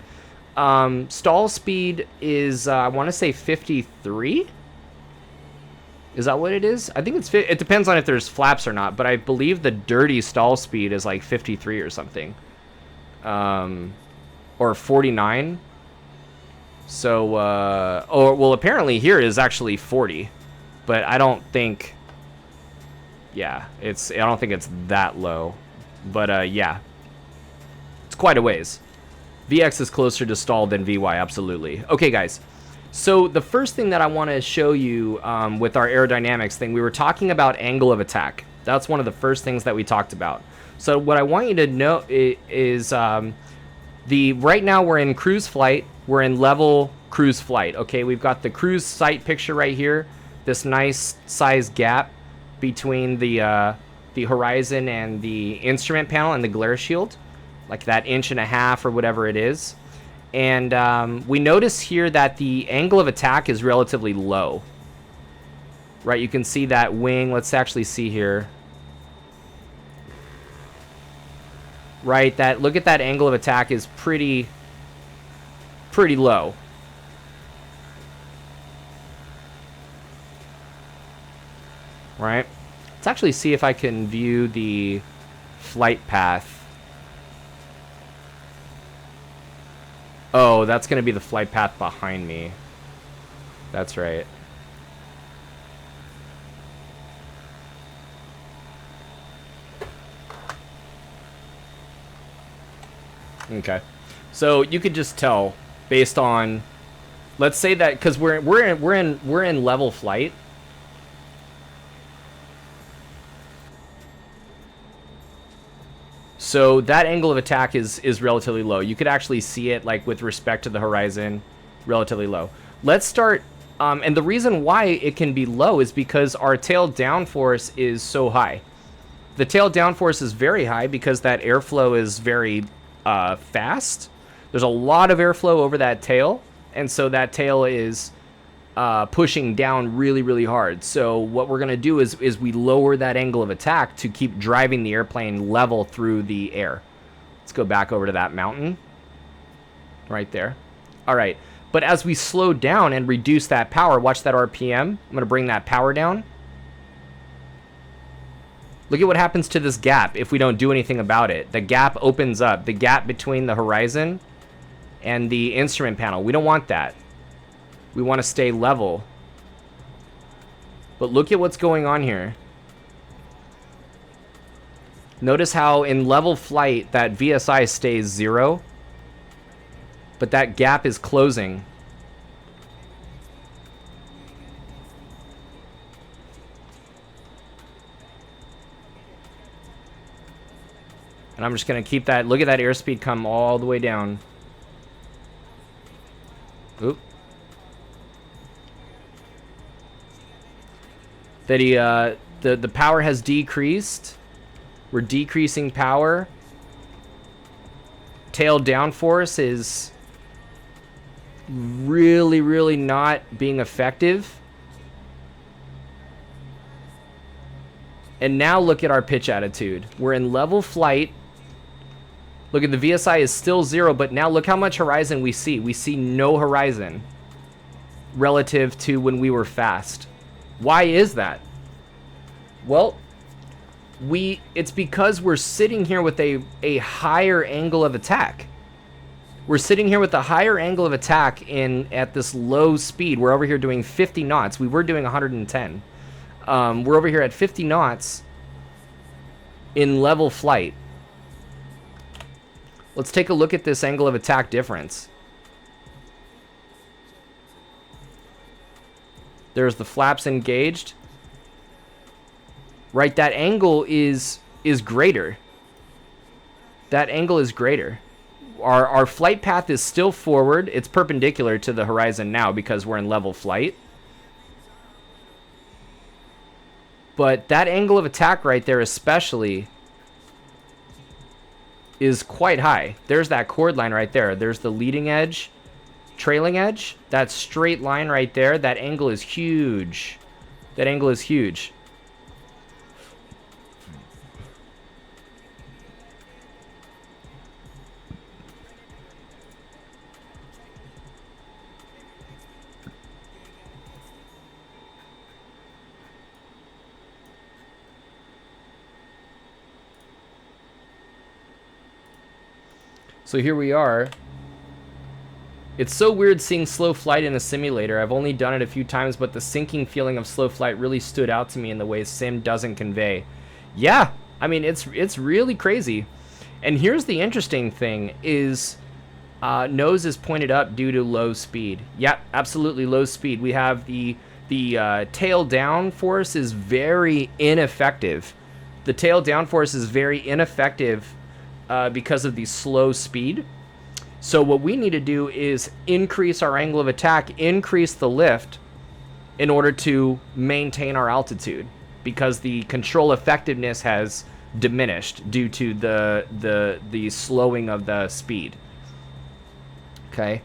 Stall speed is, I want to say 53. Is that what it is? I think it depends on if there's flaps or not, but I believe the dirty stall speed is like 53 or something. Or 49. So, well, apparently here is actually 40, but I don't think, yeah, I don't think it's that low, but, yeah, it's quite a ways. VX is closer to stall than VY, absolutely. Okay, guys. So the first thing that I want to show you with our aerodynamics thing, we were talking about angle of attack. That's one of the first things that we talked about. So what I want you to know is right now we're in cruise flight. We're in level cruise flight. Okay, we've got the cruise sight picture right here. This nice size gap between the horizon and the instrument panel and the glare shield, like that 1.5 inches or whatever it is. And we notice here that the angle of attack is relatively low. Right, you can see that wing. Let's actually see here. Right, look at that angle of attack is pretty low. Right? Let's actually see if I can view the flight path. Oh, that's going to be the flight path behind me. That's right. Okay. So you could just tell based on, let's say that, because we're in level flight. So that angle of attack is relatively low. You could actually see it, like, with respect to the horizon, relatively low. Let's start, and the reason why it can be low is because our tail downforce is so high. The tail downforce is very high because that airflow is very fast. There's a lot of airflow over that tail, and so that tail is pushing down really, really hard. So what we're going to do is we lower that angle of attack to keep driving the airplane level through the air. Let's go back over to that mountain right there. All right. But as we slow down and reduce that power, watch that RPM. I'm going to bring that power down. Look at what happens to this gap if we don't do anything about it. The gap opens up. The gap between the horizon and the instrument panel. We don't want that. We want to stay level. But look at what's going on here. Notice how in level flight that VSI stays 0. But that gap is closing. And I'm just going to keep that. Look at that airspeed come all the way down. Oop. That the power has decreased. We're decreasing power. Tail downforce is really not being effective. And now look at our pitch attitude. We're in level flight. Look at the VSI is still 0, but now look how much horizon we see. We see no horizon relative to when we were fast. Why is that? Well, it's because we're sitting here with a higher angle of attack. We're sitting here with a higher angle of attack at this low speed. We're over here doing 50 knots. We were doing 110. We're over here at 50 knots in level flight. Let's take a look at this angle of attack difference. There's the flaps engaged. Right, that angle is greater. That angle is greater. Our flight path is still forward. It's perpendicular to the horizon now because we're in level flight. But that angle of attack right there especially is quite high. There's that chord line right there. There's the leading edge, trailing edge. That straight line right there, that angle is huge. That angle is huge. So here we are. It's so weird seeing slow flight in a simulator. I've only done it a few times, but the sinking feeling of slow flight really stood out to me in the way sim doesn't convey. Yeah, I mean, it's really crazy. And here's the interesting thing is nose is pointed up due to low speed. Yeah, absolutely low speed. We have the tail down force is very ineffective. The tail down force is very ineffective because of the slow speed. So what we need to do is increase our angle of attack, increase the lift in order to maintain our altitude, because the control effectiveness has diminished due to the slowing of the speed. Okay,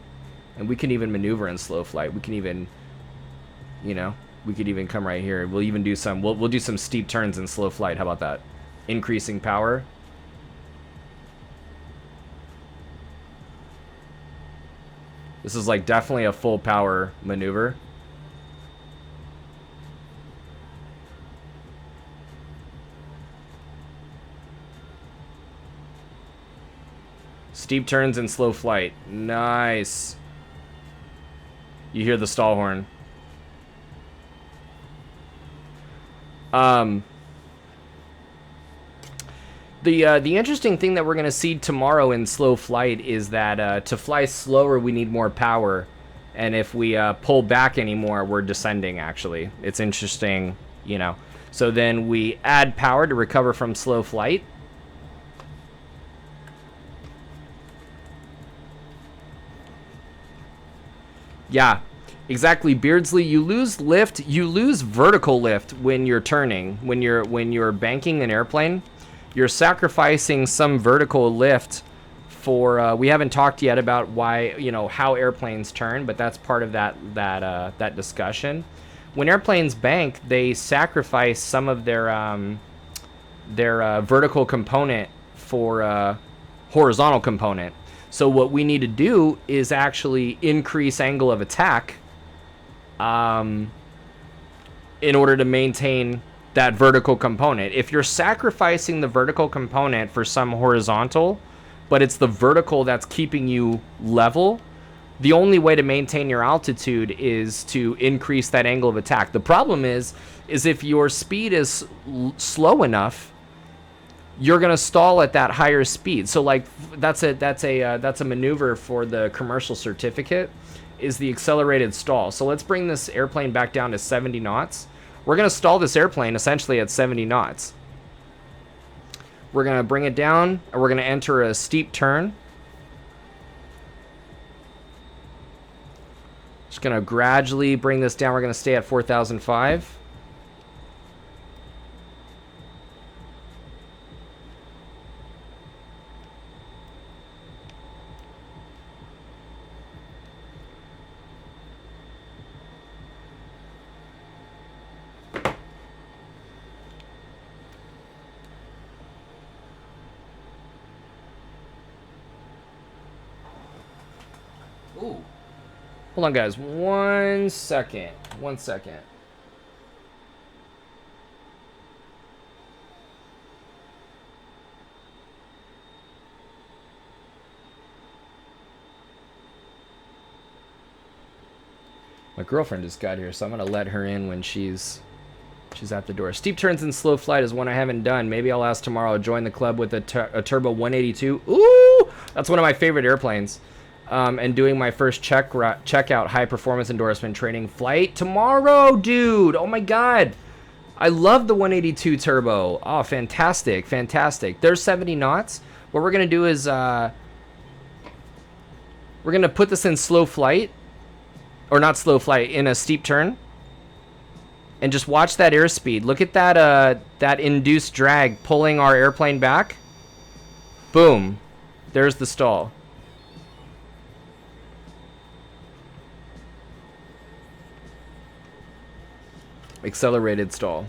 and we can even maneuver in slow flight. We can even, you know, we could even come right here. We'll even do some. We'll do some steep turns in slow flight. How about that? Increasing power. This is like definitely a full power maneuver. Steep turns and slow flight. Nice. You hear the stall horn. The interesting thing that we're going to see tomorrow in slow flight is that to fly slower, we need more power. And if we pull back anymore, we're descending, actually. It's interesting, you know. So then we add power to recover from slow flight. Yeah, exactly, Beardsley. You lose lift. You lose vertical lift when you're turning. When you're banking an airplane, you're sacrificing some vertical lift for. We haven't talked yet about why, you know, how airplanes turn, but that's part of that discussion. When airplanes bank, they sacrifice some of their vertical component for horizontal component. So what we need to do is actually increase angle of attack in order to maintain that vertical component. If you're sacrificing the vertical component for some horizontal, but it's the vertical that's keeping you level, the only way to maintain your altitude is to increase that angle of attack. The problem is if your speed is slow enough, you're gonna stall at that higher speed. So like that's a maneuver for the commercial certificate, is the accelerated stall. So let's bring this airplane back down to 70 knots. We're gonna stall this airplane essentially at 70 knots. We're gonna bring it down, and we're gonna enter a steep turn. Just gonna gradually bring this down. We're gonna stay at 4,005. Ooh. Hold on, guys. 1 second. 1 second. My girlfriend just got here, so I'm gonna let her in when she's at the door. Steep turns in slow flight is one I haven't done. Maybe I'll ask tomorrow. Join the club with a Turbo 182. Ooh, that's one of my favorite airplanes. And doing my first checkout high performance endorsement training flight tomorrow, dude. Oh my god, I love the 182 turbo. Oh, fantastic, fantastic. There's 70 knots. What we're gonna do is we're gonna put this in slow flight, or not slow flight, in a steep turn, and just watch that airspeed. Look at that that induced drag pulling our airplane back. Boom, there's the stall. Accelerated stall.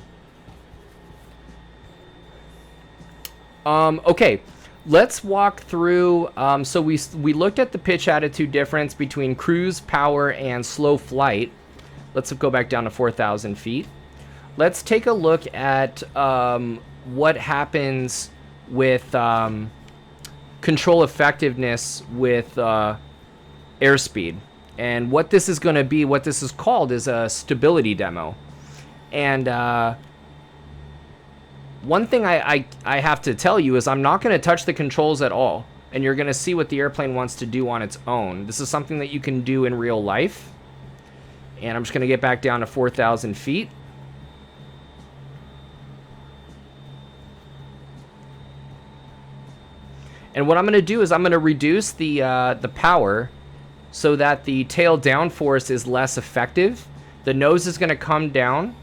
Okay, let's walk through. So we looked at the pitch attitude difference between cruise, power, and slow flight. Let's go back down to 4,000 feet. Let's take a look at what happens with control effectiveness with airspeed. And what this is going to be, what this is called, is a stability demo. And one thing I have to tell you is I'm not going to touch the controls at all. And you're going to see what the airplane wants to do on its own. This is something that you can do in real life. And I'm just going to get back down to 4,000 feet. And what I'm going to do is I'm going to reduce the power so that the tail downforce is less effective. The nose is going to come down.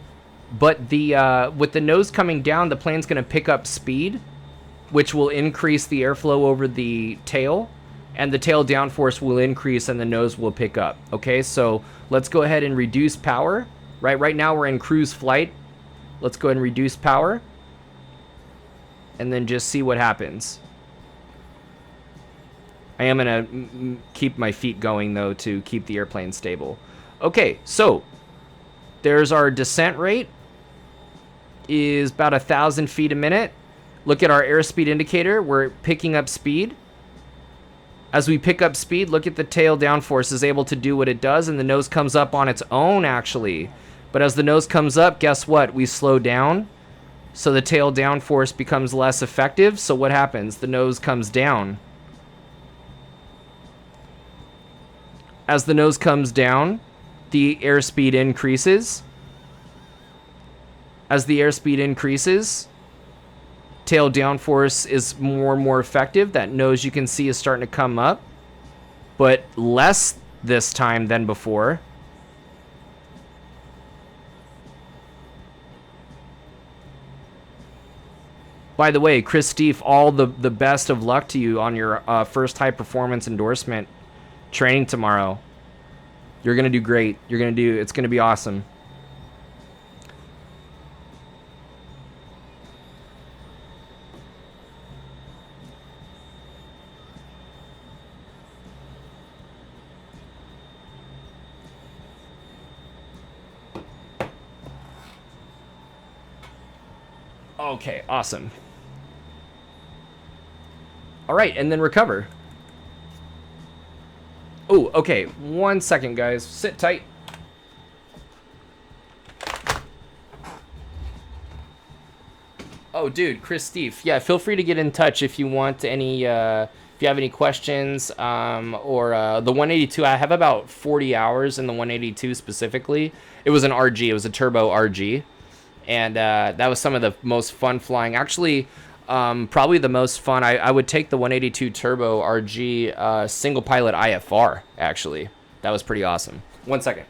But with the nose coming down, the plane's going to pick up speed, which will increase the airflow over the tail, and the tail downforce will increase and the nose will pick up. Okay, so let's go ahead and reduce power. Right now we're in cruise flight. Let's go ahead and reduce power, and then just see what happens. I am going to keep my feet going, though, to keep the airplane stable. Okay, so there's our descent rate. Is about 1,000 feet a minute. Look at our airspeed indicator. We're picking up speed. As we pick up speed, look at the tail downforce is able to do what it does, and the nose comes up on its own, actually. But as the nose comes up, guess what? We slow down, so the tail downforce becomes less effective. So what happens? The nose comes down. As the nose comes down, the airspeed increases. As the airspeed increases, tail downforce is more and more effective. That nose, you can see, is starting to come up, but less this time than before. By the way, Chris Steef, all the best of luck to you on your first high performance endorsement training tomorrow. You're gonna do great. It's gonna be awesome. Okay, awesome. All right, and then recover. Oh, okay. 1 second, guys. Sit tight. Oh, dude, Chris Steve. Yeah, feel free to get in touch if you want any, if you have any questions, or the 182. I have about 40 hours in the 182 specifically. It was an RG. It was a turbo RG. And that was some of the most fun flying. Actually, probably the most fun. I would take the 182 turbo RG single pilot IFR, actually. That was pretty awesome. 1 second.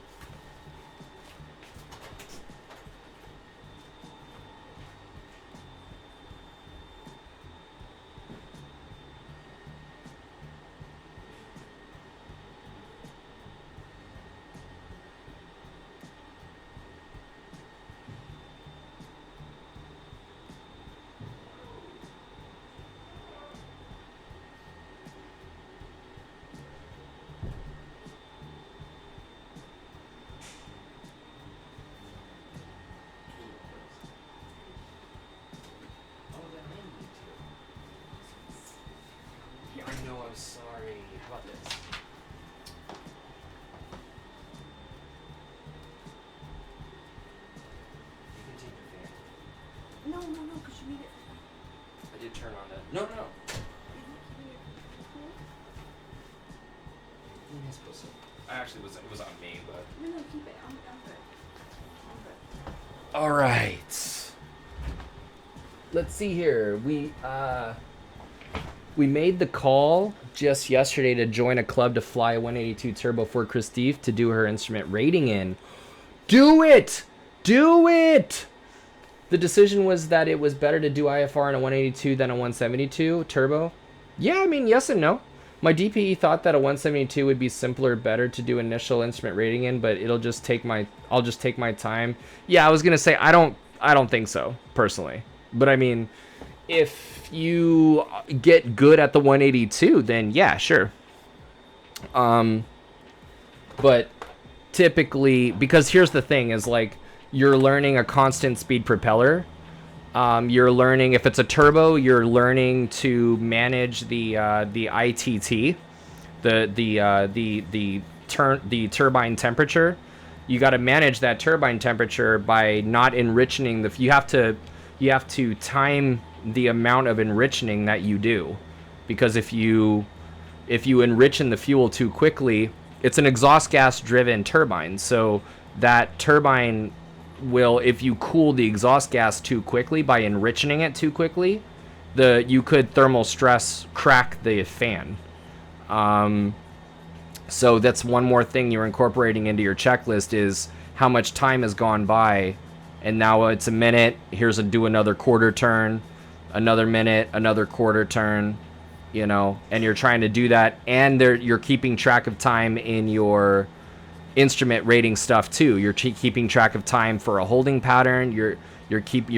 I know, I'm sorry. How about this? You can take the fan. No, because you need it. I did turn on the... No. I actually was... It was on me, but... No, keep it. I'm good. All right. Let's see here. We made the call just yesterday to join a club to fly a 182 Turbo for Christine to do her instrument rating in. Do it! Do it! The decision was that it was better to do IFR in a 182 than a 172 Turbo. Yeah, I mean, yes and no. My DPE thought that a 172 would be simpler, better to do initial instrument rating in, but I'll just take my time. Yeah, I was gonna say I don't think so personally, but I mean, if you get good at the 182, then yeah, sure. But typically, because here's the thing, is like you're learning a constant speed propeller. You're learning, if it's a turbo, you're learning to manage the ITT, the turbine temperature. You got to manage that turbine temperature by not enriching the. You have to time the amount of enriching that you do, because if you enrich in the fuel too quickly, it's an exhaust gas driven turbine, so that turbine will, if you cool the exhaust gas too quickly by enriching it too quickly, you could thermal stress crack the fan. So that's one more thing you're incorporating into your checklist, is how much time has gone by, and now it's a minute. Do another quarter turn, another minute, another quarter turn, and you're trying to do that, and you're keeping track of time in your instrument rating stuff too. You're keeping track of time for a holding pattern. You're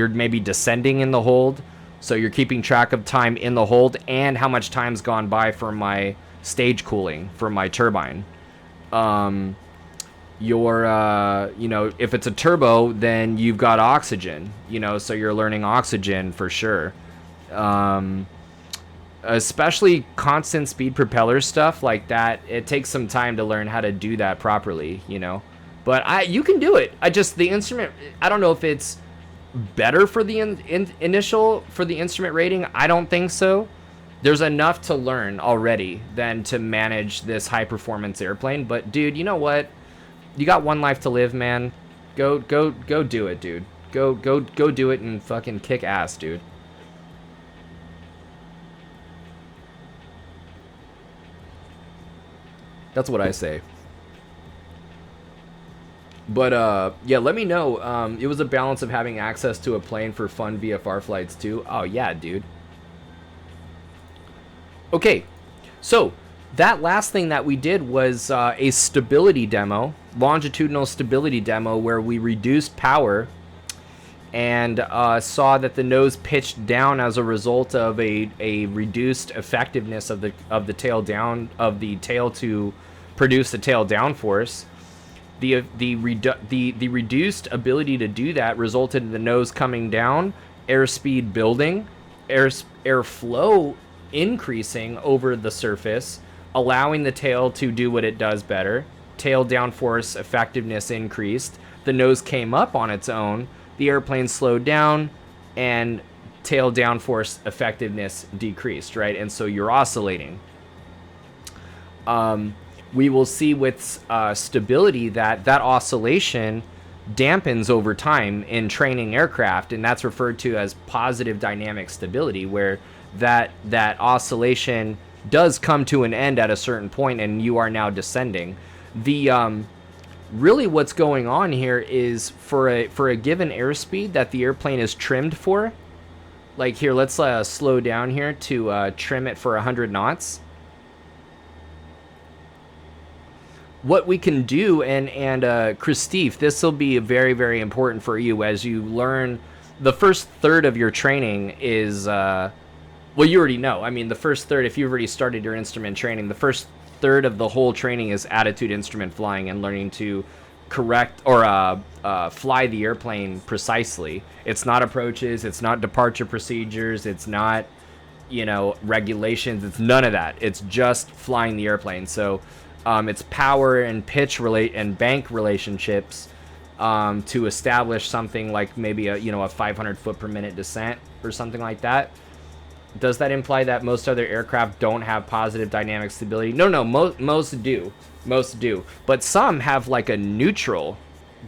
maybe descending in the hold, so you're keeping track of time in the hold and how much time's gone by for my stage cooling for my turbine. If it's a turbo, then you've got oxygen, so you're learning oxygen for sure. Especially constant speed propeller stuff like that, it takes some time to learn how to do that properly, but you can do it. The instrument, I don't know if it's better for the for the instrument rating. I don't think so. There's enough to learn already than to manage this high performance airplane. But dude, you know what? You got one life to live, man. Go do it, dude. Go do it and fucking kick ass, dude. That's what I say. But yeah, let me know. It was a balance of having access to a plane for fun VFR flights too. Oh yeah, dude. Okay, so that last thing that we did was a stability demo, longitudinal stability demo, where we reduced power and saw that the nose pitched down as a result of a reduced effectiveness of the tail down, of the tail to produce the tail downforce. The reduced ability to do that resulted in the nose coming down airspeed building, airflow increasing over the surface, allowing the tail to do what it does better. Tail downforce effectiveness increased. The nose came up on its own. The airplane slowed down, and tail downforce effectiveness decreased, right? And so you're oscillating. We will see with stability that oscillation dampens over time in training aircraft, and that's referred to as positive dynamic stability, where that oscillation does come to an end at a certain point and you are now descending. The really what's going on here is for a given airspeed that the airplane is trimmed for. Like here, let's slow down here to trim it for 100 knots. What we can do, and Christophe, this will be very, very important for you as you learn. The first third of your training is, well, you already know. I mean, the first third, if you've already started your instrument training, the first third of the whole training is attitude instrument flying and learning to correct or fly the airplane precisely. It's not approaches, it's not departure procedures, it's not, regulations, it's none of that. It's just flying the airplane. So it's power and pitch and bank relationships to establish something like maybe a 500 foot per minute descent or something like that. Does that imply that most other aircraft don't have positive dynamic stability? No, most do. Most do. But some have like a neutral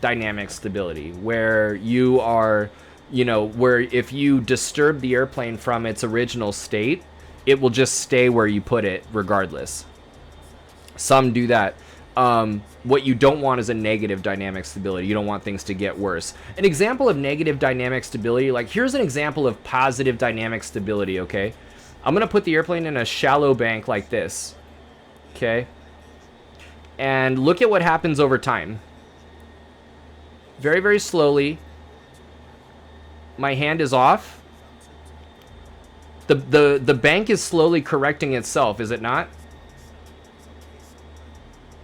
dynamic stability where you are, where if you disturb the airplane from its original state, it will just stay where you put it regardless. Some do that. What you don't want is a negative dynamic stability. You don't want things to get worse. An example of negative dynamic stability, like here's an example of positive dynamic stability, okay? I'm going to put the airplane in a shallow bank like this, okay? And look at what happens over time. Very, very slowly. My hand is off. The bank is slowly correcting itself, is it not?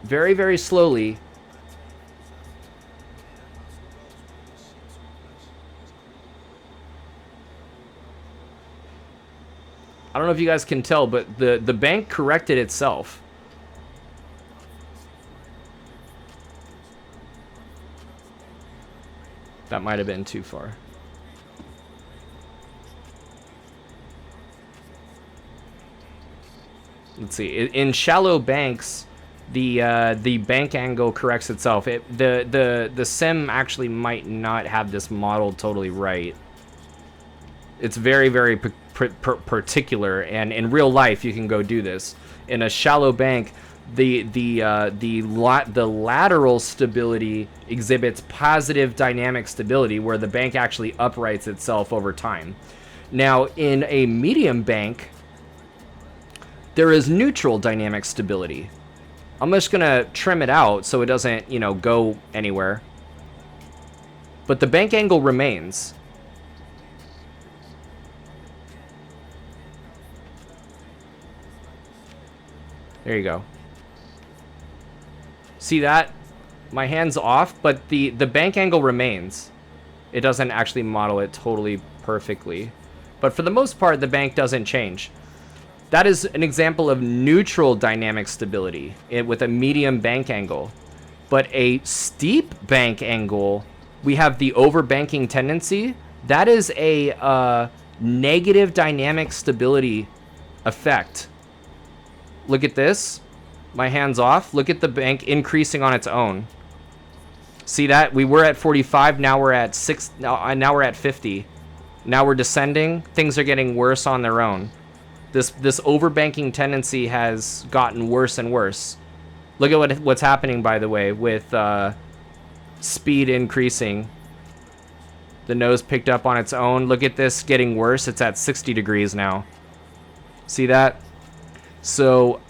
Very, very slowly. I don't know if you guys can tell, but the bank corrected itself. That might have been too far. Let's see. In shallow banks, the bank angle corrects itself. The sim actually might not have this modeled totally right. It's very, very particular, and in real life you can go do this. In a shallow bank, the lateral stability exhibits positive dynamic stability, where the bank actually uprights itself over time. Now, in a medium bank, there is neutral dynamic stability. I'm just gonna trim it out so it doesn't, go anywhere. But the bank angle remains. There you go. See that? My hand's off, but the bank angle remains. It doesn't actually model it totally perfectly. But for the most part, the bank doesn't change. That is an example of neutral dynamic stability with a medium bank angle. But a steep bank angle, we have the overbanking tendency. That is a negative dynamic stability effect. Look at this. My hand's off. Look at the bank increasing on its own. See that? We were at 45. Now we're at 6. Now we're at 50. Now we're descending. Things are getting worse on their own. This overbanking tendency has gotten worse and worse. Look at what's happening, by the way, with speed increasing. The nose picked up on its own. Look at this getting worse. It's at 60 degrees now. See that? So,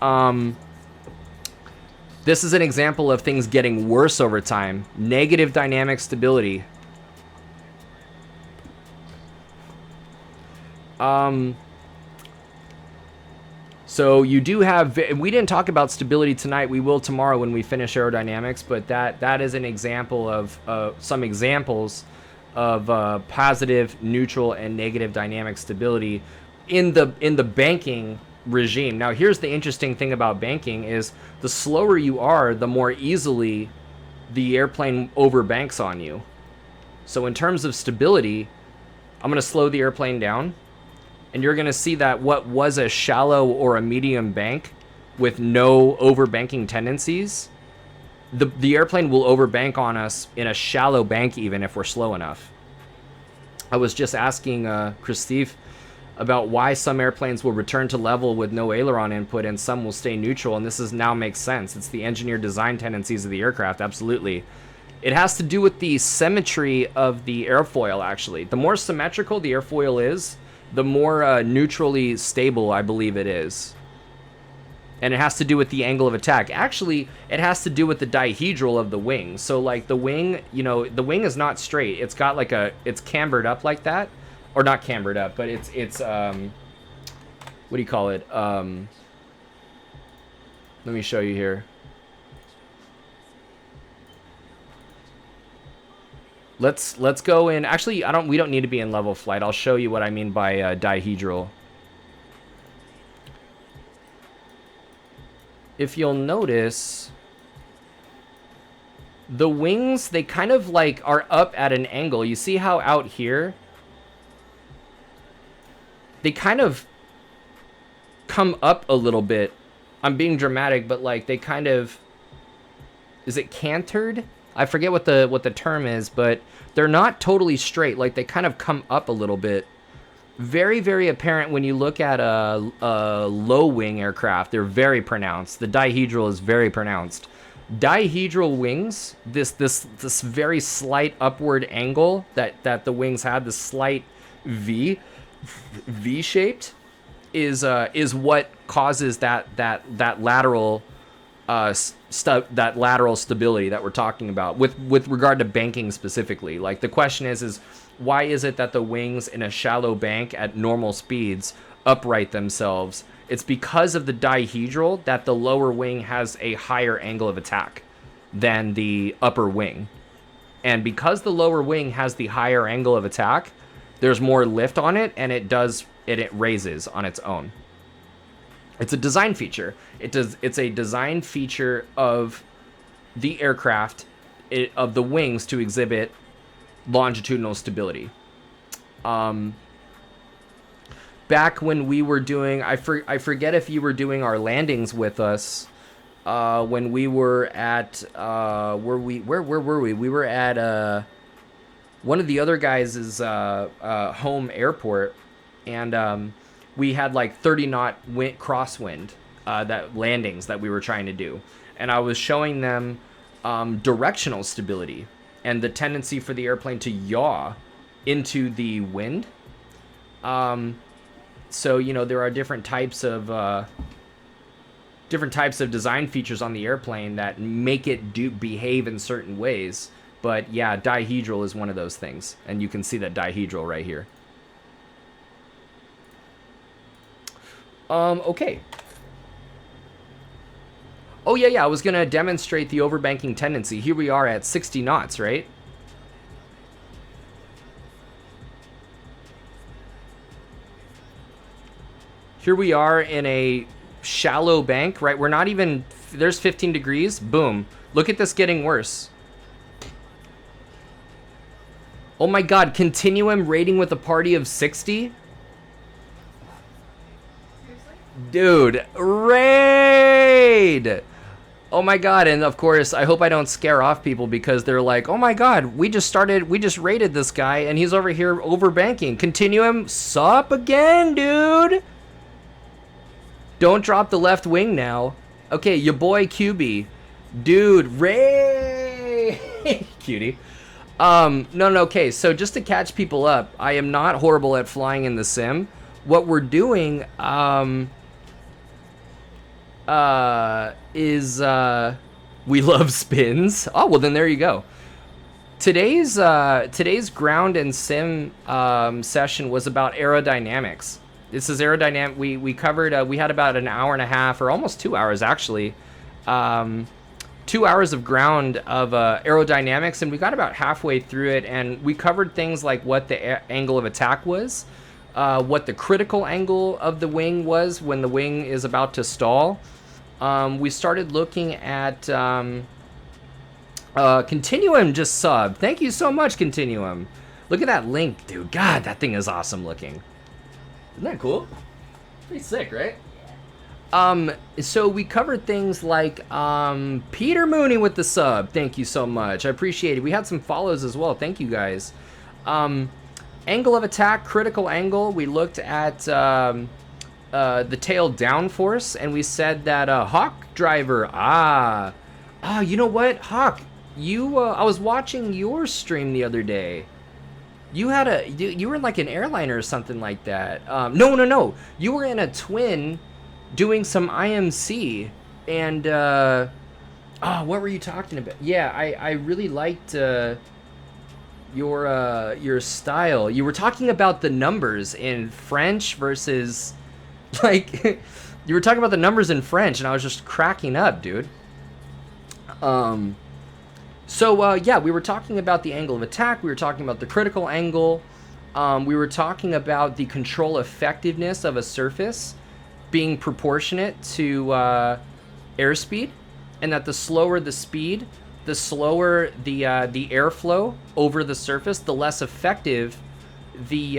this is an example of things getting worse over time. Negative dynamic stability. So you do have, we didn't talk about stability tonight. We will tomorrow when we finish aerodynamics, but that is an example of some examples positive, neutral, and negative dynamic stability in the banking regime. Now, here's the interesting thing about banking is the slower you are, the more easily the airplane overbanks on you. So in terms of stability, I'm going to slow the airplane down, and you're going to see that what was a shallow or a medium bank with no overbanking tendencies, the airplane will overbank on us in a shallow bank even if we're slow enough. I was just asking Christophe about why some airplanes will return to level with no aileron input and some will stay neutral, and this is now makes sense. It's the engineered design tendencies of the aircraft, absolutely. It has to do with the symmetry of the airfoil, actually. The more symmetrical the airfoil is, the more neutrally stable I believe it is. And it has to do with the angle of attack. Actually, it has to do with the dihedral of the wing. So, like, the wing, you know, the wing is not straight. It's got, like, it's cambered up like that. Or not cambered up, but it's what do you call it? Let me show you here. Let's go in. Actually, we don't need to be in level flight. I'll show you what I mean by dihedral. If you'll notice, the wings, they kind of like are up at an angle. You see how out here they kind of come up a little bit. I'm being dramatic, but like they kind of, is it cantered? I forget what the term is, but they're not totally straight. Like they kind of come up a little bit. Very, very apparent when you look at a low wing aircraft. They're very pronounced. The dihedral is very pronounced. Dihedral wings, this very slight upward angle that the wings have, the slight V-shaped, is what causes that lateral lateral stability that we're talking about with regard to banking specifically. Like the question is why is it that the wings in a shallow bank at normal speeds upright themselves? It's because of the dihedral that the lower wing has a higher angle of attack than the upper wing. And because the lower wing has the higher angle of attack, there's more lift on it, and it raises on its own. It's a design feature. It's a design feature of the aircraft, of the wings, to exhibit longitudinal stability. Back when we were doing, I forget if you were doing our landings with us, when we were at, where were we? We were at one of the other guys' home airport, and we had like 30 knot crosswind that landings that we were trying to do, and I was showing them directional stability and the tendency for the airplane to yaw into the wind. So, you know, there are different types of design features on the airplane that make it behave in certain ways. But yeah, dihedral is one of those things, and you can see that dihedral right here. Okay. Oh yeah, I was gonna demonstrate the overbanking tendency. Here we are at 60 knots, right? Here we are in a shallow bank, right? We're not even, there's 15 degrees. Boom. Look at this getting worse. Oh my God, continuum rating with a party of 60? Dude, raid! Oh my God, and of course, I hope I don't scare off people because they're like, oh my God, we just raided this guy and he's over here overbanking. Continuum, sup again, dude? Don't drop the left wing now. Okay, your boy QB. Dude, Ray! Cutie. No, okay, so just to catch people up, I am not horrible at flying in the sim. What we're doing, is, we love spins. Oh, well then there you go. Today's ground and sim, session was about aerodynamics. This is aerodynamic. We covered, we had about an hour and a half, or almost 2 hours actually, to 2 hours of ground of aerodynamics, and we got about halfway through it, and we covered things like what the angle of attack was, what the critical angle of the wing was when the wing is about to stall. We started looking at Continuum just subbed. Thank you so much, Continuum. Look at that link, dude. God, that thing is awesome looking. Isn't that cool? Pretty sick, right? So we covered things like Peter Mooney with the sub. Thank you so much. I appreciate it. We had some follows as well. Thank you guys. Angle of attack, critical angle. We looked at the tail downforce, and we said that Hawk driver. You know what, Hawk? I was watching your stream the other day. You were in like an airliner or something like that. No. You were in a twin doing some IMC, and what were you talking about? Yeah, I really liked your style. You were talking about the numbers in French versus like you were talking about the numbers in French, and I was just cracking up, dude. Yeah, we were talking about the angle of attack. We were talking about the critical angle. We were talking about the control effectiveness of a surface being proportionate to airspeed, and that the slower the speed, the slower the airflow over the surface, the less effective the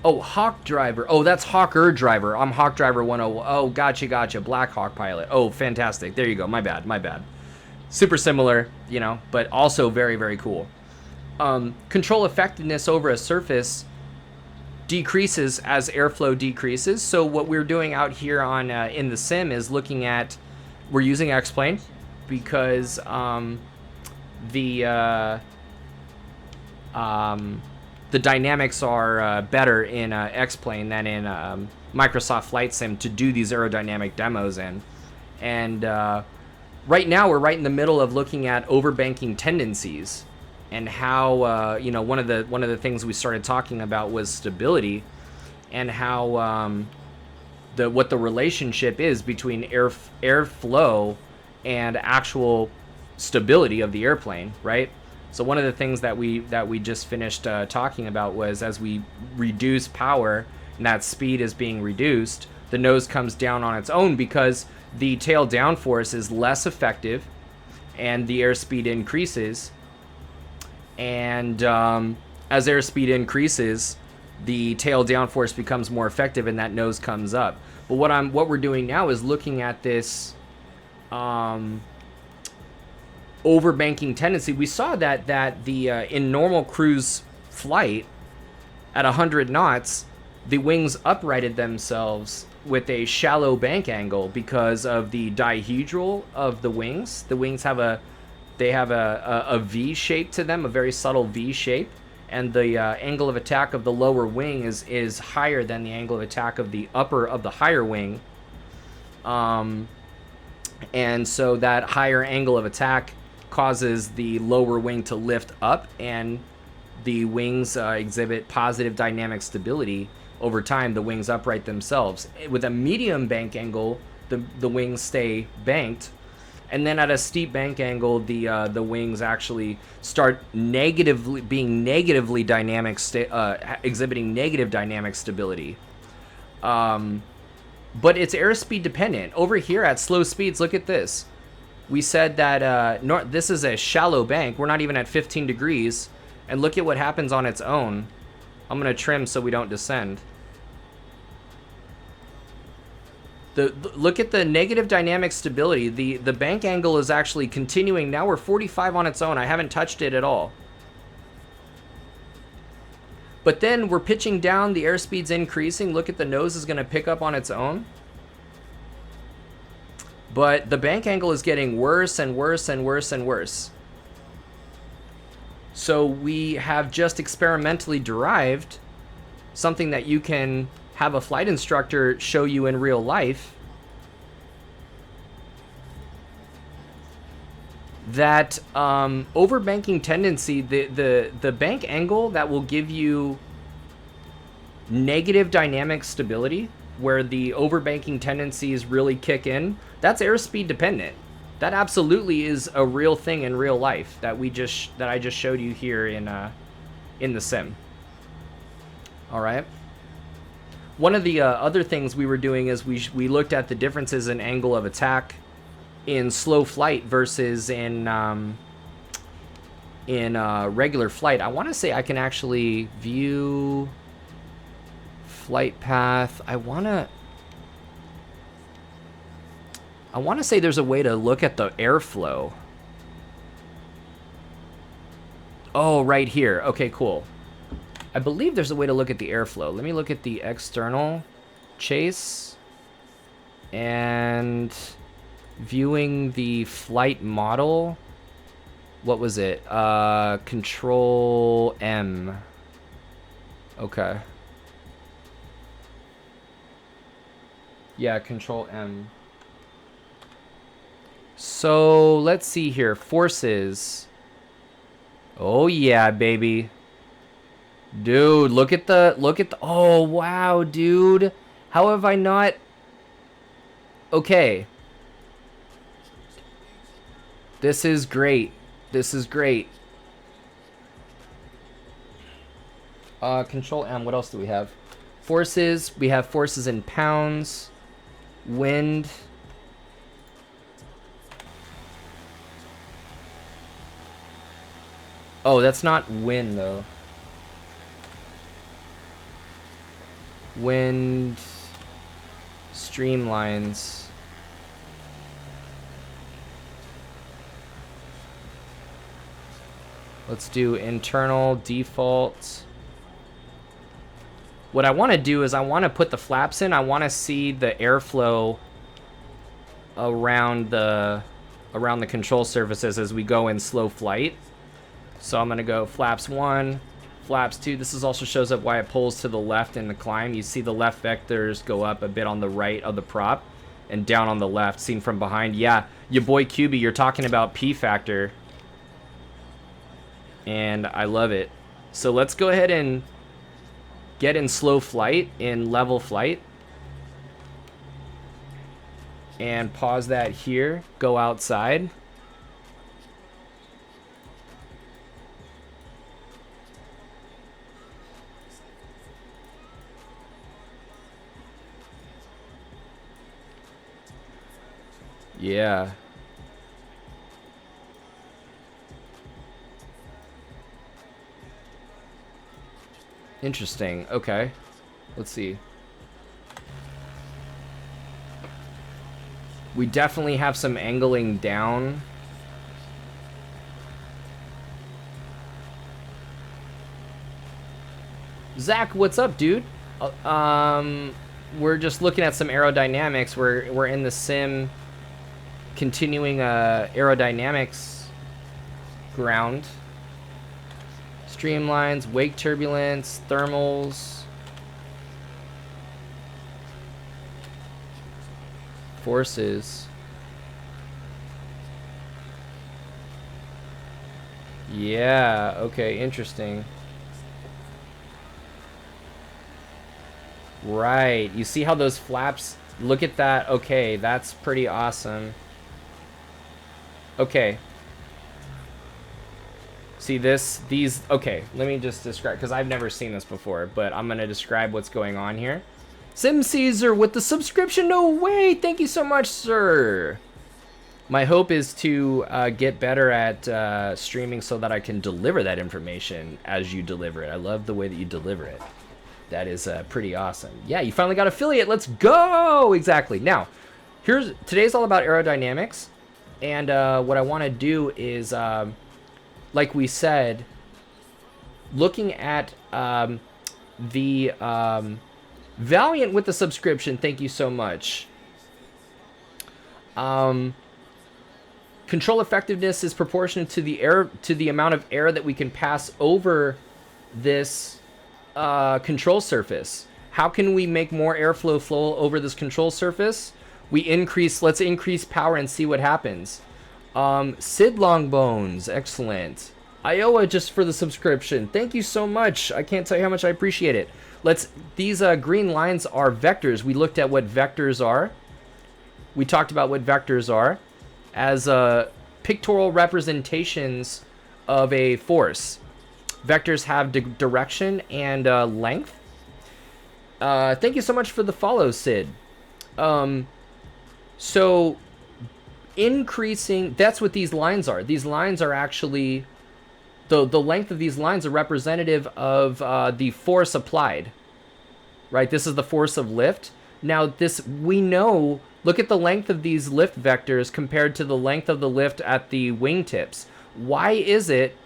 Hawk driver. Oh, that's Hawker driver. I'm Hawk driver 101. Oh, gotcha. Black Hawk pilot. Oh, fantastic. There you go. My bad. Super similar, you know, but also very, very cool. Control effectiveness over a surface decreases as airflow decreases. So what we're doing out here on in the sim is looking at, we're using X-Plane because the dynamics are better in X-Plane than in Microsoft Flight Sim to do these aerodynamic demos in. And right now we're right in the middle of looking at overbanking tendencies, and how one of the things we started talking about was stability, and how what the relationship is between airflow and actual stability of the airplane, right? So one of the things that we just finished talking about was, as we reduce power and that speed is being reduced, the nose comes down on its own because the tail downforce is less effective and the airspeed increases. And as airspeed increases, the tail downforce becomes more effective and that nose comes up. But what we're doing now is looking at this overbanking tendency. We saw that the in normal cruise flight at 100 knots, the wings uprighted themselves with a shallow bank angle because of the dihedral of the wings. The wings have a V shape to them, a very subtle V shape, and the angle of attack of the lower wing is higher than the angle of attack of the upper of the higher wing. And so that higher angle of attack causes the lower wing to lift up, and the wings exhibit positive dynamic stability over time. The wings upright themselves. With a medium bank angle, the wings stay banked, and then at a steep bank angle, the wings actually start exhibiting negative dynamic stability. But it's airspeed dependent. Over here at slow speeds, look at this. We said that this is a shallow bank. We're not even at 15 degrees. And look at what happens on its own. I'm going to trim so we don't descend. Look at the negative dynamic stability. The bank angle is actually continuing. Now we're 45 on its own. I haven't touched it at all. But then we're pitching down. The airspeed's increasing. Look at the nose is going to pick up on its own. But the bank angle is getting worse and worse and worse and worse. So we have just experimentally derived something that you can have a flight instructor show you in real life, that overbanking tendency, the bank angle that will give you negative dynamic stability where the overbanking tendencies really kick in, that's airspeed dependent. That absolutely is a real thing in real life that I just showed you here in the sim. All right. One of the other things we were doing is we looked at the differences in angle of attack in slow flight versus in regular flight. I want to say I can actually view flight path. I want to say there's a way to look at the airflow. Oh, right here. Okay, cool. I believe there's a way to look at the airflow. Let me look at the external chase and viewing the flight model. What was it? Control M. Okay. Yeah, Control M. So let's see here. Forces. Oh yeah, baby. Dude, look at the oh wow, dude. How have I not? Okay. This is great. This is great. Control M. What else do we have? Forces. We have forces in pounds. Wind. Oh, that's not wind though. Wind. Streamlines. Let's do internal default. What I want to do is I want to put the flaps in. I want to see the airflow around the control surfaces as we go in slow flight. So I'm going to go flaps 1, flaps 2. This is also shows up why it pulls to the left in the climb. You see the left vectors go up a bit on the right of the prop and down on the left, seen from behind. Yeah, your boy QB, you're talking about P factor. And I love it. So let's go ahead and get in slow flight, in level flight. And pause that here. Go outside. Yeah. Interesting. Okay. Let's see. We definitely have some angling down. Zach, what's up, dude? We're just looking at some aerodynamics. We're in the sim continuing aerodynamics ground. Streamlines, wake turbulence, thermals, forces. Yeah, okay, interesting. Right, you see how those flaps, look at that. Okay, that's pretty awesome. Okay. See these, okay, let me just describe, because I've never seen this before, but I'm going to describe what's going on here. Sim Caesar with the subscription, no way, thank you so much, sir. My hope is to get better at streaming so that I can deliver that information as you deliver it. I love the way that you deliver it. That is pretty awesome. Yeah, you finally got affiliate, let's go! Exactly. Now, today's all about aerodynamics, and what I want to do is... like we said, looking at the Valiant with the subscription, thank you so much. Control effectiveness is proportionate to the amount of air that we can pass over this control surface. How can we make more airflow flow over this control surface? Let's increase power and see what happens. Sid Longbones, excellent. Iowa just for the subscription. Thank you so much. I can't tell you how much I appreciate it. These green lines are vectors. We looked at what vectors are. We talked about what vectors are as pictorial representations of a force. Vectors have direction and length. Thank you so much for the follow, Sid. So increasing, that's what these lines are. These lines are actually, the length of these lines are representative of the force applied, right? This is the force of lift. Now this, we know, look at the length of these lift vectors compared to the length of the lift at the wingtips. Why is it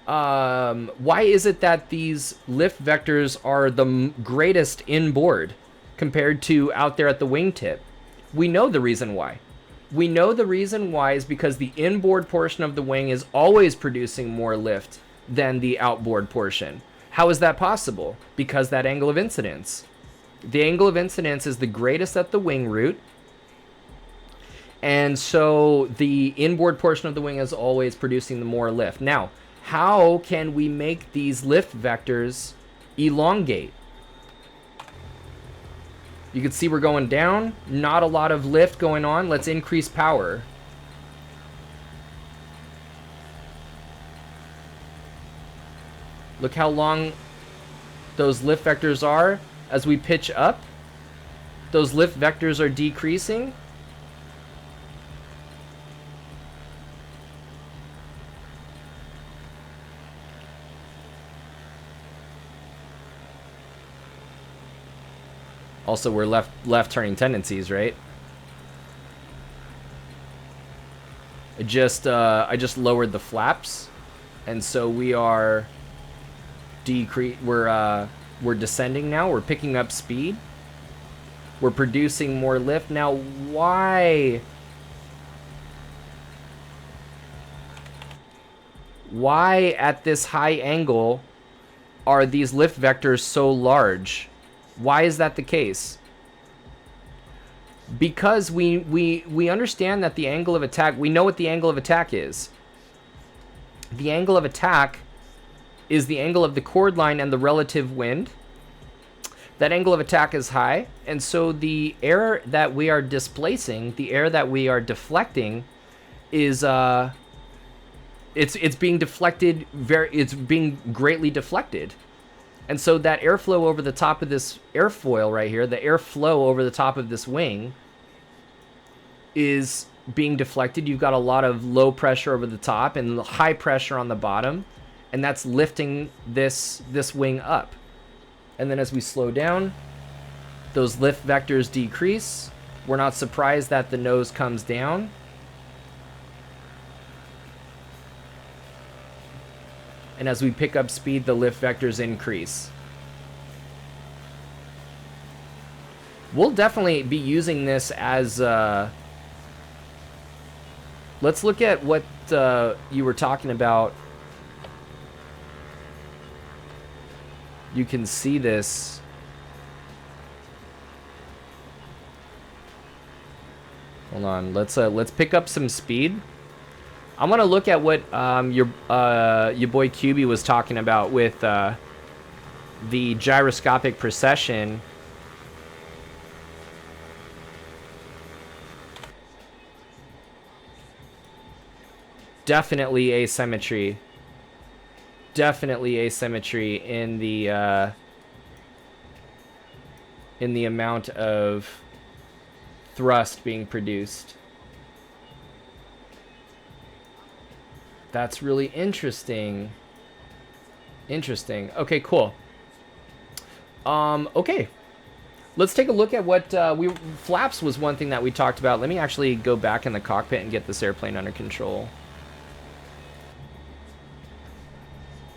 that these lift vectors are the greatest inboard compared to out there at the wingtip? We know the reason why. We know the reason why is because the inboard portion of the wing is always producing more lift than the outboard portion. How is that possible? Because that angle of incidence. The angle of incidence is the greatest at the wing root. And so the inboard portion of the wing is always producing the more lift. Now, how can we make these lift vectors elongate? You can see we're going down, not a lot of lift going on. Let's increase power. Look how long those lift vectors are as we pitch up. Those lift vectors are decreasing. Also, we're left turning tendencies, right? I just lowered the flaps, and so we are we're descending now. We're picking up speed. We're producing more lift. Now, why at this high angle are these lift vectors so large? Why is that the case? Because we understand that the angle of attack, we know what the angle of attack is. The angle of attack is the angle of the chord line and the relative wind. That angle of attack is high, and so the air that we are displacing, the air that we are deflecting, is it's being deflected it's being greatly deflected. And so that airflow over the top of this airfoil right here, the airflow over the top of this wing is being deflected. You've got a lot of low pressure over the top and high pressure on the bottom, and that's lifting this wing up. And then as we slow down, those lift vectors decrease. We're not surprised that the nose comes down. And as we pick up speed, the lift vectors increase. We'll definitely be using this as... let's look at what you were talking about. You can see this. Hold on. Let's pick up some speed. I'm gonna look at what your boy QB was talking about with the gyroscopic precession. Definitely asymmetry. Definitely asymmetry in the amount of thrust being produced. That's really interesting. Interesting. Okay, cool. Okay. Let's take a look at what flaps was one thing that we talked about. Let me actually go back in the cockpit and get this airplane under control.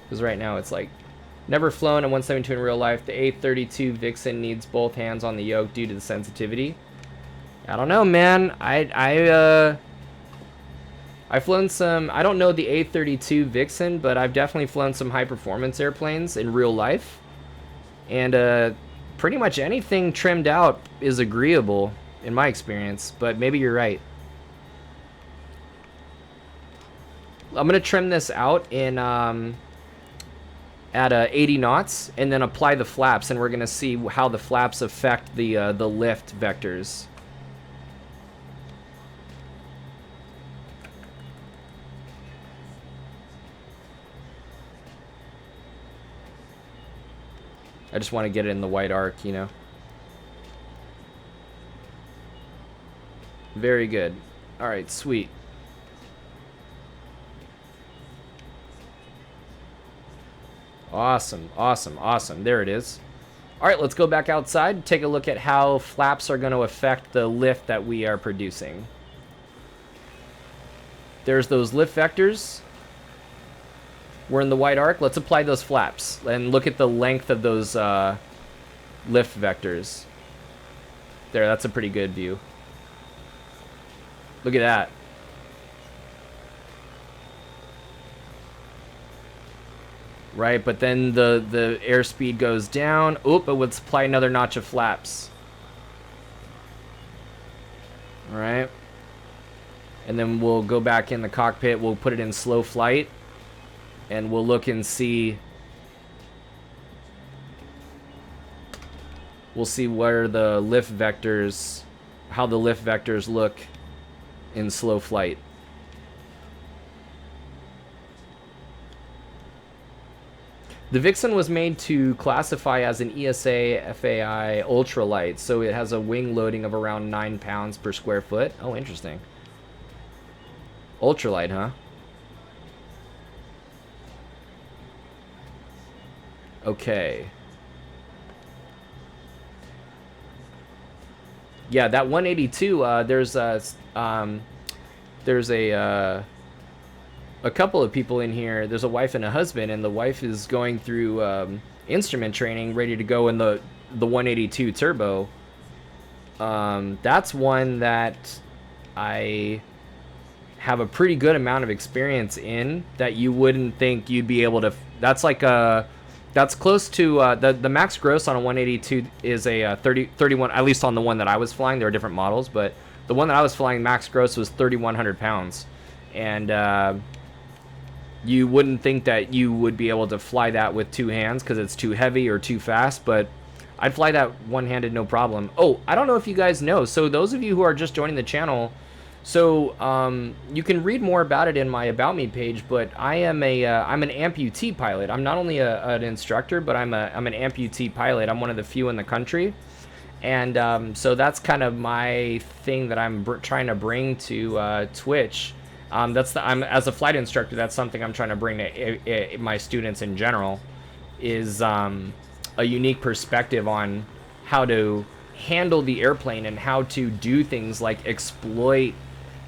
Because right now it's like, never flown a 172 in real life. The A32 Vixen needs both hands on the yoke due to the sensitivity. I don't know, man. I've flown some, I don't know the A32 Vixen, but I've definitely flown some high performance airplanes in real life. And pretty much anything trimmed out is agreeable in my experience, but maybe you're right. I'm gonna trim this out in at 80 knots, and then apply the flaps, and we're gonna see how the flaps affect the lift vectors. I just want to get it in the white arc, you know. Very good. All right, sweet. Awesome, awesome, awesome. There it is. All right, let's go back outside, take a look at how flaps are going to affect the lift that we are producing. There's those lift vectors. We're in the white arc. Let's apply those flaps and look at the length of those lift vectors. There, that's a pretty good view. Look at that. Right, but then the airspeed goes down. Oop, but let's apply another notch of flaps. All right. And then we'll go back in the cockpit. We'll put it in slow flight. And we'll look and see. We'll see where the lift vectors, how the lift vectors look in slow flight. The Vixen was made to classify as an ESA FAI ultralight, so it has a wing loading of around 9 pounds per square foot. Oh, interesting. Ultralight, huh? Okay. Yeah, that 182. There's a couple of people in here. There's a wife and a husband, and the wife is going through instrument training, ready to go in the 182 turbo. That's one that I have a pretty good amount of experience in. That you wouldn't think you'd be able to. That's like a. That's close to the max gross on a 182 is a 31, at least on the one that I was flying. There are different models, but the one that I was flying max gross was 3,100 pounds. And you wouldn't think that you would be able to fly that with two hands because it's too heavy or too fast, but I'd fly that one-handed no problem. Oh, I don't know if you guys know. So those of you who are just joining the channel, so you can read more about it in my About Me page, but I'm an amputee pilot. I'm not only an instructor, but I'm an amputee pilot. I'm one of the few in the country, and so that's kind of my thing that I'm trying to bring to Twitch. I'm as a flight instructor. That's something I'm trying to bring to my students in general, is a unique perspective on how to handle the airplane and how to do things like exploit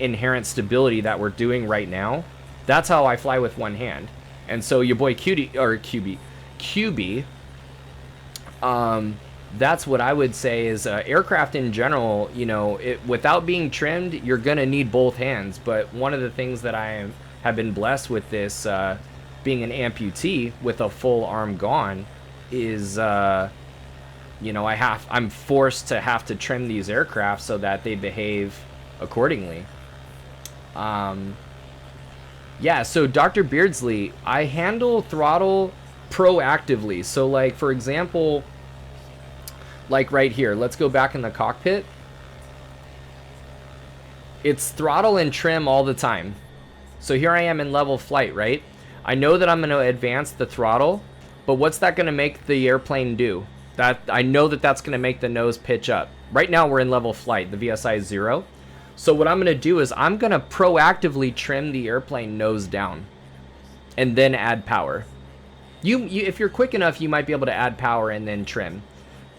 inherent stability that we're doing right now. That's how I fly with one hand. And so your boy QB, that's what I would say is aircraft in general, you know, without being trimmed, you're gonna need both hands. But one of the things that I have been blessed with this being an amputee with a full arm gone is you know, I'm forced to have to trim these aircraft so that they behave accordingly. Yeah, so Dr. Beardsley, I handle throttle proactively. So like, for example, like right here, let's go back in the cockpit. It's throttle and trim all the time. So here I am in level flight, right? I know that I'm going to advance the throttle, but what's that going to make the airplane do? That I know that that's going to make the nose pitch up. Right now we're in level flight. The VSI is 0. So what I'm going to do is I'm going to proactively trim the airplane nose down and then add power. If you're quick enough, you might be able to add power and then trim.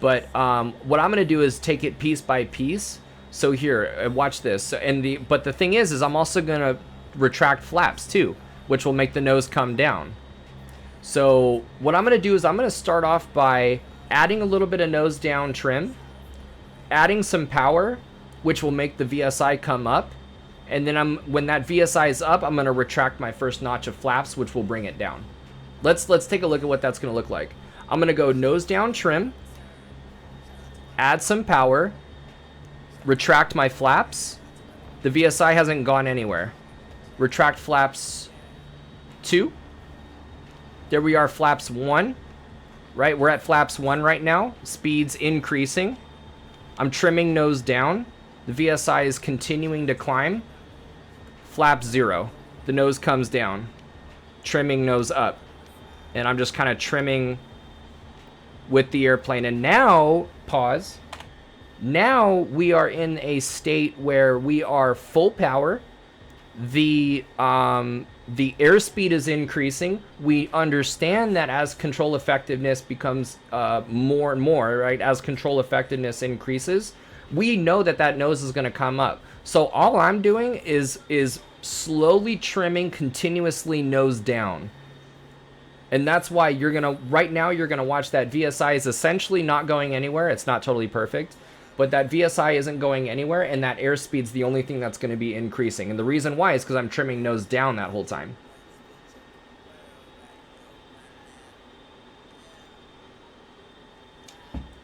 But what I'm going to do is take it piece by piece. So here, watch this. But the thing is I'm also going to retract flaps too, which will make the nose come down. So what I'm going to do is I'm going to start off by adding a little bit of nose down trim, adding some power, which will make the VSI come up. And then when that VSI is up, I'm going to retract my first notch of flaps, which will bring it down. Let's take a look at what that's going to look like. I'm going to go nose down trim, add some power, retract my flaps. The VSI hasn't gone anywhere. Retract flaps 2. There we are, flaps 1. Right, we're at flaps 1 right now. Speed's increasing. I'm trimming nose down. The VSI is continuing to climb. Flap 0. The nose comes down. Trimming nose up. And I'm just kind of trimming with the airplane. And now, pause. Now we are in a state where we are full power. The airspeed is increasing. We understand that as control effectiveness becomes more and more, right? As control effectiveness increases, we know that that nose is going to come up. So all I'm doing is slowly trimming continuously nose down. And that's why you're going to, right now, you're going to watch that VSI is essentially not going anywhere. It's not totally perfect, but that VSI isn't going anywhere, and that airspeed's the only thing that's going to be increasing. And the reason why is because I'm trimming nose down that whole time.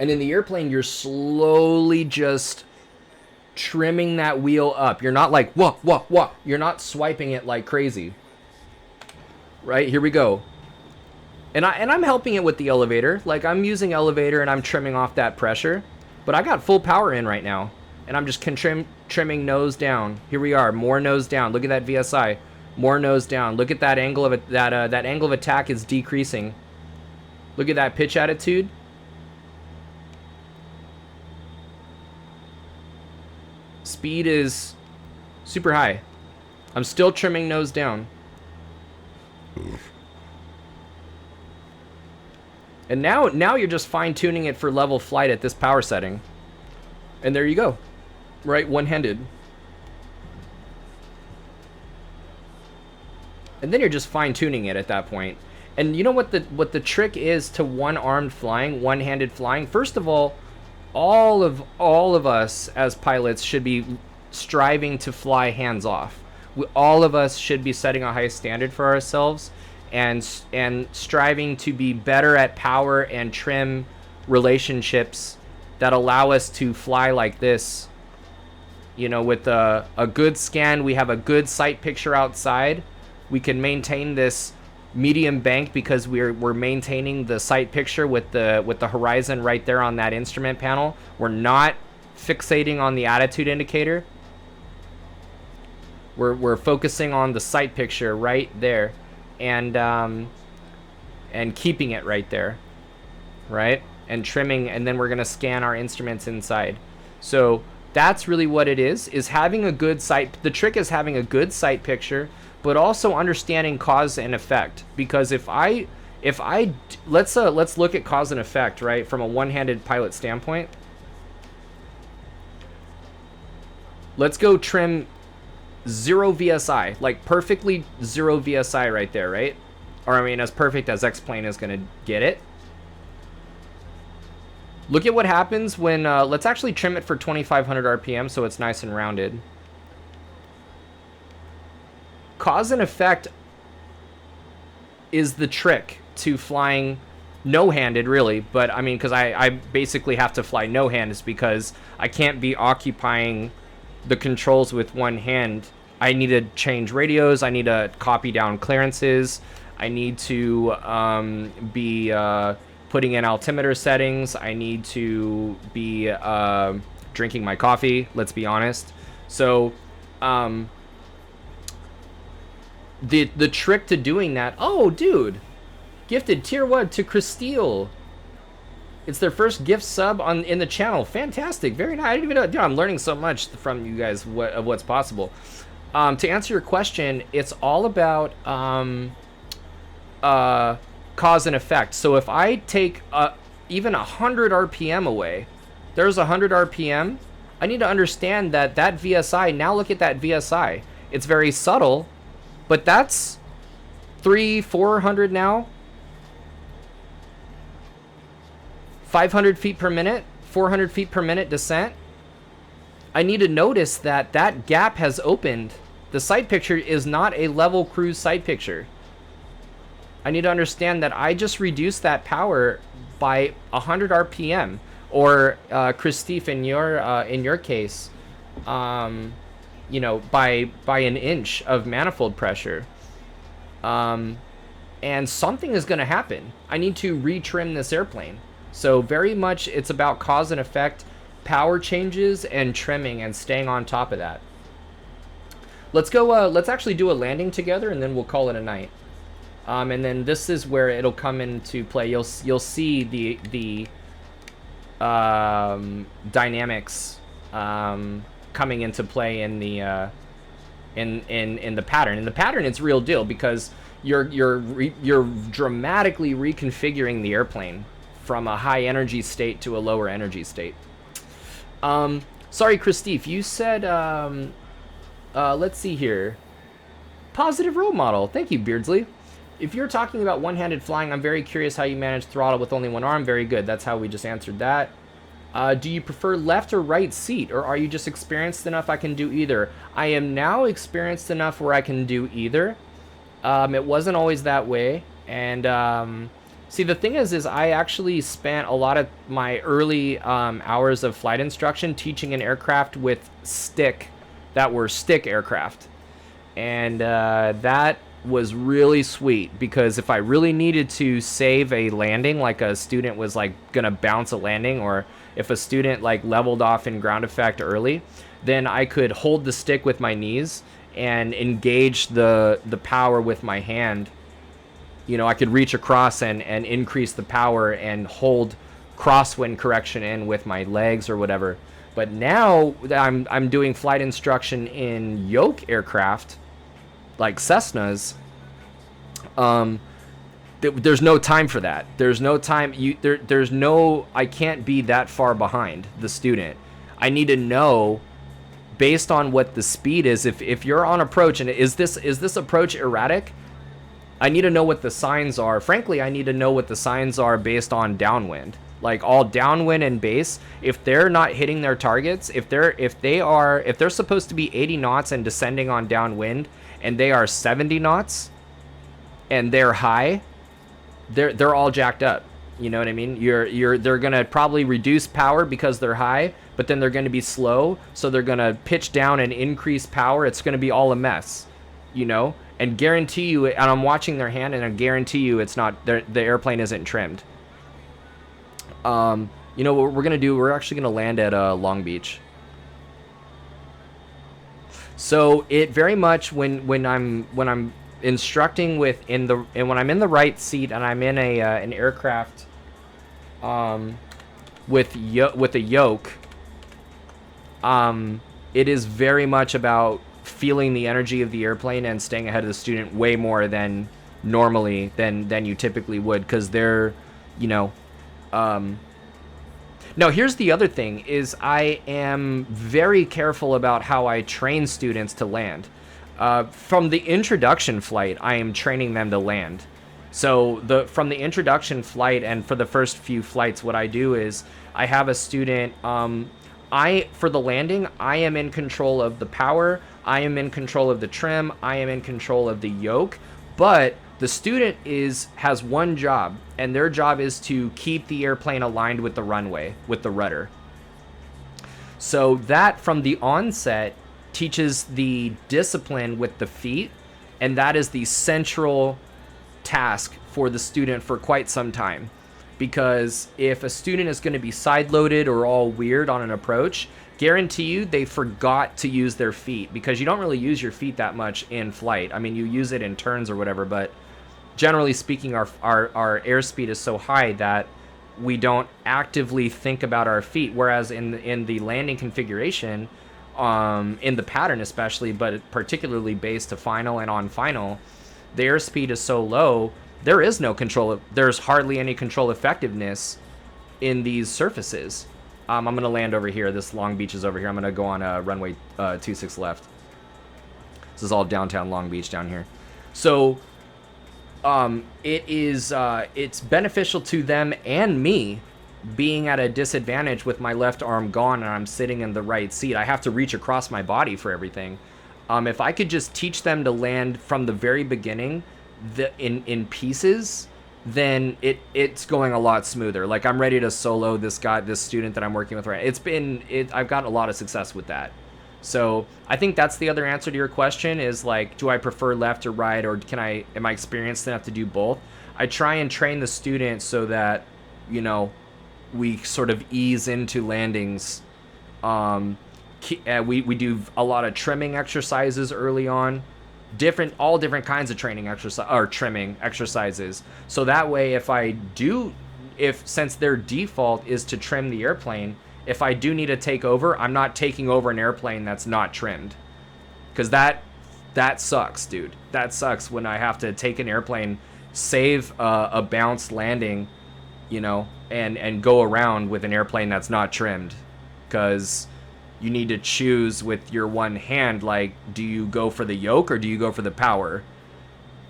And in the airplane, you're slowly just trimming that wheel up. You're not like, whoa, whoa, whoa. You're not swiping it like crazy. Right, here we go. And I'm helping it with the elevator. Like, I'm using elevator and I'm trimming off that pressure. But I got full power in right now. And I'm just trimming nose down. Here we are, more nose down. Look at that VSI. More nose down. Look at that angle of it. That angle of attack is decreasing. Look at that pitch attitude. Speed is super high. I'm still trimming nose down. And now you're just fine-tuning it for level flight at this power setting. And there you go. Right, one-handed. And then you're just fine-tuning it at that point. And you know what the trick is to one-armed flying, one-handed flying? First of all of us as pilots should be striving to fly hands-off. All of us should be setting a high standard for ourselves and striving to be better at power and trim relationships that allow us to fly like this. You know, with a good scan, we have a good sight picture outside. We can maintain this medium bank because we're maintaining the sight picture with the horizon right there on that instrument panel. We're not fixating on the attitude indicator. We're focusing on the sight picture right there, and keeping it right there, right? And trimming, and then we're gonna scan our instruments inside. So that's really what it is having a good sight. The trick is having a good sight picture, but also understanding cause and effect. Because if I let's look at cause and effect, right, from a one-handed pilot standpoint. Let's go trim 0 VSI, like perfectly 0 VSI right there, right? Or I mean, as perfect as X-Plane is gonna get it. Look at what happens when, let's actually trim it for 2,500 RPM so it's nice and rounded. Cause and effect is the trick to flying no-handed, really. But I mean, because I basically have to fly no-handed because I can't be occupying the controls with one hand. I need to change radios. I need to copy down clearances. I need to be putting in altimeter settings. I need to be drinking my coffee, let's be honest. So the trick to doing that, oh dude, gifted tier 1 to Christelle. It's their first gift sub in the channel. Fantastic, very nice. I didn't even know, dude, I'm learning so much from you guys of what's possible. To answer your question, it's all about cause and effect. So if I take even 100 RPM away, there's 100 RPM. I need to understand that VSI, now look at that VSI. It's very subtle, but that's 400 now. 500 feet per minute, 400 feet per minute descent. I need to notice that that gap has opened. The sight picture is not a level cruise sight picture. I need to understand that I just reduced that power by 100 RPM, or Christophe, in your case, you know, by an inch of manifold pressure. and something is going to happen. I need to retrim this airplane. So very much it's about cause and effect, power changes, and trimming, and staying on top of that. Let's go. Let's actually do a landing together, and then we'll call it a night. And then this is where it'll come into play. You'll see the dynamics coming into play in the in the pattern. In the pattern, it's real deal, because you're dramatically reconfiguring the airplane from a high energy state to a lower energy state. Sorry, Christophe, you said let's see here. Positive role model. Thank you, Beardsley. If you're talking about one-handed flying, I'm very curious how you manage throttle with only one arm. Very good. That's how we just answered that. Do you prefer left or right seat, or are you just experienced enough I can do either? I am now experienced enough where I can do either. It wasn't always that way. And see, the thing is I actually spent a lot of my early hours of flight instruction teaching an aircraft with stick aircraft. And that was really sweet, because if I really needed to save a landing, like a student was like gonna bounce a landing, or if a student like leveled off in ground effect early, then I could hold the stick with my knees and engage the power with my hand. You know, I could reach across and increase the power and hold crosswind correction in with my legs or whatever. But now I'm doing flight instruction in yoke aircraft, like Cessnas. There's no time for that. There's no time. I can't be that far behind the student. I need to know, based on what the speed is, if you're on approach, and is this approach erratic, I need to know what the signs are. Frankly, I need to know what the signs are based on downwind. Like all downwind and base, if they're not hitting their targets, if they're supposed to be 80 knots and descending on downwind, and they are 70 knots and they're high, they're all jacked up. You know what I mean? They're gonna probably reduce power because they're high, but then they're gonna be slow, so they're gonna pitch down and increase power. It's gonna be all a mess, you know. And guarantee you, and I'm watching their hand, and I guarantee you, it's not, the airplane isn't trimmed. You know what we're gonna do? We're actually gonna land at Long Beach. So it very much, when I'm instructing when I'm in the right seat and I'm in an aircraft with a yoke, it is very much about feeling the energy of the airplane and staying ahead of the student way more than normally than you typically would, because they're, you know, now here's the other thing, is I am very careful about how I train students to land. From the introduction flight, I am training them to land. So from the introduction flight and for the first few flights, what I do is I have a student, for the landing, I am in control of the power, I am in control of the trim, I am in control of the yoke, but the student has one job, and their job is to keep the airplane aligned with the runway, with the rudder. So that, from the onset, teaches the discipline with the feet, and that is the central task for the student for quite some time. Because if a student is going to be side-loaded or all weird on an approach, guarantee you they forgot to use their feet, because you don't really use your feet that much in flight. I mean, you use it in turns or whatever, but generally speaking, our airspeed is so high that we don't actively think about our feet. Whereas in the landing configuration, in the pattern especially, but particularly based to final and on final, the airspeed is so low, there is no control. There's hardly any control effectiveness in these surfaces. I'm going to land over here. This Long Beach is over here. I'm going to go on runway 26 left. This is all downtown Long Beach down here. So it's beneficial to them and me being at a disadvantage with my left arm gone and I'm sitting in the right seat. I have to reach across my body for everything. If I could just teach them to land from the very beginning in pieces, then it's going a lot smoother. Like, I'm ready to solo this student that I'm working with right now. I've got a lot of success with that. So I think that's the other answer to your question is like, do I prefer left or right, or am I experienced enough to do both? I try and train the student so that, you know, we sort of ease into landings. We do a lot of trimming exercises early on, all different kinds of trimming exercises. So that way, since their default is to trim the airplane, if I do need to take over, I'm not taking over an airplane that's not trimmed, because that sucks, dude. That sucks when I have to take an airplane, save a bounce landing, you know, and go around with an airplane that's not trimmed, because you need to choose with your one hand, like, do you go for the yoke or do you go for the power?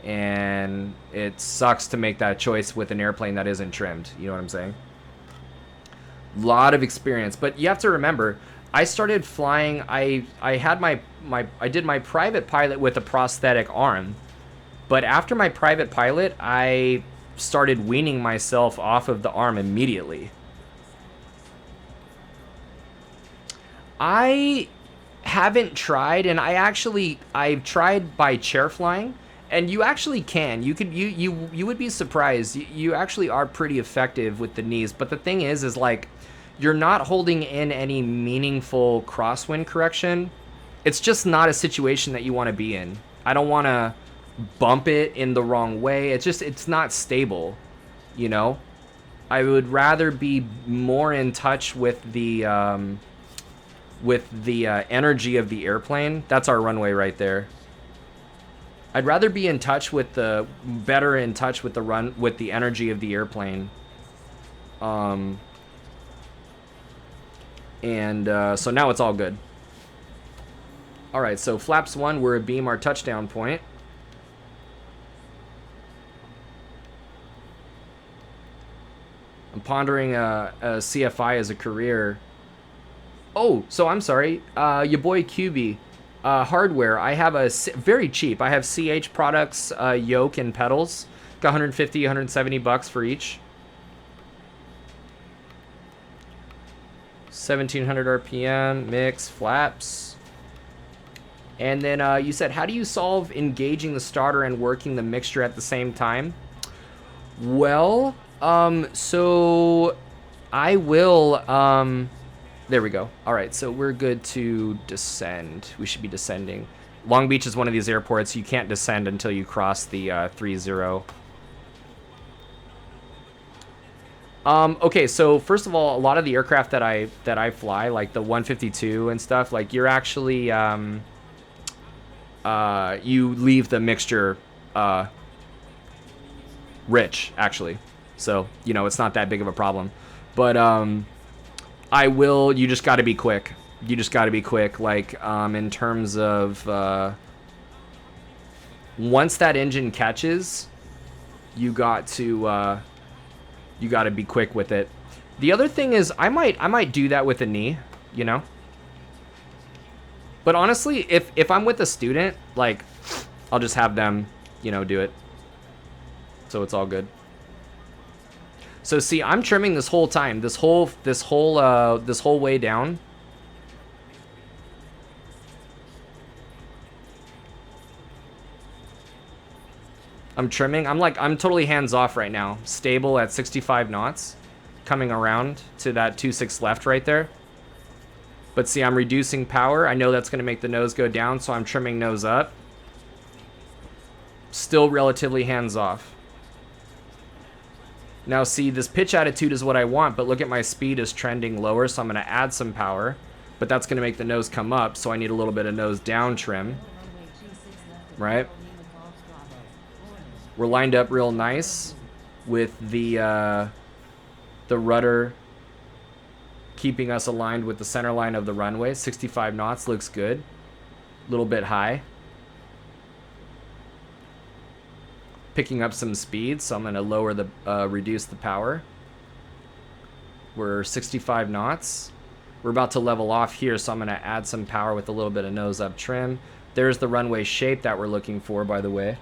And it sucks to make that choice with an airplane that isn't trimmed. You know what I'm saying? Lot of experience, but you have to remember, I started flying. I did my private pilot with a prosthetic arm, but after my private pilot, I started weaning myself off of the arm immediately. I haven't tried, and I've tried by chair flying, and you actually can. You would be surprised. You actually are pretty effective with the knees, but the thing is like, you're not holding in any meaningful crosswind correction. It's just not a situation that you want to be in. I don't want to bump it in the wrong way. It's not stable, you know? I would rather be more in touch with the energy of the airplane. That's our runway right there. I'd rather be better in touch with the energy of the airplane. So now it's all good. All right, so flaps 1, we're abeam our touchdown point. I'm pondering a CFI as a career. Oh, so I'm sorry. Your boy QB. Hardware. I have very cheap. I have CH products, yoke and pedals. Got 150, 170 bucks for each. 1700 RPM, mix, flaps. And then you said, how do you solve engaging the starter and working the mixture at the same time? Well, so I will, there we go. All right, so we're good to descend. We should be descending. Long Beach is one of these airports. You can't descend until you cross the 3-0. Okay, so first of all, a lot of the aircraft that I fly, like the 152 and stuff, like you're actually you leave the mixture rich, actually. So, you know, it's not that big of a problem. But you just got to be quick. You just got to be quick, like in terms of once that engine catches, you got to be quick with it. The other thing is I might do that with a knee, you know? But honestly, if I'm with a student, like, I'll just have them, you know, do it. So it's all good. So see, I'm trimming this whole time, this whole way down. I'm trimming. I'm totally hands off right now. Stable at 65 knots. Coming around to that 2.6 left right there. But see, I'm reducing power. I know that's going to make the nose go down, so I'm trimming nose up. Still relatively hands off. Now see, this pitch attitude is what I want, but look at my speed is trending lower, so I'm going to add some power. But that's going to make the nose come up, so I need a little bit of nose down trim. Right? We're lined up real nice with the rudder keeping us aligned with the center line of the runway. 65 knots looks good. A little bit high. Picking up some speed, so I'm going to reduce the power. We're 65 knots. We're about to level off here, so I'm going to add some power with a little bit of nose up trim. There's the runway shape that we're looking for, by the way.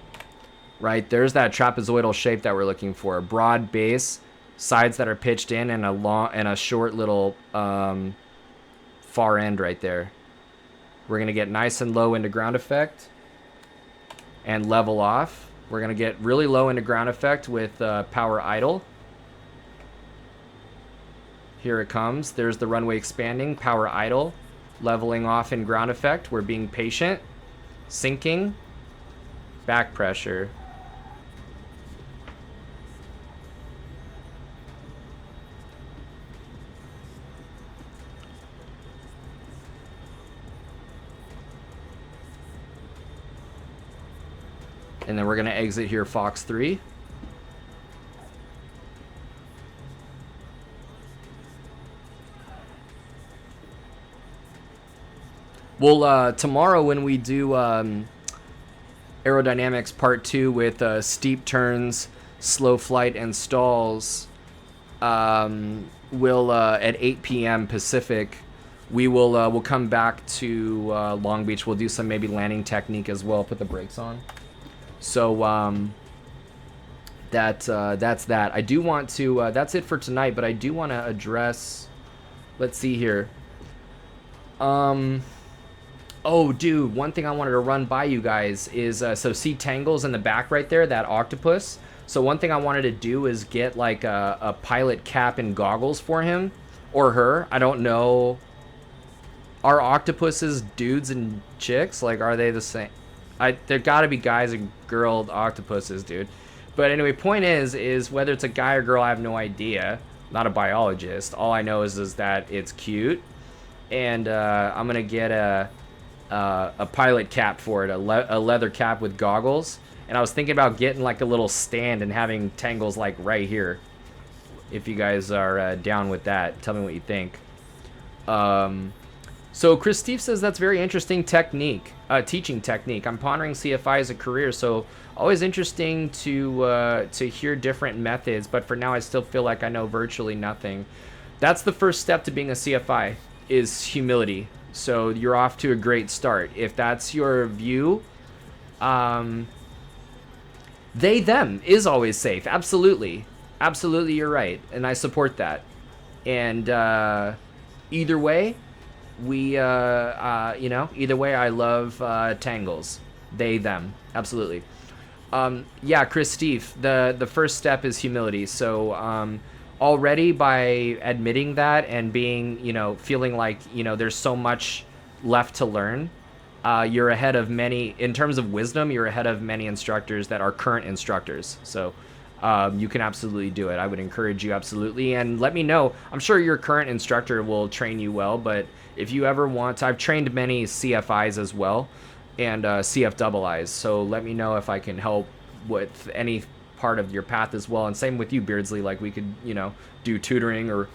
Right, there's that trapezoidal shape that we're looking for. A broad base, sides that are pitched in, and a short little far end right there. We're going to get nice and low into ground effect and level off. We're going to get really low into ground effect with power idle. Here it comes. There's the runway expanding, power idle, leveling off in ground effect. We're being patient. Sinking, back pressure. And then we're going to exit here, Fox 3. Well, tomorrow when we do aerodynamics part 2 with steep turns, slow flight, and stalls, we'll at 8 p.m. Pacific, we'll come back to Long Beach. We'll do some maybe landing technique as well. Put the brakes on. So that's that. I do want to. That's it for tonight. But I do want to address. Let's see here. Oh, dude, one thing I wanted to run by you guys is, so see Tangles in the back right there, that octopus? So one thing I wanted to do is get, like, a pilot cap and goggles for him, or her. I don't know. Are octopuses dudes and chicks? Like, are they the same? There gotta be guys and girl octopuses, dude. But anyway, point is whether it's a guy or girl, I have no idea. Not a biologist. All I know is that it's cute. And I'm gonna get a pilot cap for it, a leather cap with goggles. And I was thinking about getting like a little stand and having Tangles like right here. If you guys are down with that, tell me what you think. So Chris Steve says that's very interesting technique, teaching technique. I'm pondering CFI as a career, so always interesting to hear different methods. But for now, I still feel like I know virtually nothing. That's the first step to being a CFI, is humility. So you're off to a great start. If that's your view, they, them is always safe. Absolutely. Absolutely, you're right. And I support that. And either way, either way, I love Tangles. They, them. Absolutely. Yeah, Chris Steve, the first step is humility. So already by admitting that and being, feeling like, there's so much left to learn, you're ahead of many, in terms of wisdom, you're ahead of many instructors that are current instructors. So you can absolutely do it. I would encourage you, absolutely. And let me know. I'm sure your current instructor will train you well, but if you ever want to, I've trained many CFIs as well, and CFIIs. So let me know if I can help with any part of your path as well. And same with you, Beardsley. Like we could, do tutoring, or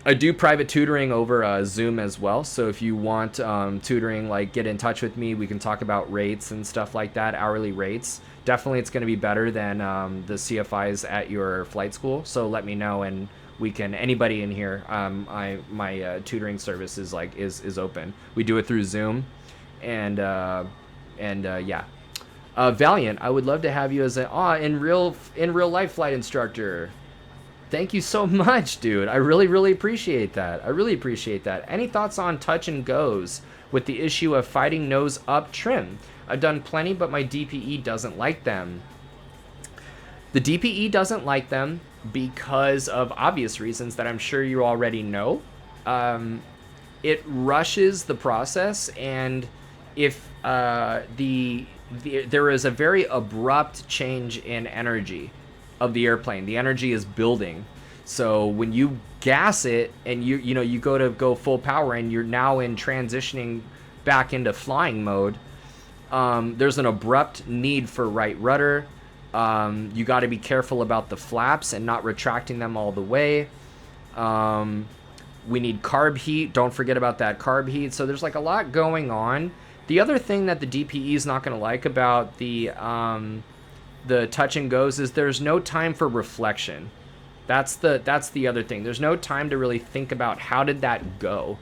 I do private tutoring over Zoom as well. So if you want tutoring, like get in touch with me. We can talk about rates and stuff like that, hourly rates. Definitely it's going to be better than the CFIs at your flight school. So let me know, and we can, anybody in here, my tutoring service is is open. We do it through Zoom, and yeah. Valiant, I would love to have you as a in real life flight instructor. Thank you so much, dude. I really appreciate that. I really appreciate that. Any thoughts on touch and goes with the issue of fighting nose up trim? I've done plenty, but my DPE doesn't like them. The DPE doesn't like them because of obvious reasons that I'm sure you already know. It rushes the process, and if there is a very abrupt change in energy of the airplane. The energy is building. So when you gas it and you go full power and you're now in transitioning back into flying mode, there's an abrupt need for right rudder. You got to be careful about the flaps and not retracting them all the way. We need carb heat. Don't forget about that carb heat. So there's like a lot going on. The other thing that the DPE is not going to like about the touch and goes is there's no time for reflection. That's the other thing. There's no time to really think about how did that go,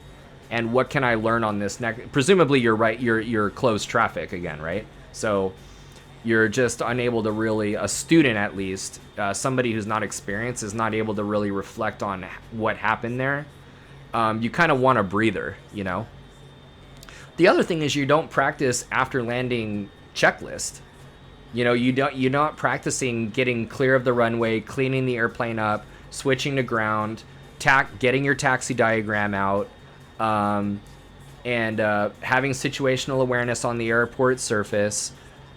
and what can I learn on this next. Presumably you're right. You're closed traffic again, right? So you're just unable to really, a student at least, somebody who's not experienced is not able to really reflect on what happened there. You kind of want a breather, The other thing is you don't practice after landing checklist. You know, you're not practicing getting clear of the runway, cleaning the airplane up, switching to ground, getting your taxi diagram out, and having situational awareness on the airport surface,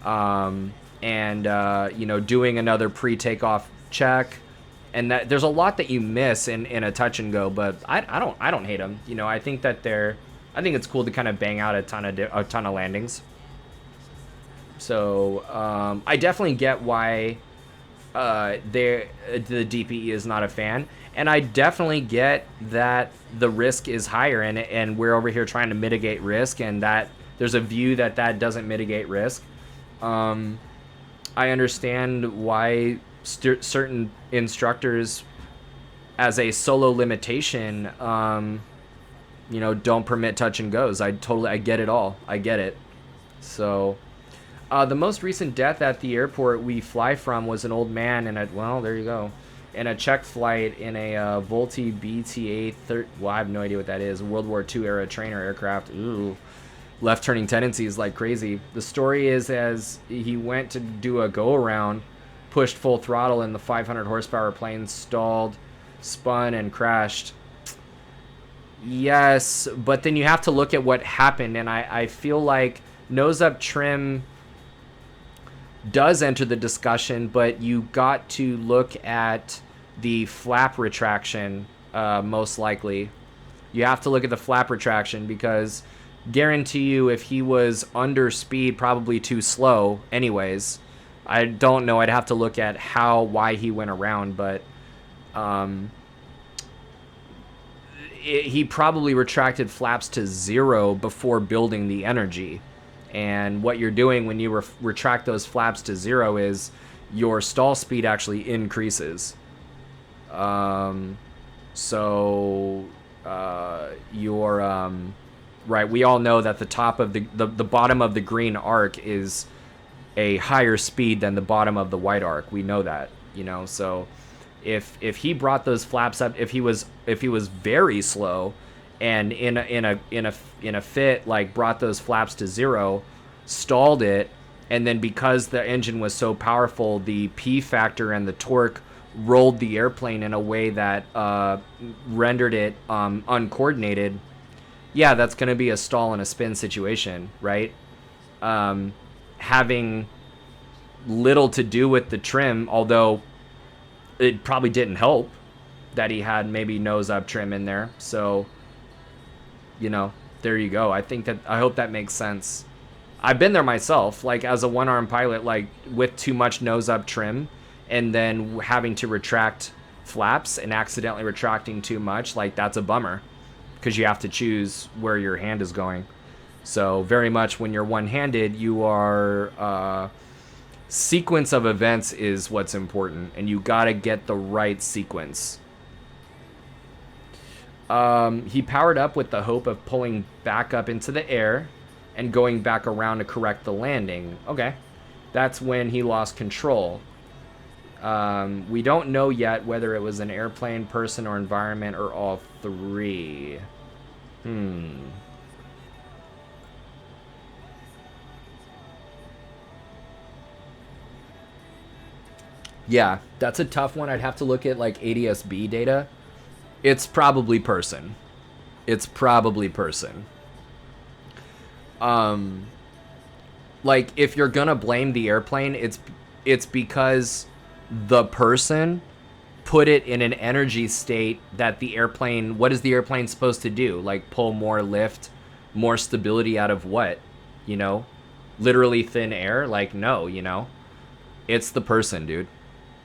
and you know, doing another pre-takeoff check. And that there's a lot that you miss in a touch and go, but I don't hate them. You know, I think it's cool to kind of bang out a ton of landings. So I definitely get why the DPE is not a fan, and I definitely get that the risk is higher, and we're over here trying to mitigate risk, and that there's a view that doesn't mitigate risk. I understand why certain instructors, as a solo limitation, you know, don't permit touch and goes. I get it all. I get it. So the most recent death at the airport we fly from was an old man there you go, in a check flight in a Volti BTA I have no idea what that is, World War II era trainer aircraft. Ooh, left turning tendencies like crazy. The story is, as he went to do a go around, pushed full throttle, and the 500 horsepower plane stalled, spun, and crashed. Yes, but then you have to look at what happened, and I feel like nose up trim does enter the discussion, but you got to look at the flap retraction, most likely. You have to look at the flap retraction, because guarantee you, if he was under speed, probably too slow anyways. I don't know. I'd have to look at why he went around, but he probably retracted flaps to 0 before building the energy. And what you're doing when you retract those flaps to 0 is your stall speed actually increases. So right, we all know that the top of the bottom of the green arc is a higher speed than the bottom of the white arc. We know that, you know. So if he brought those flaps up, if he was very slow, and in a fit, like, brought those flaps to 0, stalled it, and then because the engine was so powerful, the P factor and the torque rolled the airplane in a way that rendered it uncoordinated, yeah, that's going to be a stall and a spin situation, right? Having little to do with the trim, although it probably didn't help that he had maybe nose up trim in there. So, you know, there you go. I hope that makes sense. I've been there myself, like, as a one-arm pilot, like, with too much nose up trim, and then having to retract flaps and accidentally retracting too much. Like, that's a bummer, because you have to choose where your hand is going. So very much when you're one-handed, you are sequence of events is what's important, and you got to get the right sequence. He powered up with the hope of pulling back up into the air and going back around to correct the landing. Okay, that's when he lost control. We don't know yet whether it was an airplane, person, or environment, or all three. Yeah, that's a tough one. I'd have to look at, like, ADS-B data. It's probably person. Like, if you're gonna blame the airplane, it's because the person put it in an energy state that the airplane, what is the airplane supposed to do? Like, pull more lift, more stability out of what? You know? Literally thin air? Like, no, you know? It's the person, dude.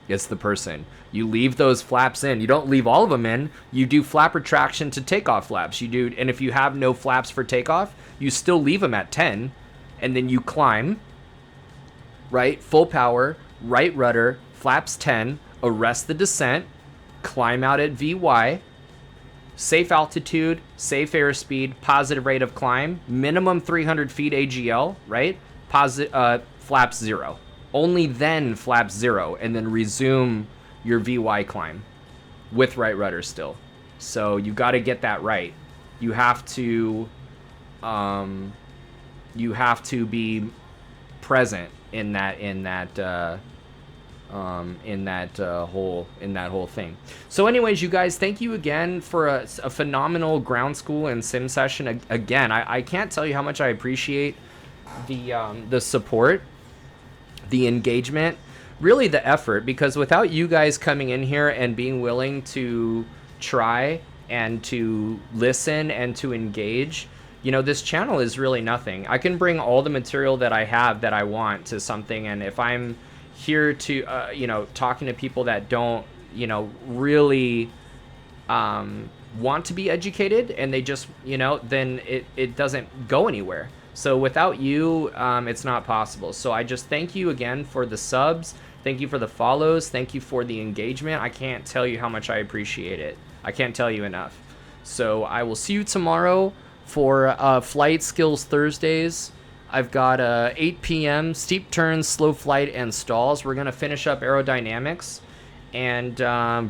It's the person. You leave those flaps in. You don't leave all of them in. You do flap retraction to takeoff flaps. You do, and if you have no flaps for takeoff, you still leave them at 10, and then you climb, right? Full power, right rudder, flaps 10, arrest the descent, climb out at VY, safe altitude, safe airspeed, positive rate of climb, minimum 300 feet AGL, right? Flaps 0. Only then flaps 0, and then resume your VY climb with right rudder still. So you got to get that right. You have to you have to be present in that whole thing. So anyways, you guys, thank you again for a phenomenal ground school and sim session. Again, I can't tell you how much I appreciate the support, the engagement, really the effort, because without you guys coming in here and being willing to try and to listen and to engage, you know, this channel is really nothing. I can bring all the material that I have that I want to something, and if I'm here to you know, talking to people that don't, you know, really want to be educated, and they just, you know, then it doesn't go anywhere. So without you, it's not possible. So I just thank you again for the subs, thank you for the follows, thank you for the engagement. I can't tell you how much I appreciate it. I can't tell you enough. So I will see you tomorrow for Flight Skills Thursdays. I've got 8 p.m. steep turns, slow flight, and stalls. We're going to finish up aerodynamics. And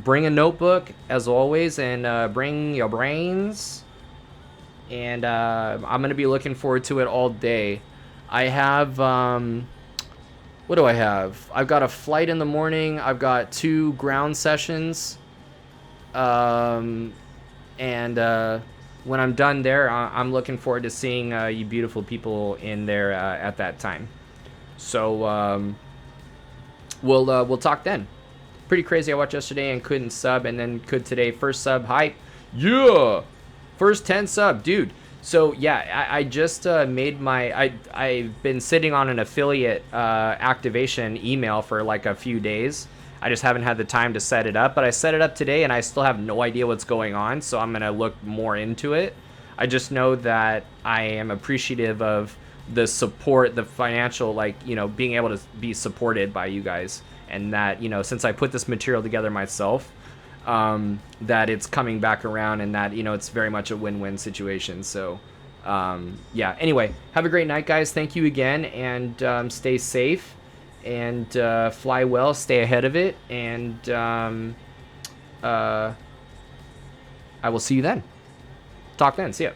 bring a notebook, as always, and bring your brains. And I'm going to be looking forward to it all day. I have... what do I have? I've got a flight in the morning. I've got 2 ground sessions. When I'm done there, I'm looking forward to seeing you beautiful people in there at that time. So we'll talk then. Pretty crazy. I watched yesterday and couldn't sub, and then could today. First sub, hype. Yeah, first 10 sub, dude. So yeah, I just made my. I've been sitting on an affiliate activation email for like a few days. I just haven't had the time to set it up, but I set it up today and I still have no idea what's going on, so I'm going to look more into it. I just know that I am appreciative of the support, the financial, like, you know, being able to be supported by you guys, and that, you know, since I put this material together myself, that it's coming back around, and that, you know, it's very much a win-win situation. So, yeah, anyway, have a great night, guys. Thank you again, and stay safe. And fly well, stay ahead of it, and I will see you then. Talk then. See ya.